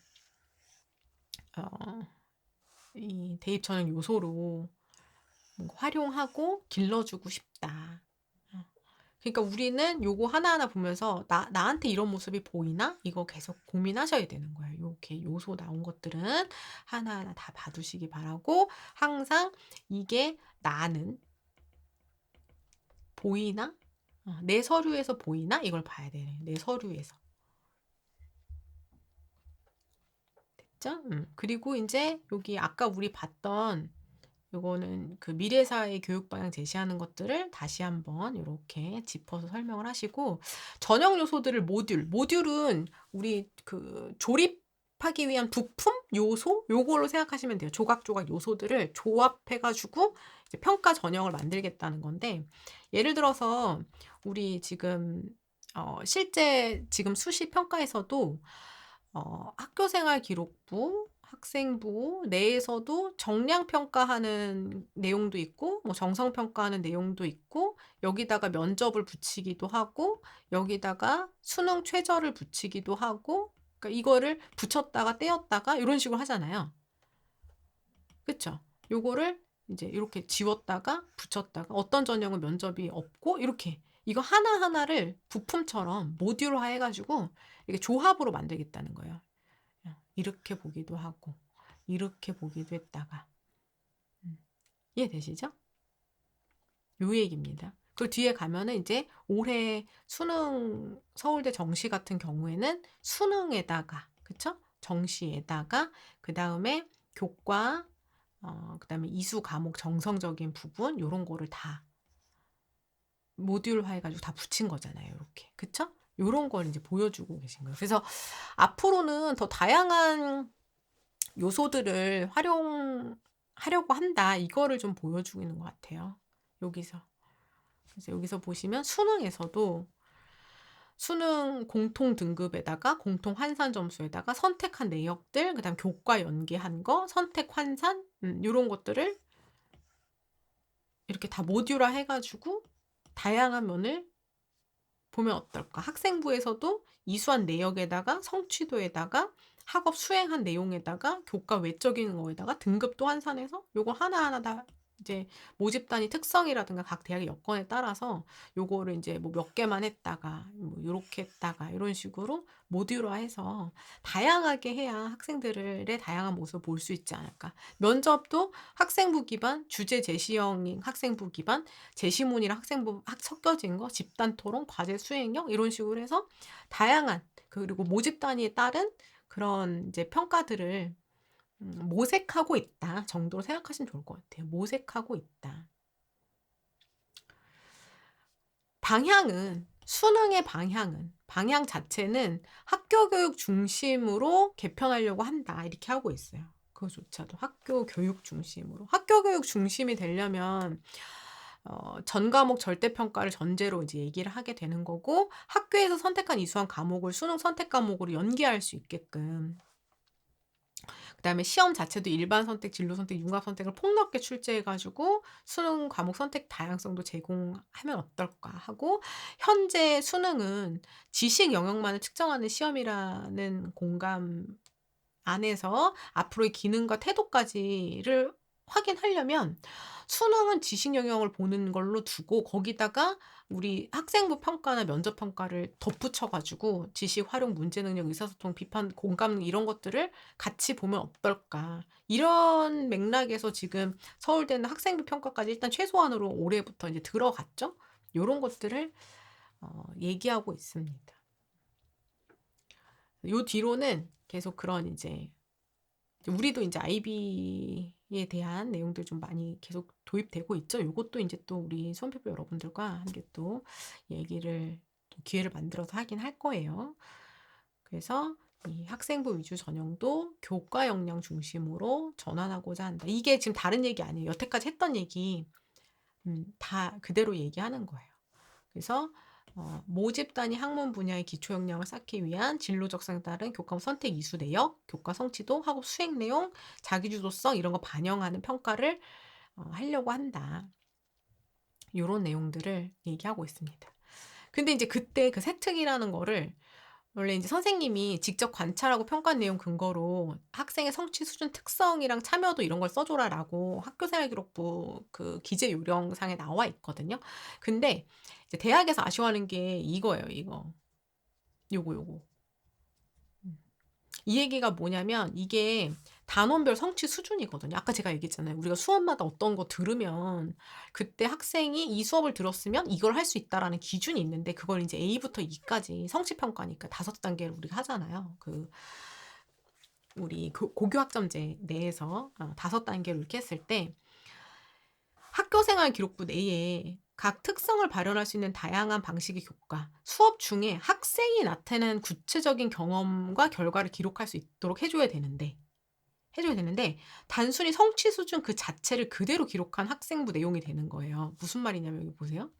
이 대입 전형 요소로 뭔가 활용하고 길러주고 싶다. 그러니까 우리는 요거 하나하나 보면서 나한테 이런 모습이 보이나? 이거 계속 고민하셔야 되는 거예요. 이렇게 요소 나온 것들은 하나하나 다 봐두시기 바라고 항상 이게 나는 보이나? 내 서류에서 보이나? 이걸 봐야 돼요. 내 서류에서. 됐죠? 그리고 이제 여기 아까 우리 봤던 요거는 그 미래사회 교육 방향 제시하는 것들을 다시 한번 이렇게 짚어서 설명을 하시고 전형 요소들을 모듈은 우리 그 조립하기 위한 부품 요소 요걸로 생각하시면 돼요. 조각조각 요소들을 조합해 가지고 이제 평가 전형을 만들겠다는 건데 예를 들어서 우리 지금 실제 지금 수시 평가에서도 학교생활 기록부, 학생부 내에서도 정량 평가하는 내용도 있고 뭐 정성 평가하는 내용도 있고 여기다가 면접을 붙이기도 하고 여기다가 수능 최저를 붙이기도 하고 그러니까 이거를 붙였다가 떼었다가 이런 식으로 하잖아요. 그쵸? 요거를 이제 이렇게 지웠다가 붙였다가 어떤 전형은 면접이 없고 이렇게 이거 하나하나를 부품처럼 모듈화 해가지고 이게 조합으로 만들겠다는 거예요. 이렇게 보기도 하고 이렇게 보기도 했다가 이해되시죠? 요 얘기입니다. 그 뒤에 가면은 이제 올해 수능 서울대 정시 같은 경우에는 수능에다가 그쵸? 정시에다가 그 다음에 교과 그다음에 이수 과목 정성적인 부분 요런 거를 다 모듈화 해 가지고 다 붙인 거잖아요 요렇게. 그쵸? 요런 걸 인제 보여주고 계신 거예요. 그래서 앞으로는 더 다양한 요소들을 활용하려고 한다. 이거를 좀 보여주고 있는 것 같아요 여기서. 그래서 여기서 보시면 수능에서도 수능 공통 등급에다가 공통 환산 점수에다가 선택한 내역들 그다음에 교과 연계한 거 선택 환산 요런 것들을 이렇게 다 모듈화 해 가지고 다양한 면을 보면 어떨까? 학생부에서도 이수한 내역에다가 성취도에다가 학업 수행한 내용에다가 교과 외적인 거에다가 등급도 환산해서 요거 하나하나 다 이제 모집단위 특성이라든가 각 대학의 여건에 따라서 요거를 인제 뭐 몇 개만 했다가 뭐 요렇게 했다가 요런 식으로 모듈화해서 다양하게 해야 학생들의 다양한 모습을 볼 수 있지 않을까. 면접도 학생부 기반, 주제 제시형 학생부 기반, 제시문이랑 학생부 섞여진 거, 집단 토론, 과제 수행형 이런 식으로 해서 다양한 그리고 모집 단위에 따른 그런 이제 평가들을 모색하고 있다 정도로 생각하시면 좋을 것 같아요. 모색하고 있다. 방향은 수능의 방향 자체는 학교 교육 중심으로 개편하려고 한다. 이렇게 하고 있어요. 그거조차도 학교 교육 중심으로. 학교 교육 중심이 되려면 전 과목 절대평가를 전제로 이제 얘기를 하게 되는 거고 학교에서 선택한 이수한 과목을 수능 선택 과목으로 연계할 수 있게끔 그다음에 시험 자체도 일반 선택, 진로 선택, 융합 선택을 폭넓게 출제해 가지고 수능 과목 선택 다양성도 제공하면 어떨까 하고 현재 수능은 지식 영역만을 측정하는 시험이라는 공감 안에서 앞으로의 기능과 태도까지를 확인하려면 수능은 지식 영역을 보는 걸로 두고 거기다가 우리 학생부 평가나 면접 평가를 덧붙여 가지고 지식 활용, 문제 능력, 의사소통, 비판, 공감 이런 것들을 같이 보면 어떨까. 이런 맥락에서 지금 서울대는 학생부 평가까지 일단 최소한으로 올해부터 이제 들어갔죠. 요런 것들을 얘기하고 있습니다. 요 뒤로는 계속 그런 이제 우리도 인제 아이비에 대한 내용들 좀 많이 계속 도입되고 있죠. 요것도 인제 또 우리 수험표표 여러분들과 함께 또 얘기를 또 기회를 만들어서 하긴 할 거예요. 그래서 이 학생부 위주 전형도 교과 역량 중심으로 전환하고자 한다. 이게 지금 다른 얘기 아니에요. 여태까지 했던 얘기 다 그대로 얘기하는 거예요. 그래서 모집 단위 학문 분야의 기초 역량을 쌓기 위한 진로 적성에 따른 교과목 선택 이수 내역, 교과 성취도, 학업 수행 내용, 자기주도성 이런 거 반영하는 평가를 하려고 한다. 요런 내용들을 얘기하고 있습니다. 근데 이제 그때 그 세특이라는 거를 원래 이제 선생님이 직접 관찰하고 평가한 내용 근거로 학생의 성취 수준 특성이랑 참여도 이런 걸 써줘라라고 학교생활기록부 그 기재 요령상에 나와 있거든요. 근데 이제 대학에서 아쉬워하는 게 이거예요, 이거. 요거. 이 얘기가 뭐냐면 이게 단원별 성취 수준이거든요. 아까 제가 얘기했잖아요. 우리가 수업마다 어떤 거 들으면 그때 학생이 이 수업을 들었으면 이걸 할 수 있다라는 기준이 있는데 그걸 이제 A부터 E까지 성취 평가니까 5단계를 우리가 하잖아요. 그 우리 고교 학점제 내에서 5단계로 이렇게 했을 때 학교생활 기록부 내에 각 특성을 발현할 수 있는 다양한 방식의 교과, 수업 중에 학생이 나타낸 구체적인 경험과 결과를 기록할 수 있도록 해줘야 되는데 단순히 성취 수준 그 자체를 그대로 기록한 학생부 내용이 되는 거예요. 무슨 말이냐면 여기 보세요.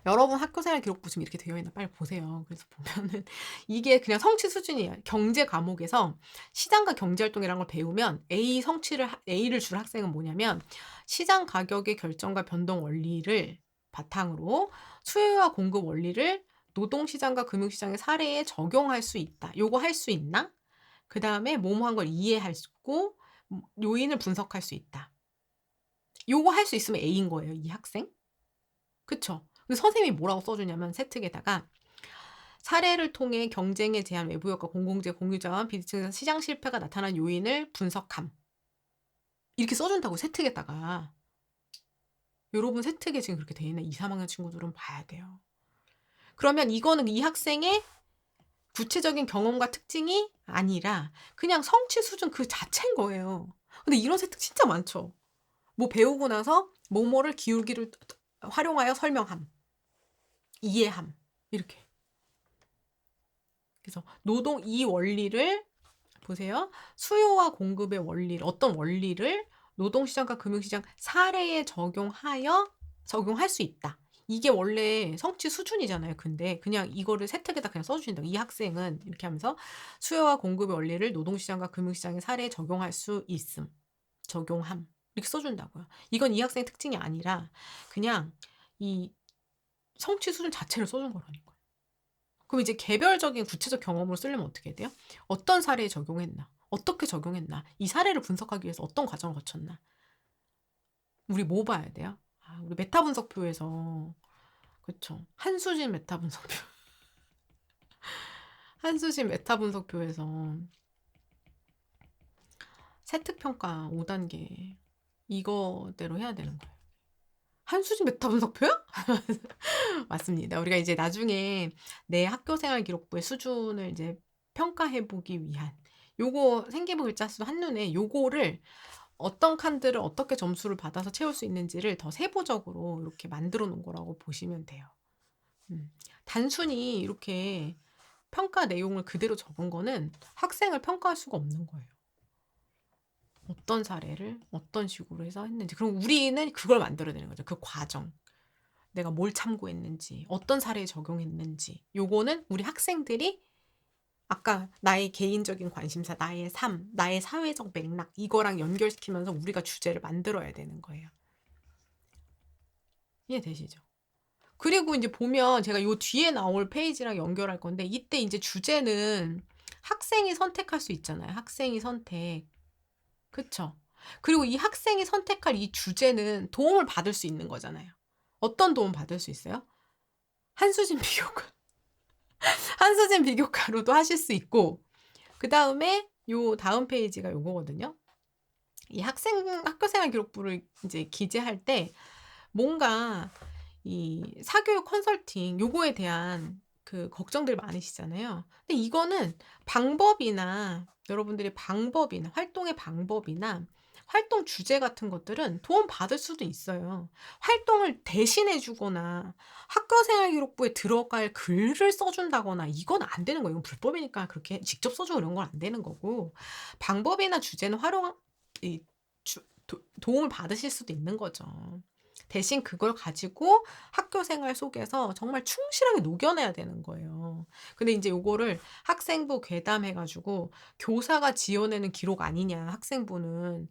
여러분 학교생활 기록부 지금 이렇게 되어 있나 빨리 보세요. 그래서 보면은 이게 그냥 성취 수준이에요. 경제 과목에서 시장과 경제활동이라는 걸 배우면 A를 줄 학생은 뭐냐면 시장 가격의 결정과 변동 원리를 바탕으로 수요와 공급 원리를 노동시장과 금융시장의 사례에 적용할 수 있다. 요거 할 수 있나? 그 다음에 뭐뭐한 걸 이해할 수 있고 요인을 분석할 수 있다. 요거 할 수 있으면 A인 거예요. 이 학생. 그쵸? 선생님이 뭐라고 써주냐면 세특에다가 사례를 통해 경쟁에 대한 외부 효과, 공공재, 공유자와 비대칭에서 시장 실패가 나타난 요인을 분석함. 이렇게 써준다고 세특에다가. 여러분 세특에 지금 그렇게 돼 있는 2, 3학년 친구들은 봐야 돼요. 그러면 이거는 이 학생의 구체적인 경험과 특징이 아니라 그냥 성취 수준 그 자체인 거예요. 근데 이런 세특 진짜 많죠. 뭐 배우고 나서 뭐뭐를 기울기를 활용하여 설명함, 이해함 이렇게. 그래서 노동 이 원리를 보세요. 수요와 공급의 원리를 어떤 원리를 노동시장과 금융시장 사례에 적용할 수 있다. 이게 원래 성취 수준이잖아요. 근데 그냥 이거를 세특에다 그냥 써 주신다고. 이 학생은 이렇게 하면서 수요와 공급의 원리를 노동시장과 금융시장의 사례에 적용할 수 있음. 적용함. 이렇게 써 준다고요. 이건 이 학생의 특징이 아니라 그냥 이 성취 수준 자체를 써 준 거라니까요. 그럼 이제 개별적인 구체적 경험으로 쓰려면 어떻게 해야 돼요? 어떤 사례에 적용했나? 어떻게 적용했나? 이 사례를 분석하기 위해서 어떤 과정을 거쳤나? 우리 뭐 봐야 돼요? 우리 메타 분석표에서 그쵸? 한수진 메타 분석표. 한수진 메타 분석표에서 세특평가 5단계 이거대로 해야 되는 거예요. 한수진 메타 분석표요? 맞습니다. 우리가 이제 나중에 내 학교생활 기록부의 수준을 이제 평가해 보기 위한 요거 생기부 글자 수 한눈에 요거를 어떤 칸들을 어떻게 점수를 받아서 채울 수 있는지를 더 세부적으로 이렇게 만들어 놓은 거라고 보시면 돼요. 단순히 이렇게 평가 내용을 그대로 적은 거는 학생을 평가할 수가 없는 거예요. 어떤 사례를 어떤 식으로 해서 했는지. 그럼 우리는 그걸 만들어야 되는 거죠. 그 과정. 내가 뭘 참고했는지, 어떤 사례에 적용했는지. 요거는 우리 학생들이 아까 나의 개인적인 관심사, 나의 삶, 나의 사회적 맥락 이거랑 연결시키면서 우리가 주제를 만들어야 되는 거예요. 이해되시죠? 그리고 이제 보면 제가 요 뒤에 나올 페이지랑 연결할 건데 이때 이제 주제는 학생이 선택할 수 있잖아요. 학생이 선택. 그쵸? 그리고 이 학생이 선택할 이 주제는 도움을 받을 수 있는 거잖아요. 어떤 도움 받을 수 있어요? 한수진 비교과. 한수진 비교과로도 하실 수 있고 그 다음에 요 다음 페이지가 요거거든요. 이 학교생활 기록부를 이제 기재할 때 뭔가 이 사교육 컨설팅 요거에 대한 그 걱정들 많으시잖아요. 근데 이거는 방법이나 여러분들의 방법이나 활동의 방법이나 활동 주제 같은 것들은 도움 받을 수도 있어요. 활동을 대신해 주거나 학교생활 기록부에 들어갈 글을 써 준다거나 이건 안 되는 거예요. 이건 불법이니까 그렇게 직접 써 주고 이런 건 안 되는 거고 방법이나 주제는 이 도움을 받으실 수도 있는 거죠. 대신 그걸 가지고 학교 생활 속에서 정말 충실하게 녹여내야 되는 거예요. 근데 이제 요거를 학생부 괴담해 가지고 교사가 지어내는 기록 아니냐, 학생부는.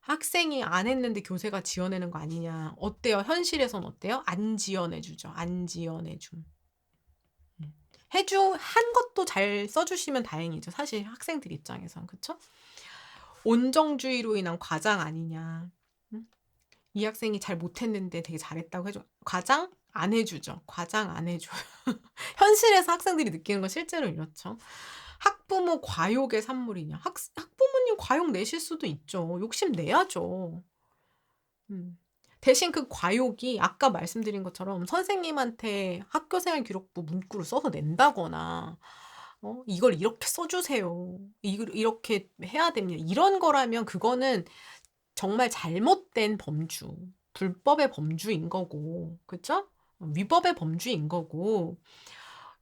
학생이 안 했는데 교사가 지어내는 거 아니냐. 어때요? 현실에선 어때요? 안 지어내 주죠. 안 지어내 줌. 한 것도 잘 써 주시면 다행이죠. 사실 학생들 입장에선. 그쵸? 온정주의로 인한 과장 아니냐. 이 학생이 잘 못했는데 되게 잘했다고 해줘. 과장? 안 해주죠. 과장 안 해줘요. 현실에서 학생들이 느끼는 건 실제로 이렇죠. 학부모 과욕의 산물이냐. 학부모님 과욕 내실 수도 있죠. 욕심 내야죠. 대신 그 과욕이 아까 말씀드린 것처럼 선생님한테 학교생활 기록부 문구를 써서 낸다거나 이걸 이렇게 써주세요. 이걸 이렇게 해야 됩니다. 이런 거라면 그거는 정말 잘못된 범주, 불법의 범주인 거고, 그쵸? 위법의 범주인 거고,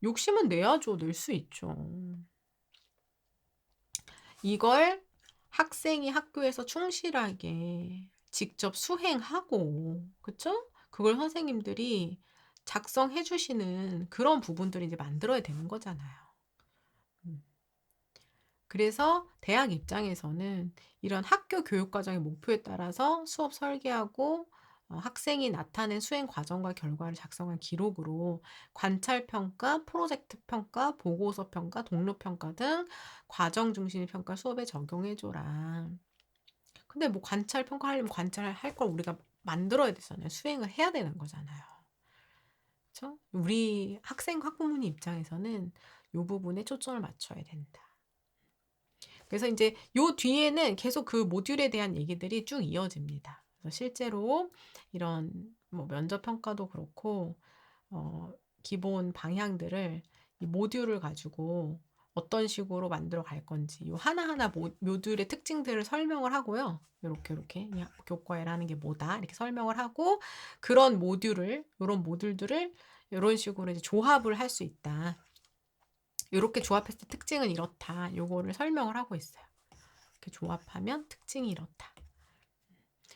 욕심은 내야죠. 낼 수 있죠. 이걸 학생이 학교에서 충실하게 직접 수행하고, 그쵸? 그걸 선생님들이 작성해 주시는 그런 부분들을 이제 만들어야 되는 거잖아요. 그래서 대학 입장에서는 이런 학교 교육 과정의 목표에 따라서 수업 설계하고 학생이 나타낸 수행 과정과 결과를 작성한 기록으로 관찰 평가, 프로젝트 평가, 보고서 평가, 동료 평가 등 과정 중심의 평가 수업에 적용해 줘라. 근데 뭐 관찰 평가하려면 관찰할 걸 우리가 만들어야 되잖아요. 수행을 해야 되는 거잖아요. 그렇죠? 우리 학부모님 입장에서는 이 부분에 초점을 맞춰야 된다. 그래서 이제 요 뒤에는 계속 그 모듈에 대한 얘기들이 쭉 이어집니다. 그래서 실제로 이런 뭐 면접 평가도 그렇고 기본 방향들을 이 모듈을 가지고 어떤 식으로 만들어 갈 건지 요 하나하나 모듈의 특징들을 설명을 하고요. 요렇게 이 교과에라는 게 뭐다 이렇게 설명을 하고 그런 모듈을 요런 모듈들을 요런 식으로 이제 조합을 할 수 있다. 요렇게 조합했을 때 특징은 이렇다. 요거를 설명을 하고 있어요. 이렇게 조합하면 특징이 이렇다.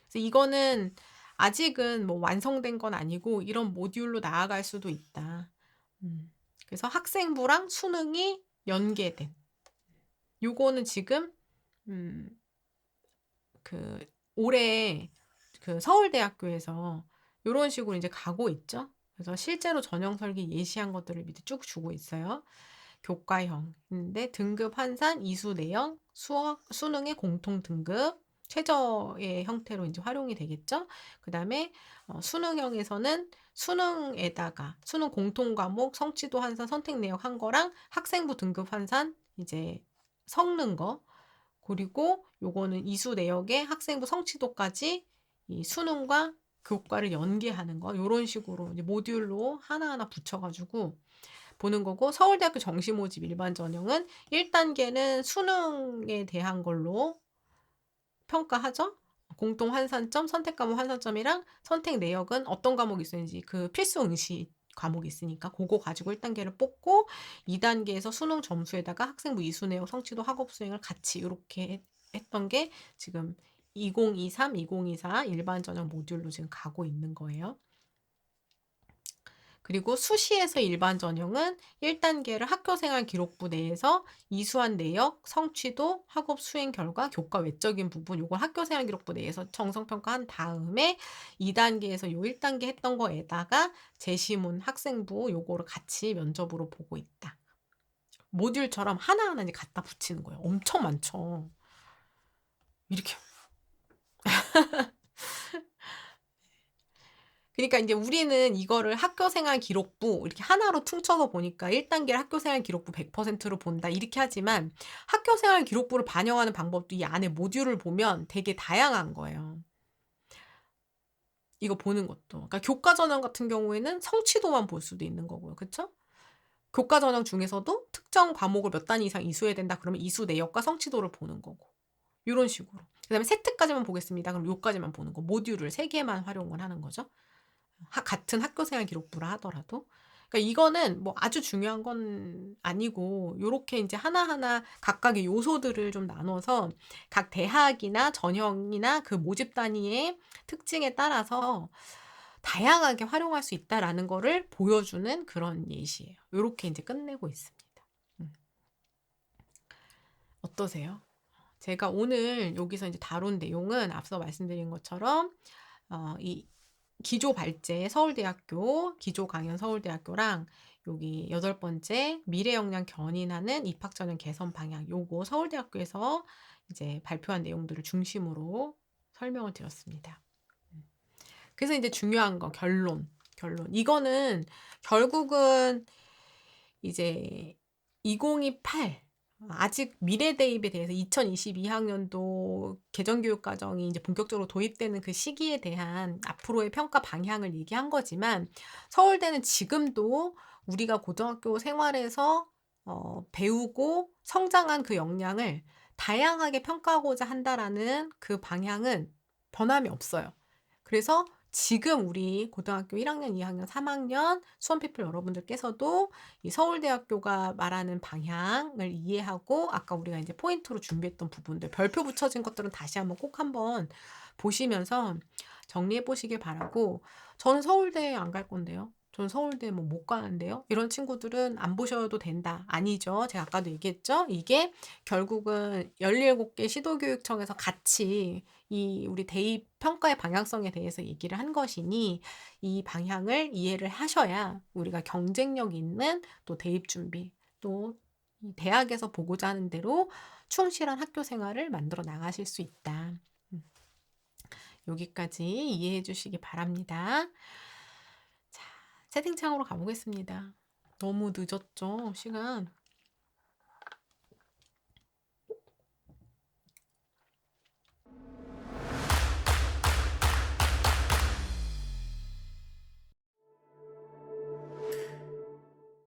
그래서 이거는 아직은 뭐 완성된 건 아니고 이런 모듈로 나아갈 수도 있다. 그래서 학생부랑 수능이 연계된 요거는 지금 음 그 올해 그 서울대학교에서 요런 식으로 이제 가고 있죠. 그래서 실제로 전형 설계 예시한 것들을 밑에 쭉 주고 있어요. 교과형인데 등급 환산, 이수 내역, 수학, 수능의 공통 등급 최저의 형태로 이제 활용이 되겠죠. 그다음에 수능형에서는 수능에다가 수능 공통 과목 성취도 환산 선택 내역 한 거랑 학생부 등급 환산 이제 섞는 거 그리고 요거는 이수 내역에 학생부 성취도까지 이 수능과 교과를 연계하는 거 요런 식으로 이제 모듈로 하나하나 붙여 가지고 보는 거고 서울대학교 정시 모집 일반 전형은 1단계는 수능에 대한 걸로 평가하죠. 공통 환산점, 선택 과목 환산점이랑 선택 내역은 어떤 과목이 있었는지 그 필수 응시 과목이 있으니까 그거 가지고 1단계를 뽑고 2단계에서 수능 점수에다가 학생부 이수 내역 성취도 학업 수행을 같이 요렇게 했던 게 지금 2023, 2024 일반 전형 모듈로 지금 가고 있는 거예요. 그리고 수시에서 일반 전형은 1단계를 학교생활 기록부 내에서 이수한 내역, 성취도, 학업 수행 결과, 교과 외적인 부분 요걸 학교생활 기록부 내에서 정성평가한 다음에 2단계에서 요 1단계 했던 거에다가 제시문 학생부 요거를 같이 면접으로 보고 있다. 모듈처럼 하나하나 이제 갖다 붙이는 거예요. 엄청 많죠. 이렇게. 그러니까 이제 우리는 이거를 학교생활 기록부 이렇게 하나로 퉁쳐서 보니까 1단계를 학교생활 기록부 100%로 본다 이렇게 하지만 학교생활 기록부를 반영하는 방법도 이 안에 모듈을 보면 되게 다양한 거예요. 이거 보는 것도. 그러니까 교과 전형 같은 경우에는 성취도만 볼 수도 있는 거고요. 그쵸? 교과 전형 중에서도 특정 과목을 몇 단 이상 이수해야 된다 그러면 이수 내역과 성취도를 보는 거고. 요런 식으로. 그다음에 세트까지만 보겠습니다. 그럼 요까지만 보는 거. 모듈을 3개만 활용을 하는 거죠. 같은 학교생활 기록부라 하더라도. 그러니까 이거는 뭐 아주 중요한 건 아니고 요렇게 인제 하나하나 각각의 요소들을 좀 나눠서 각 대학이나 전형이나 그 모집 단위의 특징에 따라서 다양하게 활용할 수 있다라는 거를 보여주는 그런 예시예요. 요렇게 인제 끝내고 있습니다. 음. 어떠세요? 제가 오늘 여기서 이제 다룬 내용은 앞서 말씀드린 것처럼 이 기조 발제 서울대학교, 기조 강연 서울대학교랑 여기 8번째 미래 역량 견인하는 입학 전형 개선 방향 요거 서울대학교에서 이제 발표한 내용들을 중심으로 설명을 드렸습니다. 그래서 이제 중요한 거 결론. 이거는 결국은 이제 2028 아직 미래 대입에 대해서 2022학년도 개정교육과정이 이제 본격적으로 도입되는 그 시기에 대한 앞으로의 평가 방향을 얘기한 거지만 서울대는 지금도 우리가 고등학교 생활에서 배우고 성장한 그 역량을 다양하게 평가하고자 한다라는 그 방향은 변함이 없어요. 그래서 지금 우리 고등학교 1학년, 2학년, 3학년 수험피플 여러분들께서도 이 서울대학교가 말하는 방향을 이해하고 아까 우리가 이제 포인트로 준비했던 부분들 별표 붙여진 것들은 다시 한번 꼭 한번 보시면서 정리해 보시길 바라고 저는 서울대에 안 갈 건데요. 저는 서울대 뭐 못 가는데요. 이런 친구들은 안 보셔도 된다. 아니죠. 제가 아까도 얘기했죠. 이게 결국은 17개 시도교육청에서 같이 이 우리 대입 평가의 방향성에 대해서 얘기를 한 것이니 이 방향을 이해를 하셔야 우리가 경쟁력 있는 또 대입 준비 또 이 대학에서 보고자 하는 대로 충실한 학교 생활을 만들어 나가실 수 있다. 여기까지 이해해 주시기 바랍니다. 자, 채팅창으로 가보겠습니다. 너무 늦었죠, 시간.